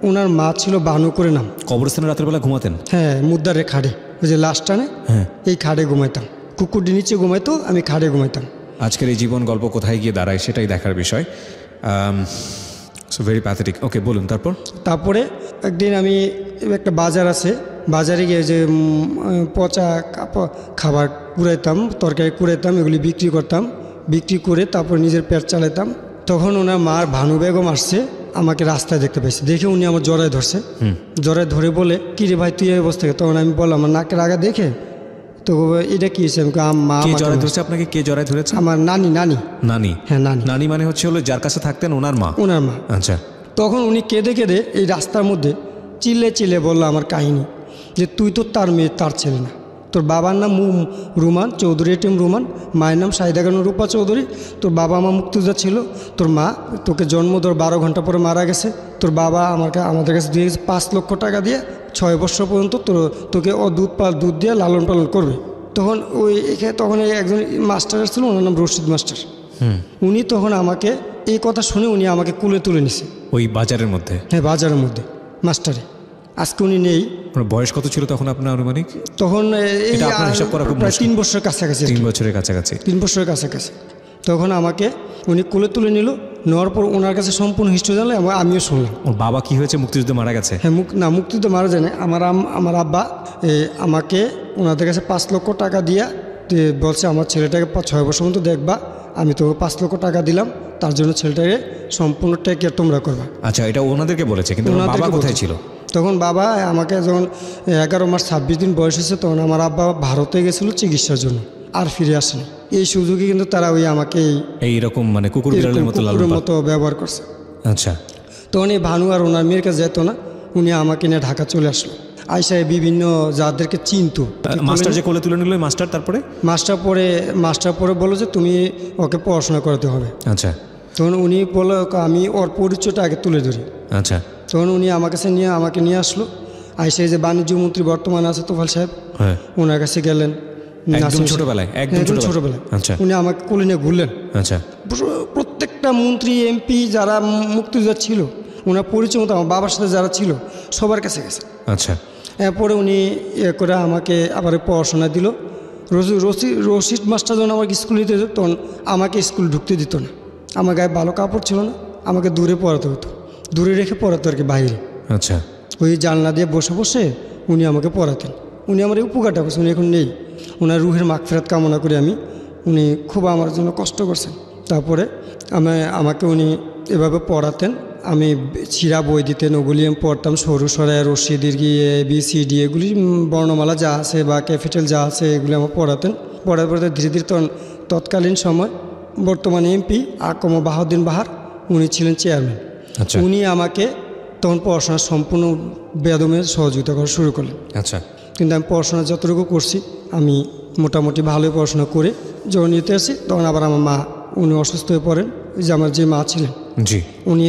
ওনার মা ছিল বানু করে নাম। কবরস্থানে রাতের বেলা ঘুমাতেন? হ্যাঁ, মুদ্দারে খাড়ে, ওই যে লাশ টানে, হ্যাঁ, এই খাড়ে ঘুমাইতাম। কুকুরটি নিচে ঘুমাইতো, আমি খাড়ে ঘুমাইতাম। আজকের এই জীবন গল্প কোথায় গিয়ে দাঁড়ায় সেটাই দেখার বিষয়। So very pathetic. ওকে, বলুন তারপর। তারপরে একদিন আমি, একটা বাজার আছে, বাজারে গিয়ে যে পচা খাবার কুড়াইতাম, তরকারি কুড়াইতাম, এগুলি বিক্রি করতাম। বিক্রি করে তারপর নিজের পেট চালাইতাম। তখন ওনার মার ভানু বেগম আসছে, আমাকে রাস্তায় দেখতে পাইছে, দেখে উনি আমার জড়ায় ধরছে। জড়ায় ধরে বলে, কী রে ভাই তুই এই অবস্থা? তখন আমি বললাম, আমার নাকের আগা দেখে তো এটা কি হয়েছে? মা কে জড়ায় ধরেছে আপনাকে? কে জড়ায় ধরেছে? আমার নানি। নানি? হ্যাঁ, নানি। নানি মানে হচ্ছে হলো যার কাছে থাকতেন ওনার মা? ওনার মা। আচ্ছা। তখন উনি কেঁদে কেঁদে এই রাস্তার মধ্যে চিল্লে বললো আমার কাহিনী, যে তুই তো তার মেয়ে, তার ছেলে না। তোর বাবার নাম রুমান চৌধুরী, এটিএম রুমান, মায়ের নাম শাহিদা খানম রূপা চৌধুরী। তোর বাবা মা মুক্তিযোদ্ধা ছিল, তোর মা তোকে জন্ম ধর 12 ঘন্টা পরে মারা গেছে। তোর বাবা আমাদের কাছে দিয়ে গেছে 5 লক্ষ টাকা দিয়ে, 6 বছর পর্যন্ত তোকে দুধ দিয়ে লালন পালন করবে। তখন তখন একজন মাস্টার ছিল, ওনার নাম রশিদ মাস্টার। উনি তখন আমাকে এই কথা শুনে উনি আমাকে কুলে তুলে নিছে ওই বাজারের মধ্যে? হ্যাঁ, বাজারের মধ্যে মাস্টারে। আজকে উনি নেই। বয়স কত ছিল তখন আপনার আনুমানিক? তখন এই এটা আপনার হিসাব করা খুব প্রায় মুশকিল। 3 বছরের কাছাকাছি। 3 বছরের কাছাকাছি? 3 বছরের কাছাকাছি। তখন আমাকে উনি কোলে তুলে নিল, নেওয়ার পর ওনার কাছে সম্পূর্ণ হিস্ট্রি জানলে আমিও শুনলাম। ওর বাবা কি হয়েছে? মুক্তিযুদ্ধে মারা গেছে? হ্যাঁ, মুক্তিযুদ্ধে মারা যায় না। আমার আব্বা আমাকে ওনাদের কাছে 5 লক্ষ টাকা দিয়া বলছে, আমার ছেলেটাকে 6 বছর পর্যন্ত দেখবা, আমি তোকে 5 লক্ষ টাকা দিলাম, তার জন্য ছেলেটাকে সম্পূর্ণ টেক কেয়ার তোমরা করবা। আচ্ছা, এটা ওনাদেরকে বলেছে, কিন্তু ওনার বাবা কোথায় ছিল? তখন বাবা আমাকে যখন 11 মাস 26 দিন বয়স হয়েছে, তখন আমার আব্বা ভারতে গেছিল চিকিৎসার জন্য, আর ফিরে আসেনি। এই সুযোগে কিন্তু তারা ওই আমাকে এইরকম মানে কুকুর বিড়ালের মতো লালন মতো ব্যবহার করছে। আচ্ছা। তখন এই ভানু আর ওনার মেয়ের কাছে যেত না, উনি আমাকে নিয়ে ঢাকা চলে আসলো। আইসা বিভিন্ন যাদেরকে চিনতো, মাস্টার যে কোলে তুলে নিল, মাস্টার তারপরে? মাস্টার পরে বললো যে তুমি ওকে পড়াশোনা করাতে হবে। আচ্ছা। তখন উনি বললো, আমি ওর পরিচয়টা আগে তুলে ধরি। আচ্ছা। তখন উনি আমাকে নিয়ে আসলো। আইসা যে বাণিজ্য মন্ত্রী বর্তমানে আছে তোফাল সাহেব, হ্যাঁ, ওনার কাছে গেলেন। একদম ছোটবেলায়? একদম ছোটবেলায়। আচ্ছা। উনি আমাকে কোলে নিয়ে ঘুরলেন। আচ্ছা। প্রত্যেকটা মন্ত্রী এমপি যারা মুক্তিযোদ্ধা ছিল, ওনার পরিচয় মতো আমার বাবার সাথে যারা ছিল সবার কাছে গেছে। আচ্ছা। এরপরে উনি করে আমাকে আবার পড়াশোনা দিল। রশিদ মাস্টার যখন আমাকে স্কুল নিতে যেত, তখন আমাকে স্কুল ঢুকতে দিত না। আমার গায়ে ভালো কাপড় ছিল না, আমাকে দূরে পড়াতে হতো, দূরে রেখে পড়াতো আর কি, বাইরে। আচ্ছা। ওই জানলা দিয়ে বসে বসে উনি আমাকে পড়াতেন। উনি আমার এই উপকারটা করছেন, উনি এখন নেই। ওনার রুহের মাগফিরাত কামনা করি আমি। উনি খুব আমার জন্য কষ্ট করছেন। তারপরে আমাকে উনি এভাবে পড়াতেন। আমি ছিঁড়া বই দিতেন, ওগুলি আমি পড়তাম। সরু সরাই, রশি, দীর্ঘি, ABCD এগুলি বর্ণমালা যা আছে বা ক্যাপিটাল যা আছে এগুলি আমার পড়াতেন। পড়ার পরে ধীরে ধীরে তৎকালীন সময় বর্তমানে এমপি আকম বাহাউদ্দিন বাহার, উনি ছিলেন চেয়ারম্যান। আচ্ছা। উনি আমাকে তখন পড়াশোনা সম্পূর্ণ বেদমে সহযোগিতা করা শুরু করলেন। আচ্ছা। কিন্তু আমি পড়াশোনা যতটুকু করছি, আমি মোটামুটি ভালোই পড়াশোনা করে যখন নিতে আসি তখন আবার আমার মা উনি অসুস্থ হয়ে পড়েন। ওই যে আমার যে মা ছিলেন জি, উনি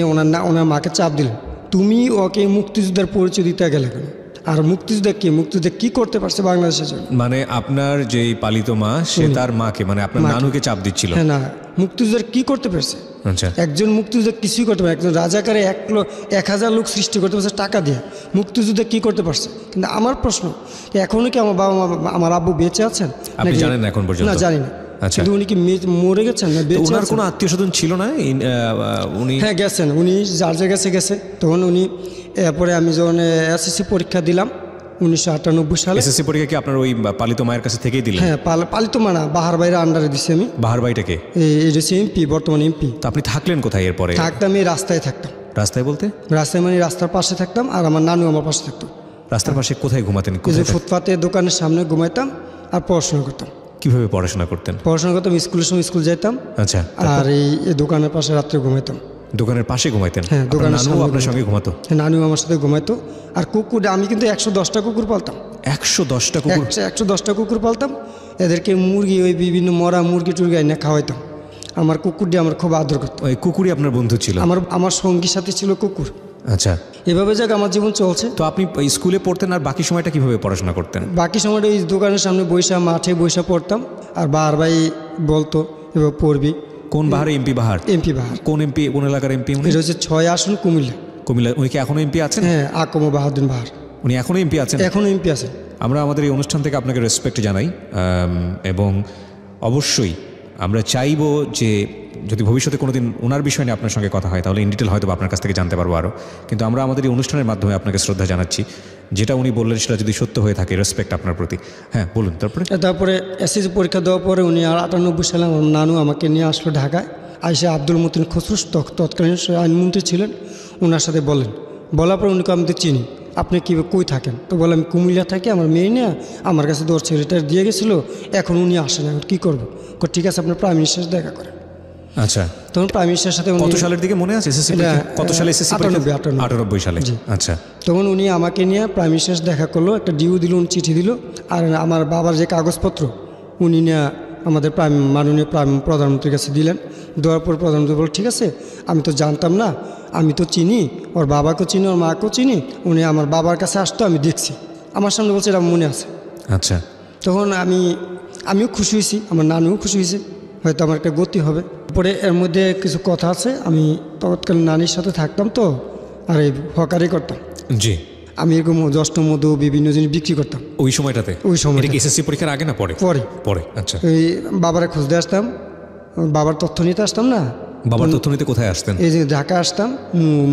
ওনার মাকে চাপ দিলেন, তুমি ওকে মুক্তিযোদ্ধার পরিচয় দিতে গেলে কেন? আর মুক্তিযোদ্ধা কি করতে পারছে বাংলাদেশের জন্য? মানে আপনার যে পালিত মা সে তার মাকে মানে আপনার নানুকে চাপ দিচ্ছিল। হ্যাঁ, না, মুক্তিযোদ্ধার কি করতে পারছে? আচ্ছা, একজন মুক্তিযোদ্ধা কিছুই করতে পারে, একজন রাজাকারে 1,000 লোক সৃষ্টি করতে পারছে টাকা দিয়ে, মুক্তিযোদ্ধা কি করতে পারছে? কিন্তু আমার প্রশ্ন, এখনো কি আমার বাবা মা আমার আব্বু বেঁচে আছেন? আপনি জানেন না এখন পর্যন্ত? না, জানি না। আচ্ছা, কিন্তু উনি কি মরে গেছেন না বেঁচে ওনার আছেন? কোনো আত্মীয় স্বজন ছিল না? উনি হ্যাঁ, গেছেন, উনি যার জায়গায় গেছে। তখন উনি এরপরে আমি যখন এসএসসি পরীক্ষা দিলাম 1998 সালে। এসএসসি পরীক্ষা কি আপনার ওই পালিত মায়ের কাছে থেকেই দিলেন? হ্যাঁ, পালিত মানা বাহার বাইরে আন্ডারে দিছি আমি। বাহার বাড়িটাকে? এই যে এমপি, বর্তমান এমপি। তো আপনি থাকলেন কোথায় এরপরে? থাকতাম এই রাস্তায় থাকতাম। রাস্তায় বলতে? রাস্তায় মানে রাস্তার পাশে থাকতাম, আর আমার নানু আমার পাশে থাকতো। রাস্তার পাশে কোথায় ঘুমাতেন? এই যে কোথায় ফুটপাতে দোকানের সামনে ঘুমাইতাম আর পড়াশোনা করতাম। কিভাবে পড়াশোনা করতেন? পড়াশোনা করতাম, স্কুলের সময় স্কুল যেতাম। আচ্ছা, আর এই দোকানের পাশে রাত্রে ঘুমাইতাম। দোকানের পাশে ঘুমাইতেন? হ্যাঁ, দোকানের নানু সামনে আপনার সঙ্গে ঘুমাতো? হ্যাঁ, নানু আমার সাথে ঘুমাইতো। আর কুকুর, আমি কিন্তু 110টা কুকুর পালতাম। 110টা কুকুর? 110টা কুকুর পালতাম। এদেরকে মুরগি, ওই বিভিন্ন মরা মুরগি টুরগি এনে খাওয়াইতাম। আমার কুকুরটি আমার খুব আদর করতো। ওই কুকুরই আপনার বন্ধু ছিল? আমার সঙ্গীর সাথে ছিল কুকুর। আচ্ছা, এভাবে যাক আমার জীবন চলছে। তো আপনি স্কুলে পড়তেন আর বাকি সময়টা কিভাবে পড়াশোনা করতেন? বাকি সময়টা ওই দোকানের সামনে মাঠে বৈশা পড়তাম। আর বাহার ভাই বলতো এবার পড়বি। কোন বাহারে? এমপি বাহার? এমপি বাহার। কোন এমপি? কোন এলাকার এমপি উনি? এটা হচ্ছে 6 আসন কুমিল্লা। কুমিল্লা? উনি কি এখনো এমপি আছেন? হ্যাঁ, আকম বাহাদুর বাহার। উনি এখনো এমপি আছেন? এখনো এমপি আছেন। আমরা আমাদের এই অনুষ্ঠান থেকে আপনাকে রেসপেক্ট জানাই, এবং অবশ্যই আমরা চাইবো যে যদি ভবিষ্যতে কোনোদিন ওনার বিষয় নিয়ে আপনার সঙ্গে কথা হয় তাহলে ইন ডিটেল হয়তো আপনার কাছ থেকে জানতে পারবো আরও। কিন্তু আমরা আমাদের এই অনুষ্ঠানের মাধ্যমে আপনাকে শ্রদ্ধা জানাচ্ছি। যেটা উনি বললেন সেটা যদি সত্য হয়ে থাকে, রেসপেক্ট আপনার প্রতি। হ্যাঁ, বলুন। তারপরে এসএসসি পরীক্ষা দেওয়ার পরে উনি আর 98 সালে আমার নানু আমাকে নিয়ে আসলো ঢাকায়। আইসা আব্দুল মতিন খসরুস তৎকালীন আইনমন্ত্রী ছিলেন, ওনার সাথে বলার পর উনিকে আমি তো চিনি, আপনি কী কই থাকেন? তো বলে আমি কুমিল্লা থাকি, আমার মেয়ে নিয়ে আমার কাছে 10 ছেলেটার দিয়ে গেছিলো, এখন উনি আসেন, এখন কী করবো? ঠিক আছে, আপনার প্রাইম মিনিস্টার দেখা করেন। আচ্ছা, তখন প্রাইম মিনিস্টারের সাথে কত সালের দিকে মনে আছে? কত সালে? 98 সালে। আচ্ছা, তখন উনি আমাকে নিয়ে প্রাইম মিনিস্টার দেখা করলো, একটা ডিউ দিল, উনি চিঠি দিল। আর আমার বাবার যে কাগজপত্র উনি নিয়ে আমাদের মাননীয় প্রধানমন্ত্রীর কাছে দিলেন। দেওয়ার পর প্রধানমন্ত্রী বলল, ঠিক আছে, আমি তো জানতাম না, আমি তো চিনি, ওর বাবাকেও চিনি, ওর মাকেও চিনি। উনি আমার বাবার কাছে আসতো, আমি দেখছি, আমার সামনে বলছে, এটা মনে আছে। আচ্ছা, তখন আমিও খুশি হয়েছি, আমার নানুও খুশি হয়েছে, হয়তো আমার একটা গতি হবে। পরে এর মধ্যে কিছু কথা আছে, আমি তৎকালীন নানির সাথে থাকতাম তো, আর এই হকারি করতাম। জি, আমি এরকম যষ্ট মধু বিভিন্ন জিনিস বিক্রি করতাম ওই সময়টাতে। ওই সময় এসএসসি পরীক্ষার আগে না পরে? পরে। আচ্ছা, এই বাবারে খুঁজতে আসতাম, বাবার তথ্য নিতে আসতাম না। বাবার তথ্য নিতে কোথায় আসতেন? এই যে ঢাকা আসতাম,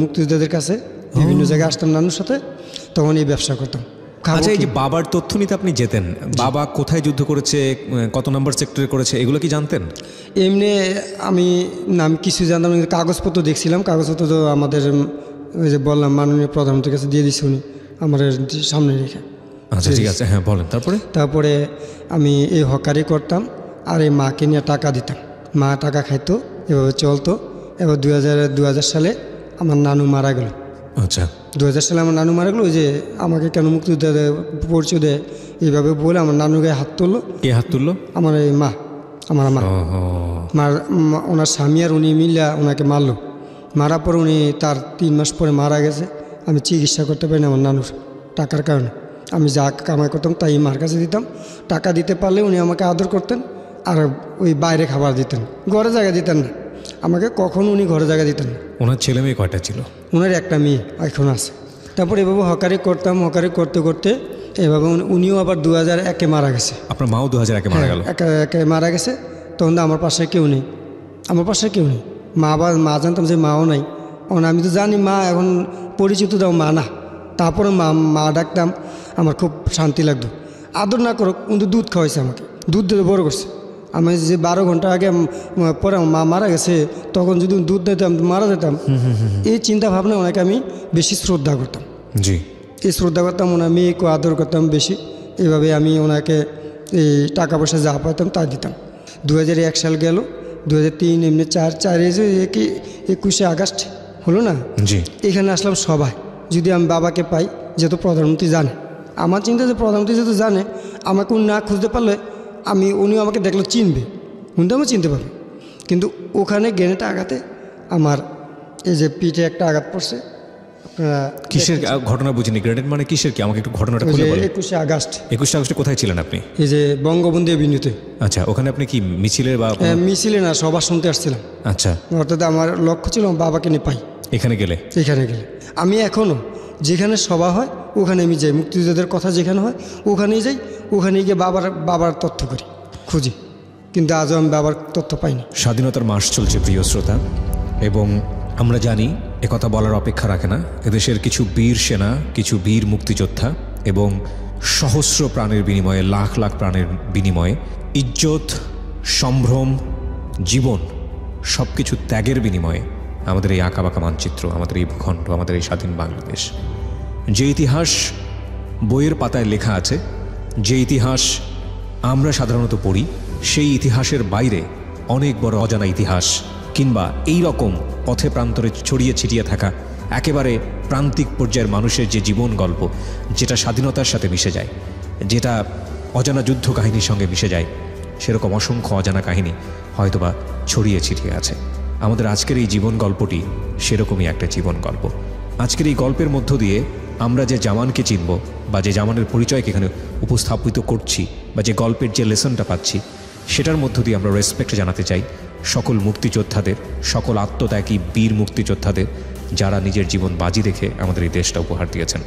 মুক্তিযোদ্ধাদের কাছে বিভিন্ন জায়গায় আসতাম নানুর সাথে, তখন এই ব্যবসা করতাম। আচ্ছা, এই যে বাবার তথ্য নিতে আপনি যেতেন, বাবা কোথায় যুদ্ধ করেছে, কত নম্বর সেক্টরে করেছে, এগুলো কি জানতেন? এমনি আমি কিছু জানতাম, কাগজপত্র দেখছিলাম, কাগজপত্র তো আমাদের ওই যে বললাম মাননীয় প্রধানমন্ত্রীর কাছে দিয়ে দিছি, উনি আমার সামনে রেখে। আচ্ছা, ঠিক আছে, হ্যাঁ বলেন। তারপরে আমি এই হকারি করতাম, আর এই মাকে নিয়ে টাকা দিতাম, মা টাকা খাইতো, এভাবে চলতো। এবার 2000 সালে আমার নানু মারা গেল। আচ্ছা, 2000 সালে আমার নানু মারা গেলো। ওই যে আমাকে কেন মুক্তিযোদ্ধা পরিচয় দেয় এইভাবে বলে আমার নানু গায়ে হাত তুললো। কে হাত তুললো? আমার এই মা, আমার ওনার স্বামী আর উনি মিল্লা ওনাকে মারলো। মারার পর উনি তার 3 মাস পরে মারা গেছে। আমি চিকিৎসা করতে পারিনি আমার নানুর টাকার কারণে। আমি যা কামাই করতাম তাই মার কাছে দিতাম। টাকা দিতে পারলে উনি আমাকে আদর করতেন, আর ওই বাইরে খাবার দিতেন, ঘরে জায়গা দিতেন না আমাকে, কখন উনি ঘরে জায়গা দিতেন না। ওনার ছেলে মেয়ে কয়টা ছিল? ওনার একটা মেয়ে এখন আছে। তারপর এভাবে হকারি করতাম, হকারি করতে করতে এভাবে উনিও আবার 2001-এ মারা গেছে। আপনার মাও 2001-এ মারা গেল? একে মারা গেছে। তখন আমার পাশে কেউ নেই, মা জানতাম যে মাও নাই। আমি তো জানি মা এখন পরিচিত দাও মা না, তারপরে মা ডাকতাম, আমার খুব শান্তি লাগতো। আদর না করো, কিন্তু দুধ খাওয়াইছে আমাকে, দুধ দিয়ে বড় করছে। আমি যে 12 ঘন্টা আগে পরে মা মারা গেছে, তখন যদি দুধ দিতাম মারা যেতাম। এই চিন্তা ভাবনা ওনাকে আমি বেশি শ্রদ্ধা করতাম। জি, এই শ্রদ্ধা করতাম, ওনার মেয়েকে আদর করতাম বেশি। এইভাবে আমি ওনাকে এই টাকা পয়সা যা পাইতাম তা দিতাম। 2001 সাল গেল, 2003 এমনি 4 21শে আগস্ট হলো না। জি, এখানে আসলাম সবাই, যদি আমি বাবাকে পাই, যেহেতু প্রধানমন্ত্রী জানে, আমার চিন্তা যে প্রধানমন্ত্রী যেহেতু জানে, আমাকে না খুঁজতে পারলে উনিও আমাকে দেখলো চিনবে, উনি আমি চিনতে পারবে, কিন্তু ওখানে গ্রেনেডটা আঘাতে আমার এই যে পিঠে একটা আঘাত পড়ছে। আপনারা কিসের ঘটনা বুঝিনি? গ্রেনেড মানে কিসের কি? আমাকে একটু ঘটনাটা খুলে বলুন। 21শে আগস্ট। 21শে আগস্টে কোথায় ছিলেন আপনি? এই যে বঙ্গবন্ধু এভিনিউতে। আচ্ছা, ওখানে আপনি কি মিছিলের বা মিছিলে না, সভা শুনতে আসছিলাম। আচ্ছা, অর্থাৎ আমার লক্ষ্য ছিল আমার বাবাকে নিয়ে পাই। এখানে গেলে আমি এখনও যেখানে সভা হয় ওখানে আমি যাই, মুক্তিযোদ্ধাদের কথা যেখানে হয় ওখানেই যাই, ওখানে গিয়ে বাবার তথ্য করি, খুঁজি, কিন্তু আজও আমি বাবার তথ্য পাইনি। স্বাধীনতার মাস চলছে প্রিয় শ্রোতা, এবং আমরা জানি একথা বলার অপেক্ষা রাখে না, এদেশের কিছু বীর সেনা, কিছু বীর মুক্তিযোদ্ধা এবং সহস্র প্রাণের বিনিময়ে, লাখ লাখ প্রাণের বিনিময়ে, ইজ্জত, সম্ভ্রম, জীবন সব কিছু ত্যাগের বিনিময়ে আমাদের এই আঁকাবাঁকা মানচিত্র, আমাদের এই ভূখণ্ড, আমাদের এই স্বাধীন বাংলাদেশ, যে ইতিহাস বইয়ের পাতায় লেখা আছে, যে ইতিহাস আমরা সাধারণত পড়ি, সেই ইতিহাসের বাইরে অনেক বড় অজানা ইতিহাস, কিংবা এই রকম পথে প্রান্তরে ছড়িয়ে ছিটিয়ে থাকা একেবারে প্রান্তিক পর্যায়ের মানুষের যে জীবন গল্প, যেটা স্বাধীনতার সাথে মিশে যায়, যেটা অজানা যুদ্ধ কাহিনীর সঙ্গে মিশে যায়, সেরকম অসংখ্য অজানা কাহিনী হয়তোবা ছড়িয়ে ছিটিয়ে আছে। আমাদের আজকের এই জীবন গল্পটি সেরকমই একটা জীবন গল্প। আজকের এই গল্পের মধ্য দিয়ে আমরা যে জামানকে চিনব, বা যে জামানের পরিচয়কে এখানে উপস্থাপিত করছি, বা যে গল্পের যে লেসনটা পাচ্ছি, সেটার মধ্য দিয়ে আমরা রেসপেক্ট জানাতে চাই সকল মুক্তিযোদ্ধাদের, সকল আত্মত্যাগী বীর মুক্তিযোদ্ধাদের, যারা নিজের জীবন বাজি রেখে আমাদের এই দেশটা উপহার দিয়েছেন।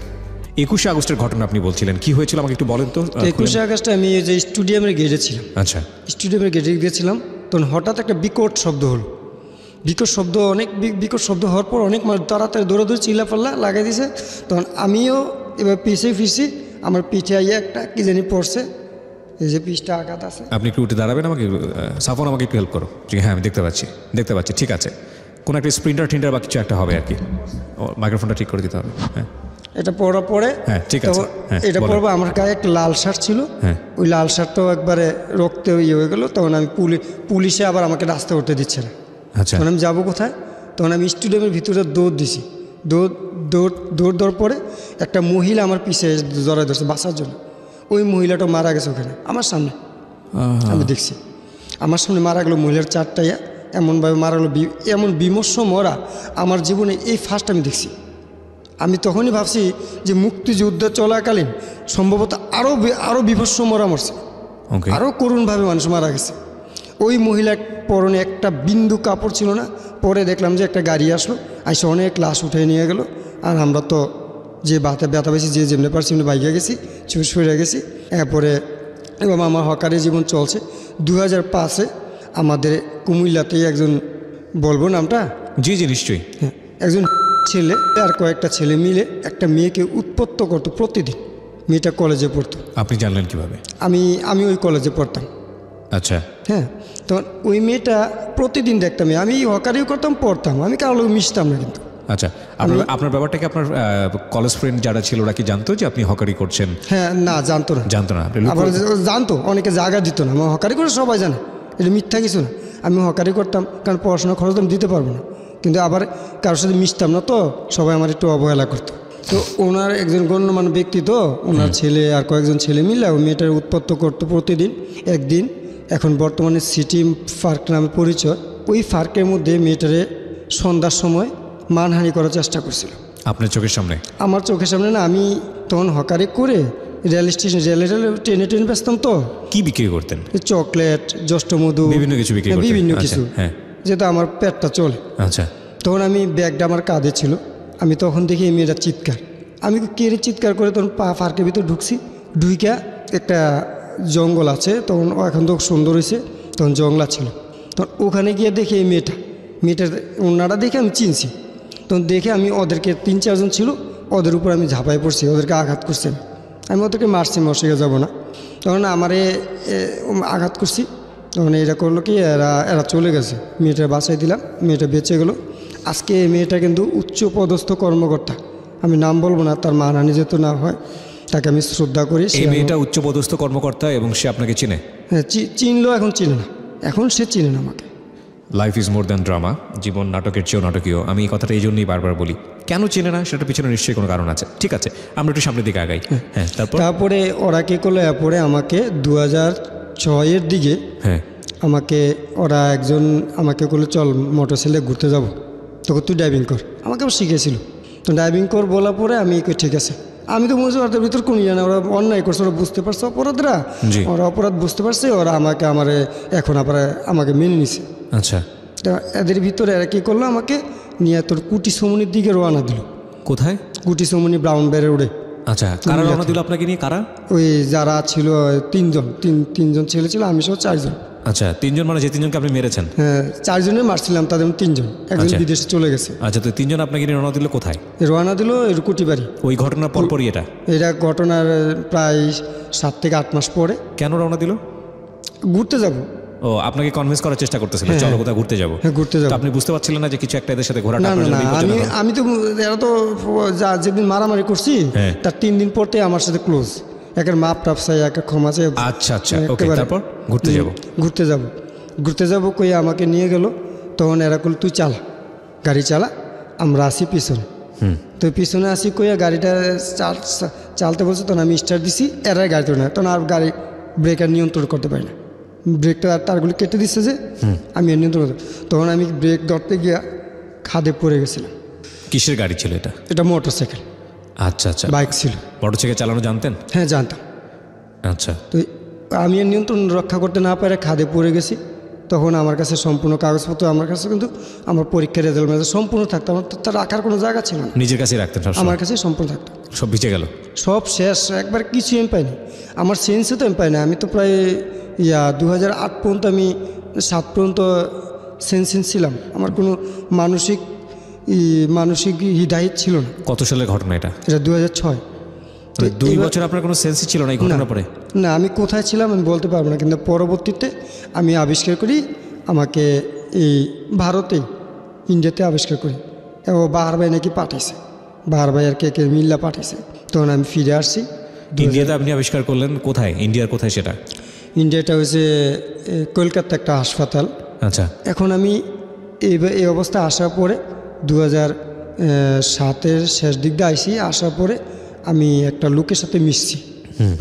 21শে আগস্টের ঘটনা আপনি বলছিলেন, কি হয়েছিল আমাকে একটু বলেন তো। 21শে আগস্টে আমি যে স্টেডিয়ামের গেটে ছিলাম। আচ্ছা, স্টেডিয়ামের গেটে গিয়েছিলাম, তখন হঠাৎ একটা বিকট শব্দ হলো। বিকট শব্দ হওয়ার পর অনেক মানুষ তাড়াতাড়ি দৌড়াদৌড়ি চিল্লাপাল্লা লাগাই দিয়েছে। তখন আমিও এবার পিছিয়ে ফিরছি, আমার পিঠে আইয়া একটা কি জানি পড়ছে, এই যে পিঠটা আঘাত আছে। আপনি একটু উঠে দাঁড়াবেন, আমাকে সাফন আমাকে একটু হেল্প করো। হ্যাঁ, আমি দেখতে পাচ্ছি, ঠিক আছে। কোনো একটা স্প্রিন্টার বা কিছু একটা হবে আর কি, মাইক্রোফোনটা ঠিক করে দিতে হবে। হ্যাঁ, এটা পড়ার পরে, হ্যাঁ ঠিক আছে, এটা পড়বো। আমার গায়ে একটা লাল শার্ট ছিল, ওই লাল শার্টটাও একবারে রক্তে ইয়ে হয়ে গেল। তখন আমি পুলিশে আবার আমাকে রাস্তা উঠতে দিচ্ছে না। আচ্ছা, তখন আমি যাবো কোথায়? তখন আমি স্টেডিয়ামের ভিতরে দৌড় দিছি। দৌড় দেওয়ার পরে একটা মহিলা আমার পিছিয়ে জড়াই ধরছে বাঁচার জন্য। ওই মহিলাটা মারা গেছে ওখানে আমার সামনে, আমি দেখছি আমার সামনে মারা গেলো। মহিলার চারটাইয়া এমনভাবে মারা গেলো, এমন বিমর্ষ মরা আমার জীবনে এই ফার্স্ট আমি দেখছি। আমি তখনই ভাবছি যে মুক্তিযুদ্ধ চলাকালীন সম্ভবত আরও বিভৎস মরা মরছে, আরও করুণভাবে মানুষ মারা গেছে। ওই মহিলার পরনে একটা বিন্দু কাপড় ছিল না। পরে দেখলাম যে একটা গাড়ি আসলো, আইসে অনেক লাশ উঠে নিয়ে গেল। আর আমরা তো যে ব্যথা পেয়েছি, যে যেমনি পারছি এমনি বাইকে গেছি, সরে গেছি। এরপরে এবং আমার হকারি জীবন চলছে। 2005-এ আমাদের কুমিল্লাতেই একজন, বলবো নামটা? জি নিশ্চয়ই। হ্যাঁ, একজন ছেলে আর কয়েকটা ছেলে মিলে একটা মেয়েকে উৎপত্ত করতো প্রতিদিন। মেয়েটা কলেজে পড়তো। আপনি জানলেন কিভাবে? আমি ওই কলেজে পড়তাম। আচ্ছা, হ্যাঁ, তখন ওই মেয়েটা প্রতিদিন দেখতাম। আমি হকারিও করতাম, পড়তাম, আমি কারো লোক মিশতাম না। কিন্তু আচ্ছা, আপনার ব্যাপারটাকে আপনার কলেজ ফ্রেন্ড যারা ছিল ওরা কি জানতো যে আপনি হকারি করছেন? হ্যাঁ, না, জানতো না। আবার জানতো, অনেকে জায়গা দিত না। আমার হকারি করে সবাই জানে, এটা মিথ্যা কিছু না। আমি হকারি করতাম কারণ পড়াশোনা খরচ আমি দিতে পারবো না, কিন্তু আবার কারোর সাথে মিশতাম না, তো সবাই আমার একটু অবহেলা করতো। তো ওনার একজন গণ্যমান্য ব্যক্তি, তো ওনার ছেলে আর কয়েকজন ছেলে মিলে ওই মেয়েটার উৎপত্ত করতো প্রতিদিন। একদিন, এখন বর্তমানে সিটি পার্ক নামে পরিচয়, ওই পার্কের মধ্যে মেয়েটারে সন্ধ্যার সময় মানহানি করার চেষ্টা করছিল। আপনার চোখের সামনে? আমার চোখের সামনে না। আমি তখন হকারি করে রেল স্টেশন, ট্রেনে বেচতাম। তো কি বিক্রি করতেন? চকলেট, জ্যৈষ্ঠ মধু, বিভিন্ন কিছু বিক্রি করতেন? বিভিন্ন কিছু, যেটা আমার পেটটা চলে। আচ্ছা, তখন আমি ব্যাগটা আমার কাঁধে ছিল। আমি তখন দেখি এই মেয়েটা চিৎকার, আমি কেড়ে চিৎকার করে তখন পার্কের ভিতর ঢুকছি। ঢুইকা একটা জঙ্গল আছে, তখন এখন তো সুন্দর হয়েছে, তখন জঙ্গলা ছিল। তখন ওখানে গিয়ে দেখি এই মেয়েটার ওনারা দেখে আমি চিনছি। তখন দেখে আমি ওদেরকে 3-4 জন ছিল, ওদের উপর আমি ঝাঁপাই পড়ছি, ওদেরকে আঘাত করছি। আমি ওদেরকে মারছি, মশিকে যাব না। তখন আমারে আঘাত করছি। তখন এরা করলো কি, এরা চলে গেছে। মেয়েটা বাঁচাই দিলাম, মেয়েটা বেঁচে গেল। আজকে এই মেয়েটা কিন্তু উচ্চ পদস্থ কর্মকর্তা, আমি নাম বলবো না, তার মানহানি যেহেতু না হয়, তাকে আমি শ্রদ্ধা করি। এই মেয়েটা উচ্চ পদস্থ কর্মকর্তা এবং সে আপনাকে চিনে? হ্যাঁ, চিনলো। এখন চিনে না, এখন সে চিনে না আমাকে। Life is more than drama, জীবন নাটকের চেয়েও নাটকীয়। আমি এই কথাটা এই জন্যই বারবার বলি। কেন চেনে না সেটার পিছনে নিশ্চয়ই কোনো কারণ আছে। ঠিক আছে, আমরা একটু সামনের দিকে আগাই। হ্যাঁ, তারপরে ওরা কি করলো, এরপরে আমাকে 6-এর দিকে হ্যাঁ আমাকে ওরা একজন আমাকে বললো চল মোটরসাইকেলে ঘুরতে যাব, তখন তুই ড্রাইভিং কর, আমাকে আবার শিখেছিল। তো ড্রাইভিং কর বলার পরে আমি কই ঠিক আছে। আমি তো মনে ওদের ভিতর কোনো ইয়ে না, ওরা অন্যায় করছে, ওরা বুঝতে পারছে অপরাধরা, জি। ওরা অপরাধ বুঝতে পারছে, ওরা এখন আবার আমাকে মেনে নিছে। আচ্ছা তা এদের ভিতরে এরা কী করলো, আমাকে নিয়ে তোর কুটি সমনির দিকে রওনা দিল। কোথায়? কুটি সমনি ব্রাউন ব্যারের উড়ে। আচ্ছা কারা রওনা দিল আপনাকে নিয়ে? কারা? ওই যারা ছিল তিনজন ছেলে ছিল, আমি সহ 4 জন। আচ্ছা 3 জন, মানে যে 3 জনকে আপনি মেরেছেন? হ্যাঁ 4 জনে মারছিলাম, তাদের 3 জন, একজন আচ্ছা। বিদেশে চলে গেছে। আচ্ছা তো 3 জন আপনাকে নিয়ে রওনা দিল কোথায়? রওনা দিল কুটি বাড়ি। ওই ঘটনার পরপরই এটা? এটা ঘটনার প্রায় 7 থেকে 8 মাস পরে। কেন রওনা দিল? ঘুরতে যাব। ও আপনাকে কনভিন্স করার চেষ্টা করতেছিল চলো কোথাও ঘুরতে যাবো? হ্যাঁ ঘুরতে যাব। তো আপনি বুঝতে পারছিলেন না যে কিছু একটা এদের সাথে ঘোরাটা না আপনার না জন্য না, বিপজ্জনক হবে? আমি তো এরা তো যেদিন মারামারি করছি হ্যাঁ। তার 3 দিন পরতে আমার সাথে ক্লোজ, একের মাপ টাপ চাই, একের ক্ষমা চাই। আচ্ছা আচ্ছা ওকে, একেবারে। তারপর ঘুরতে যাব? ঘুরতে যাব কই আমাকে নিয়ে গেল। তখন এরা কল তুই চালা, গাড়ি চালা, আমরা আসি পিছনে। তো পিছনে আসি কইয়া গাড়িটা চালতে বলছে, তখন আমি স্টার্ট দিছি, এরাই গাড়ি তোলে না, তখন আর গাড়ি ব্রেক আর নিয়ন্ত্রণ করতে পারি না, ব্রেকটা তারগুলি কেটে দিচ্ছে যে আমি আর নিয়ন্ত্রণ করতে, তখন আমি ব্রেক ধরতে গিয়া খাদে পড়ে গেছিলাম। কিসের গাড়ি ছিল এটা? এটা মোটরসাইকেল, আচ্ছা আচ্ছা। বাইক ছিল। মোটরসাইকেল চালানো জানতেন? হ্যাঁ জানতাম। আচ্ছা তো আমি আর নিয়ন্ত্রণ রক্ষা করতে না পারে খাদে পড়ে গেছি। তখন আমার কাছে সম্পূর্ণ কাগজপত্র, আমার কাছে কিন্তু আমার পরীক্ষার রেজাল্ট সম্পূর্ণ থাকতো, আমার তো তার রাখার কোনো জায়গা ছিল না, নিজের কাছেই রাখতেন সব? আমার কাছে সম্পূর্ণ থাকতো। সব ভিজে গেল? সব শেষ, একবার কিছু আমি পাইনি, আমার সেন্সে তো আমি পাই না। আমি তো প্রায় 2008 পর্যন্ত, আমি 7 পর্যন্ত সেন্সিন ছিলাম, আমার কোনো মানসিক হিদায়ত ছিল না। কত সালের ঘটনা এটা? এটা 2006। 2 বছর আপনার কোনো সেন্সই ছিল না এই ঘটনার পরে? না, আমি কোথায় ছিলাম আমি বলতে পারবো না, কিন্তু পরবর্তীতে আমি আবিষ্কার করি, আমাকে এই ভারতেই ইন্ডিয়াতে আবিষ্কার করি, এবং বাহার ভাই নাকি পাঠাইছে, বাহার ভাই আর কে মিল্লা পাঠাইছে। তখন আমি ফিরে আসছি। ইন্ডিয়াতে আপনি আবিষ্কার করলেন? কোথায়? ইন্ডিয়ার কোথায় সেটা? ইন্ডিয়াটা হয়েছে কলকাতা একটা হাসপাতাল। আচ্ছা। এখন আমি এই অবস্থা আসার পরে 2007-এর শেষ দিক দিয়ে আইসি, আসার পরে আমি একটা লোকের সাথে মিশছি,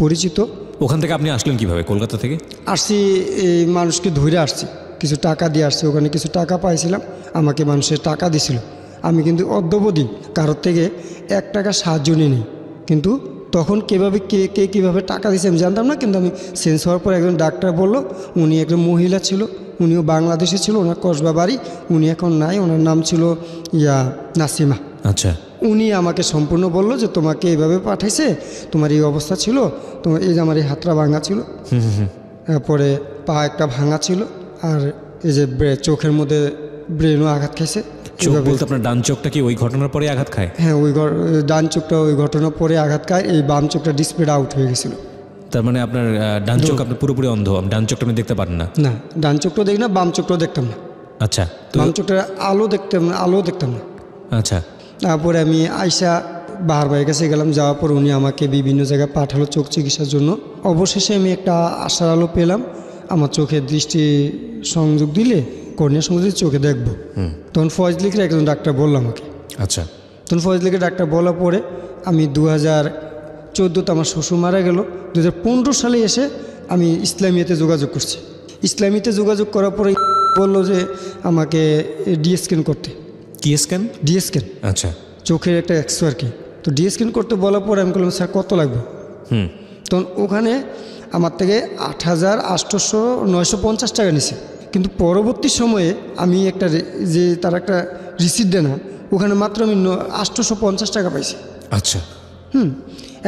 পরিচিত। ওখান থেকে আপনি আসলেন কিভাবে? কলকাতা থেকে আসছি, এই মানুষকে ধরে আসছি, কিছু টাকা দিয়ে আসছি, ওখানে কিছু টাকা পাইছিলাম, আমাকে মানুষের টাকা দিছিল। আমি কিন্তু অদ্যবধি কারোর থেকে 1 টাকা সাহায্য নিই, কিন্তু তখন কে কীভাবে টাকা দিয়েছে আমি জানতাম না। কিন্তু আমি সেন্স হওয়ার পর একজন ডাক্তার বলল, উনি একজন মহিলা ছিল, উনিও বাংলাদেশে ছিল, ওনার কসবা বাড়ি, উনি এখন নাই, ওনার নাম ছিল নাসিমা। আচ্ছা। উনি আমাকে সম্পূর্ণ বলল যে তোমাকে এইভাবে পাঠাইছে, তোমার এই অবস্থা ছিল, তোমার এই যে আমার এই হাতটা ভাঙা ছিল, তারপরে পা একটা ভাঙা ছিল, আর এই যে চোখের মধ্যে ব্রেনও আঘাত খাইছে। চোখ বলতে আপনার ডান চোখটা কি ওই ঘটনার পরে আঘাত খায়? হ্যাঁ, ওই ডান চোখটা ওই ঘটনার পরে আঘাত খায়, এই বাম চোখটা ডিসপ্লেটা আউট হয়ে গেছিল। তার মানে আপনার ডান চোখ আপনি পুরোপুরি অন্ধ, ডান চোখটা আপনি দেখতে পারেন না? না, ডান চোখটাও দেখি না, বাম চোখটাও দেখতাম না। আচ্ছা। বাম চোখটা আলো দেখতাম না। আচ্ছা। তারপরে আমি আইসা বাহার ভাইয়ের কাছে গেলাম, যাওয়ার পর উনি আমাকে বিভিন্ন জায়গায় পাঠালো চোখ চিকিৎসার জন্য। অবশেষে আমি একটা আশার আলো পেলাম, আমার চোখে দৃষ্টি সংযোগ দিলে, কর্নিয়া সংযোগ দিলে চোখে দেখবো। তখন ফজলিকের একজন ডাক্তার বলল আমাকে। আচ্ছা। তখন ফজলিকের ডাক্তার বলার পরে আমি 2014-তে আমার শ্বশুর মারা গেল, 2015 সালে এসে আমি ইসলামিয়াতে যোগাযোগ করছি। ইসলামিয়াতে যোগাযোগ করার পরে বললো যে আমাকে ডিএসক্যান করতে। কি স্ক্যান? ডিএসক্যান। আচ্ছা। চোখের একটা এক্সরে আর কি। তো ডিএসক্যান করতে বলার পরে আমি বললাম স্যার কত লাগবে? তখন ওখানে আমার থেকে 8,800-950 টাকা নিছে। কিন্তু পরবর্তী সময়ে আমি তার একটা রিসিপ্ট দেয় না, ওখানে মাত্র আমি 850 টাকা পাইছি। আচ্ছা।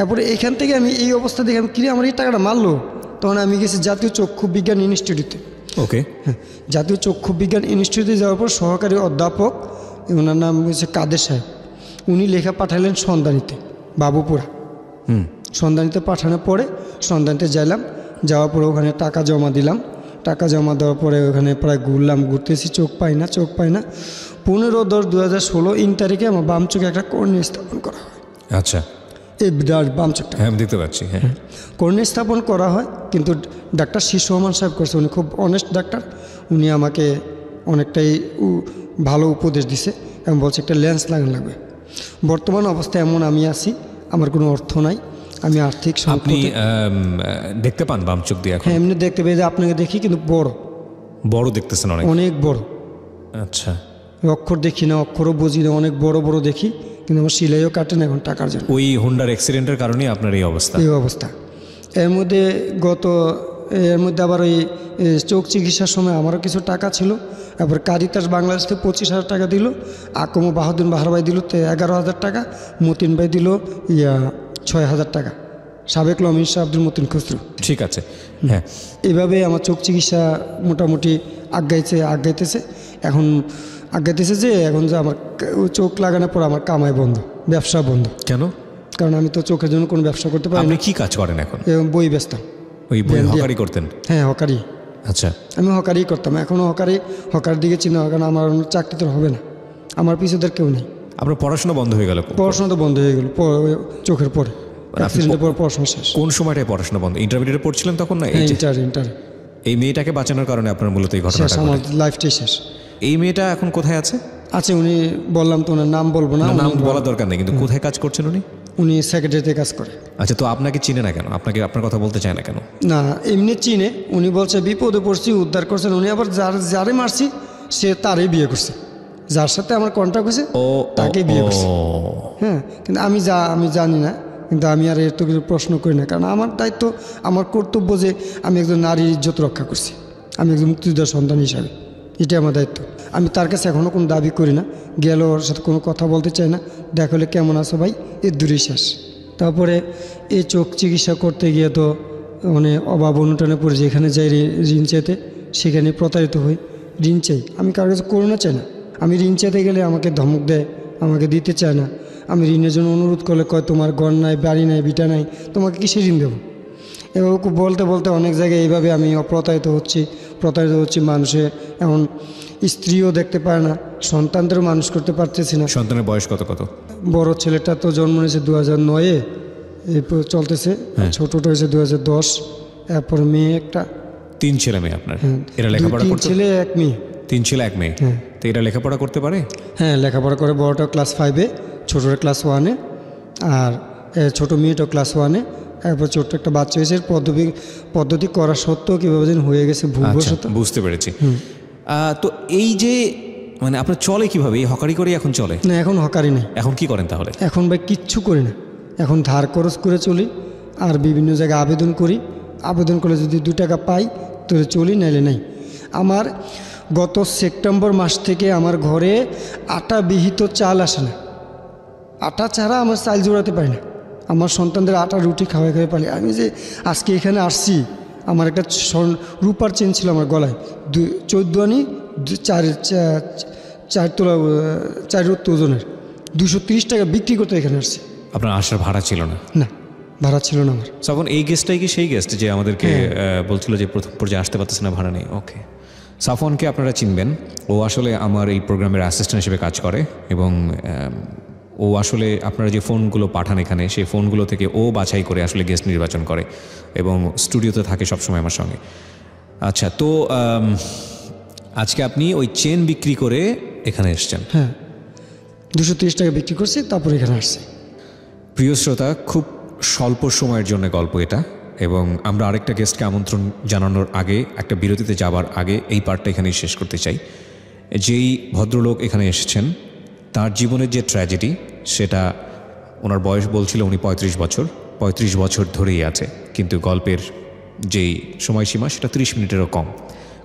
এরপরে এখান থেকে আমি এই অবস্থা দেখে আমি আমার এই টাকাটা মারলো, তখন আমি গেছি জাতীয় চক্ষু বিজ্ঞান ইনস্টিটিউটে। ওকে। হ্যাঁ, জাতীয় চক্ষু বিজ্ঞান ইনস্টিটিউটে যাওয়ার পর সহকারী অধ্যাপক, ওনার নাম হচ্ছে কাদের সাহেব, উনি লেখা পাঠালেন সন্ধানীতে, বাবুপুরা। সন্ধানীতে পাঠানোর পরে সন্ধানীতে যাওয়ার পরে ওখানে টাকা জমা দিলাম। টাকা জমা দেওয়ার পরে ওখানে প্রায় ঘুরতেছি, চোখ পাই না। 15/10/2016 ইন তারিখে আমার বাম চোখে একটা কর্নিয়া স্থাপন করা হয়। আচ্ছা। এই বাম চোখটা, হ্যাঁ আমি দেখতে পাচ্ছি। হ্যাঁ, কর্নিয়া স্থাপন করা হয়, কিন্তু ডাক্তার শীর্ষ রহমান সাহেব করছে, উনি খুব অনেস্ট ডাক্তার। উনি আমাকে অনেকটাই ভালো উপদেশ দিছে এবং বলছে একটা লেন্স লাগানো লাগবে। বর্তমান অবস্থায় এমন আমি আছি, আমার কোনো অর্থ নাই, আমি আর্থিক আপনি সংকটে দেখতে পান বাম চোখ দিয়ে এখন? হ্যাঁ, এমনি দেখতে পেয়ে যে আপনাকে দেখি, কিন্তু বড় বড় দেখতেছেন অনেক? অনেক বড়। আচ্ছা, অক্ষর দেখি না, অক্ষরও বুঝি না, অনেক বড় বড় দেখি, কিন্তু আমার সিলাইও কাটে না এখন টাকার জন্য। ওই হোন্ডার অ্যাক্সিডেন্টের কারণেই আপনার এই অবস্থা? এই অবস্থা। এর মধ্যে আবার ওই চোখ চিকিৎসার সময় আমারও কিছু টাকা ছিল, এবার কারিতাস বাংলাদেশ থেকে 25,000 টাকা দিল, আকমো বাহাদুর বাহার ভাই দিল 11,000 টাকা, মতিন ভাই দিল 6,000 টাকা, সাবেক লমিন শাহ আব্দুল মতিন খুসরু। ঠিক আছে, হ্যাঁ। এইভাবে আমার চোখ চিকিৎসা মোটামুটি আগাইতেছে যে এখন যে আমার চোখ লাগানোর পর আমার কামাই বন্ধ, ব্যবসা বন্ধ। কেন? কারণ আমি তো চোখের জন্য কোনো ব্যবসা করতে পারি আপনি না। কি কাজ করেন এখন? বই বেচতাম। ওই বই ভ্যান দিয়ে। হকারি করতেন? হ্যাঁ, হকারি। আচ্ছা, আমি হকারি করতাম, এখনও হকার দিকে চিন্তা, কারণ আমার অন্য চাকরি তো হবে না, আমার পিছুদের কেউ নেই। আপনার পড়াশোনা বন্ধ হয়ে গেল? পড়াশোনা তো বন্ধ হয়ে গেল চোখের পরে, অ্যাক্সিডেন্টের পর পড়াশোনা শেষ। কোন সময়টায় পড়াশোনা বন্ধ? ইন্টারমিডিয়েটে পড়ছিলেন তখন না? ইন্টার এই মেয়েটাকে বাঁচানোর কারণে আপনার মূলত এই শেষ, ঘটনাটা আমার ঘটে। লাইফটাই শেষ। এই মেয়েটা এখন কোথায় আছে? উনি বললাম তো, ওনার নাম বলবো না। নাম বলার দরকার নেই, কিন্তু কোথায় কাজ করছেন উনি? উনি সেক্রেটারিতে কাজ করে। আচ্ছা, তো আপনাকে চিনে না কেন? আপনার কথা বলতে চায় না কেন? না, এমনি চিনে। উনি বলছে বিপদে পড়ছি, উদ্ধার করছেন। উনি আবার যারে মারছি সে তারই বিয়ে করছে, যার সাথে আমার কন্ট্যাক্ট হয়েছে তাকে বিয়ে করছে। হ্যাঁ, কিন্তু আমি জানি না, কিন্তু আমি আর এর তো কিছু প্রশ্ন করি না, কারণ আমার দায়িত্ব, আমার কর্তব্য যে আমি একজন নারীর ইজ্জত রক্ষা করছি, আমি একজন মুক্তিযোদ্ধার সন্তান হিসাবে, এটাই আমার দায়িত্ব। আমি তার কাছে এখনও কোনো দাবি করি না, গেল ওর সাথে কোনো কথা বলতে চাই না, দেখা হলে কেমন আছো ভাই, এর দূরই শেষ। তারপরে এই চোখ চিকিৎসা করতে গিয়ে তো মানে অভাব অনুটানে পড়ে, যেখানে যাই ঋণ চাইতে সেখানে প্রতারিত হই। ঋণ চাই, আমি কারোর কাছে করোনা চাই না, আমি ঋণ চাইতে গেলে আমাকে ধমক দেয়, আমাকে দিতে চায় না। আমি ঋণের জন্য অনুরোধ করলে কয় তোমার ঘর নাই, বাড়ি নাই, বিটা নাই, তোমাকে কিসে ঋণ দেবো? এভাবে বলতে বলতে অনেক জায়গায় এইভাবে আমি প্রতারিত হচ্ছি। মানুষে এখন স্ত্রীও দেখতে পারে না, সন্তানদেরও মানুষ করতে পারতেছি না। সন্তানের বয়স কত? বড় ছেলেটা তো জন্ম নিয়েছে 2009-এ, এরপর চলতেছে। ছোটটা হয়েছে 2010। এরপর মেয়ে একটা। 3 ছেলে মেয়ে আপনার? এরা লেখাপড়া করতে? 3 ছেলে 1 মেয়ে। 3 ছেলে 1 মেয়ে। তো এরা লেখাপড়া করতে পারে? হ্যাঁ, লেখাপড়া করে। বড়টা ক্লাস 5-এ, ছোটটা ক্লাস 1-এ, আর ছোট মেয়েটাও ক্লাস 1-এ। এরপর ছোট্ট একটা বাচ্চা হয়েছে। পদ্ধতি করা সত্ত্বেও কীভাবে যেন হয়ে গেছে ভুলবশত। বুঝতে পেরেছি। তো এই যে মানে আপনার চলে কিভাবে? এই হকারি করে এখন চলে? না, এখন হকারি নেই। এখন কি করেন তাহলে? এখন ভাই কিচ্ছু করি না, এখন ধার খরচ করে চলি, আর বিভিন্ন জায়গায় আবেদন করি। আবেদন করলে যদি 2 টাকা পাই তো চলি, নাইলে নাই। আমার গত সেপ্টেম্বর মাস থেকে আমার ঘরে আটা বিহিত চাল আসে না। আটা ছাড়া আমার চাল জোড়াতে পারি না, আমার সন্তানদের আটা রুটি খাওয়াই পারি। আমি যে আজকে এখানে আসছি, আমার একটা রূপার চেন ছিল আমার গলায়, 14 আনি 4 তোলা 4 রত্ত ওজনের, 230 টাকা বিক্রি করতে এখানে আসছি। আপনার আসার ভাড়া ছিল না? না, ভাড়া ছিল না আমার। সাফন, এই গেস্টটাই কি সেই গেস্ট যে আমাদেরকে বলছিল যে প্রথম পর্যায়ে আসতে পারতেছে না, ভাড়া নেই? ওকে, সাফনকে আপনারা চিনবেন। ও আসলে আমার এই প্রোগ্রামের অ্যাসিস্ট্যান্ট হিসেবে কাজ করে, এবং ও আসলে আপনারা যে ফোনগুলো পাঠান এখানে, সেই ফোনগুলো থেকে ও বাছাই করে আসলে গেস্ট নির্বাচন করে, এবং স্টুডিওতে থাকে সবসময় আমার সঙ্গে। আচ্ছা, তো আজকে আপনি ওই চেন বিক্রি করে এখানে এসছেন? হ্যাঁ, 230 টাকা বিক্রি করছি, তারপর এখানে আসছি। প্রিয় শ্রোতা, খুব স্বল্প সময়ের জন্য গল্প এটা, এবং আমরা আরেকটা গেস্টকে আমন্ত্রণ জানানোর আগে, একটা বিরতিতে যাবার আগে এই পার্টটা এখানেই শেষ করতে চাই। যেই ভদ্রলোক এখানে এসেছেন, তার জীবনের যে ট্র্যাজেডি, সেটা ওনার বয়স বলছিল উনি 35 বছর ধরেই আছে, কিন্তু গল্পের যেই সময়সীমা সেটা 30 মিনিটেরও কম।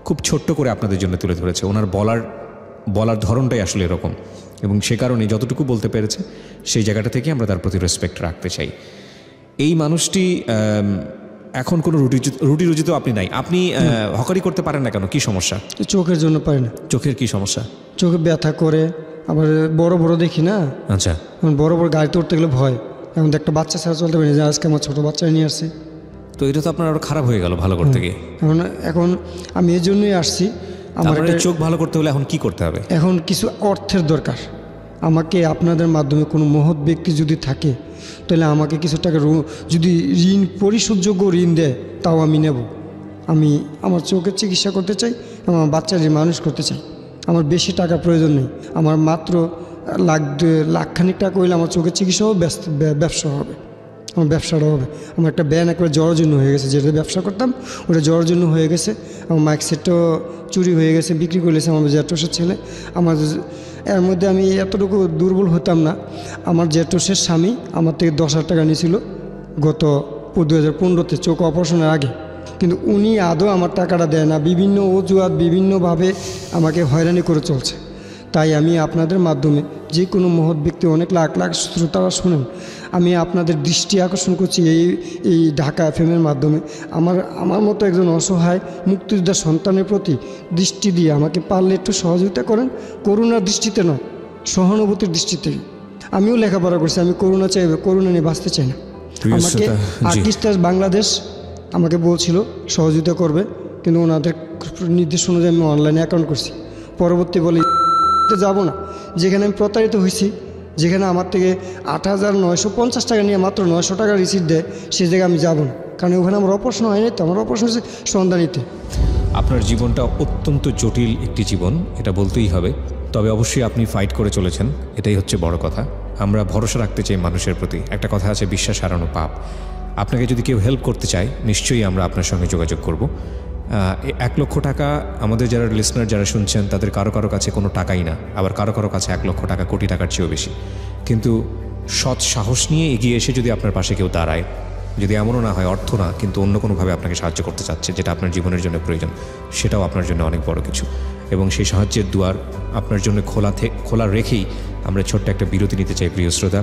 খুব ছোট্ট করে আপনাদের জন্য তুলে ধরেছে। ওনার বলার ধরনটাই আসলে এরকম, এবং সে কারণে যতটুকু বলতে পেরেছে সেই জায়গাটা থেকে আমরা তার প্রতি রেসপেক্ট রাখতে চাই। এই মানুষটি এখন কোনো রুটি রুজি তো আপনি নাই, আপনি হকারি করতে পারেন না কেন? কি সমস্যা? চোখের জন্য পারি না। চোখের কি সমস্যা? চোখে ব্যথা করে, আবার বড় দেখি না। আচ্ছা, বড় গাড়িতে উঠতে গেলে ভয়। এখন একটা বাচ্চা ছাড়া চলতে পারি না, যে আজকে আমার ছোটো বাচ্চা নিয়ে আসছি। তো এটা তো আপনার আরো খারাপ হয়ে গেল ভালো করতে গিয়ে। এখন আমি এই জন্যই আসছি। আমার চোখ ভালো করতে হলে এখন কি করতে হবে? এখন কিছু অর্থের দরকার। আমাকে আপনাদের মাধ্যমে কোনো মহৎ ব্যক্তি যদি থাকে, তাহলে আমাকে কিছু টাকা যদি ঋণ পরিশোধযোগ্য ঋণ দেয়, তাও আমি নেব। আমি আমার চোখের চিকিৎসা করতে চাই, আমার বাচ্চাদের মানুষ করতে চাই। আমার বেশি টাকা প্রয়োজন নেই, আমার মাত্র লাখখানিক টাকা হইলে আমার চোখের চিকিৎসাও ব্যবসা হবে। আমার ব্যবসাটা হবে। আমার একটা ব্যান একবার জরাজীর্ণ হয়ে গেছে, যেটা ব্যবসা করতাম ওটা জরাজীর্ণ হয়ে গেছে। আমার মাইক সেটটাও চুরি হয়ে গেছে, বিক্রি করেছে আমার জ্যাঠোসের ছেলে। আমার এর মধ্যে আমি এতটুকু দুর্বল হতাম না। আমার জ্যাঠোসের স্বামী আমার থেকে 10,000 টাকা নিয়েছিল গত 2015-তে চোখ অপারেশনের আগে, কিন্তু উনি আদৌ আমার টাকাটা দেয় না, বিভিন্ন অজুহাত বিভিন্নভাবে আমাকে হয়রানি করে চলছে। তাই আমি আপনাদের মাধ্যমে যে কোনো মহৎ ব্যক্তি, অনেক লাখ লাখ শ্রোতারা শুনেন, আমি আপনাদের দৃষ্টি আকর্ষণ করছি এই ঢাকা এফএমের মাধ্যমে। আমার মতো একজন অসহায় মুক্তিযোদ্ধার সন্তানের প্রতি দৃষ্টি দিয়ে আমাকে পারলে একটু সহযোগিতা করেন, করুণার দৃষ্টিতে নয়, সহানুভূতির দৃষ্টিতে। আমিও লেখাপড়া করছি, আমি করুণা চাই, করুণা নিয়ে বাঁচতে চাই না। আমাকে আর্টিস্টার বাংলাদেশ আমাকে বলছিল সহযোগিতা করবে, কিন্তু ওনাদের নির্দেশ অনুযায়ী আমি অনলাইনে অ্যাকাউন্ট করছি। পরবর্তী বলে যাব না, যেখানে আমি প্রতারিত হয়েছি, যেখানে আমার থেকে 8,950 টাকা নিয়ে মাত্র 900 টাকা রিসিট দেয়, সেই জায়গায় আমি যাব না, কারণ ওখানে আমার অপারেশন হয়নি। তো আমার অপারেশন হচ্ছে সন্ধানীতে। আপনার জীবনটা অত্যন্ত জটিল একটি জীবন, এটা বলতেই হবে। তবে অবশ্যই আপনি ফাইট করে চলেছেন, এটাই হচ্ছে বড় কথা। আমরা ভরসা রাখতে চাই মানুষের প্রতি। একটা কথা আছে, বিশ্বাস হারানো পাপ। আপনাকে যদি কেউ হেল্প করতে চায়, নিশ্চয়ই আমরা আপনার সঙ্গে যোগাযোগ করব। 1 লক্ষ টাকা আমাদের যারা লিসনার যারা শুনছেন, তাদের কারো কারো কাছে কোনো টাকাই না, আবার কারো কারো কাছে 1 লক্ষ টাকা কোটি টাকার চেয়েও বেশি। কিন্তু সৎ সাহস নিয়ে এগিয়ে এসে যদি আপনার পাশে কেউ দাঁড়ায়, যদি এমনও না হয় অর্থ না, কিন্তু অন্য কোনোভাবে আপনাকে সাহায্য করতে চাচ্ছে, যেটা আপনার জীবনের জন্য প্রয়োজন, সেটাও আপনার জন্য অনেক বড় কিছু। এবং সেই সাহায্যের দুয়ার আপনার জন্য খোলা রেখেই আমরা ছোট্ট একটা বিরতি নিতে চাই প্রিয় শ্রোতা।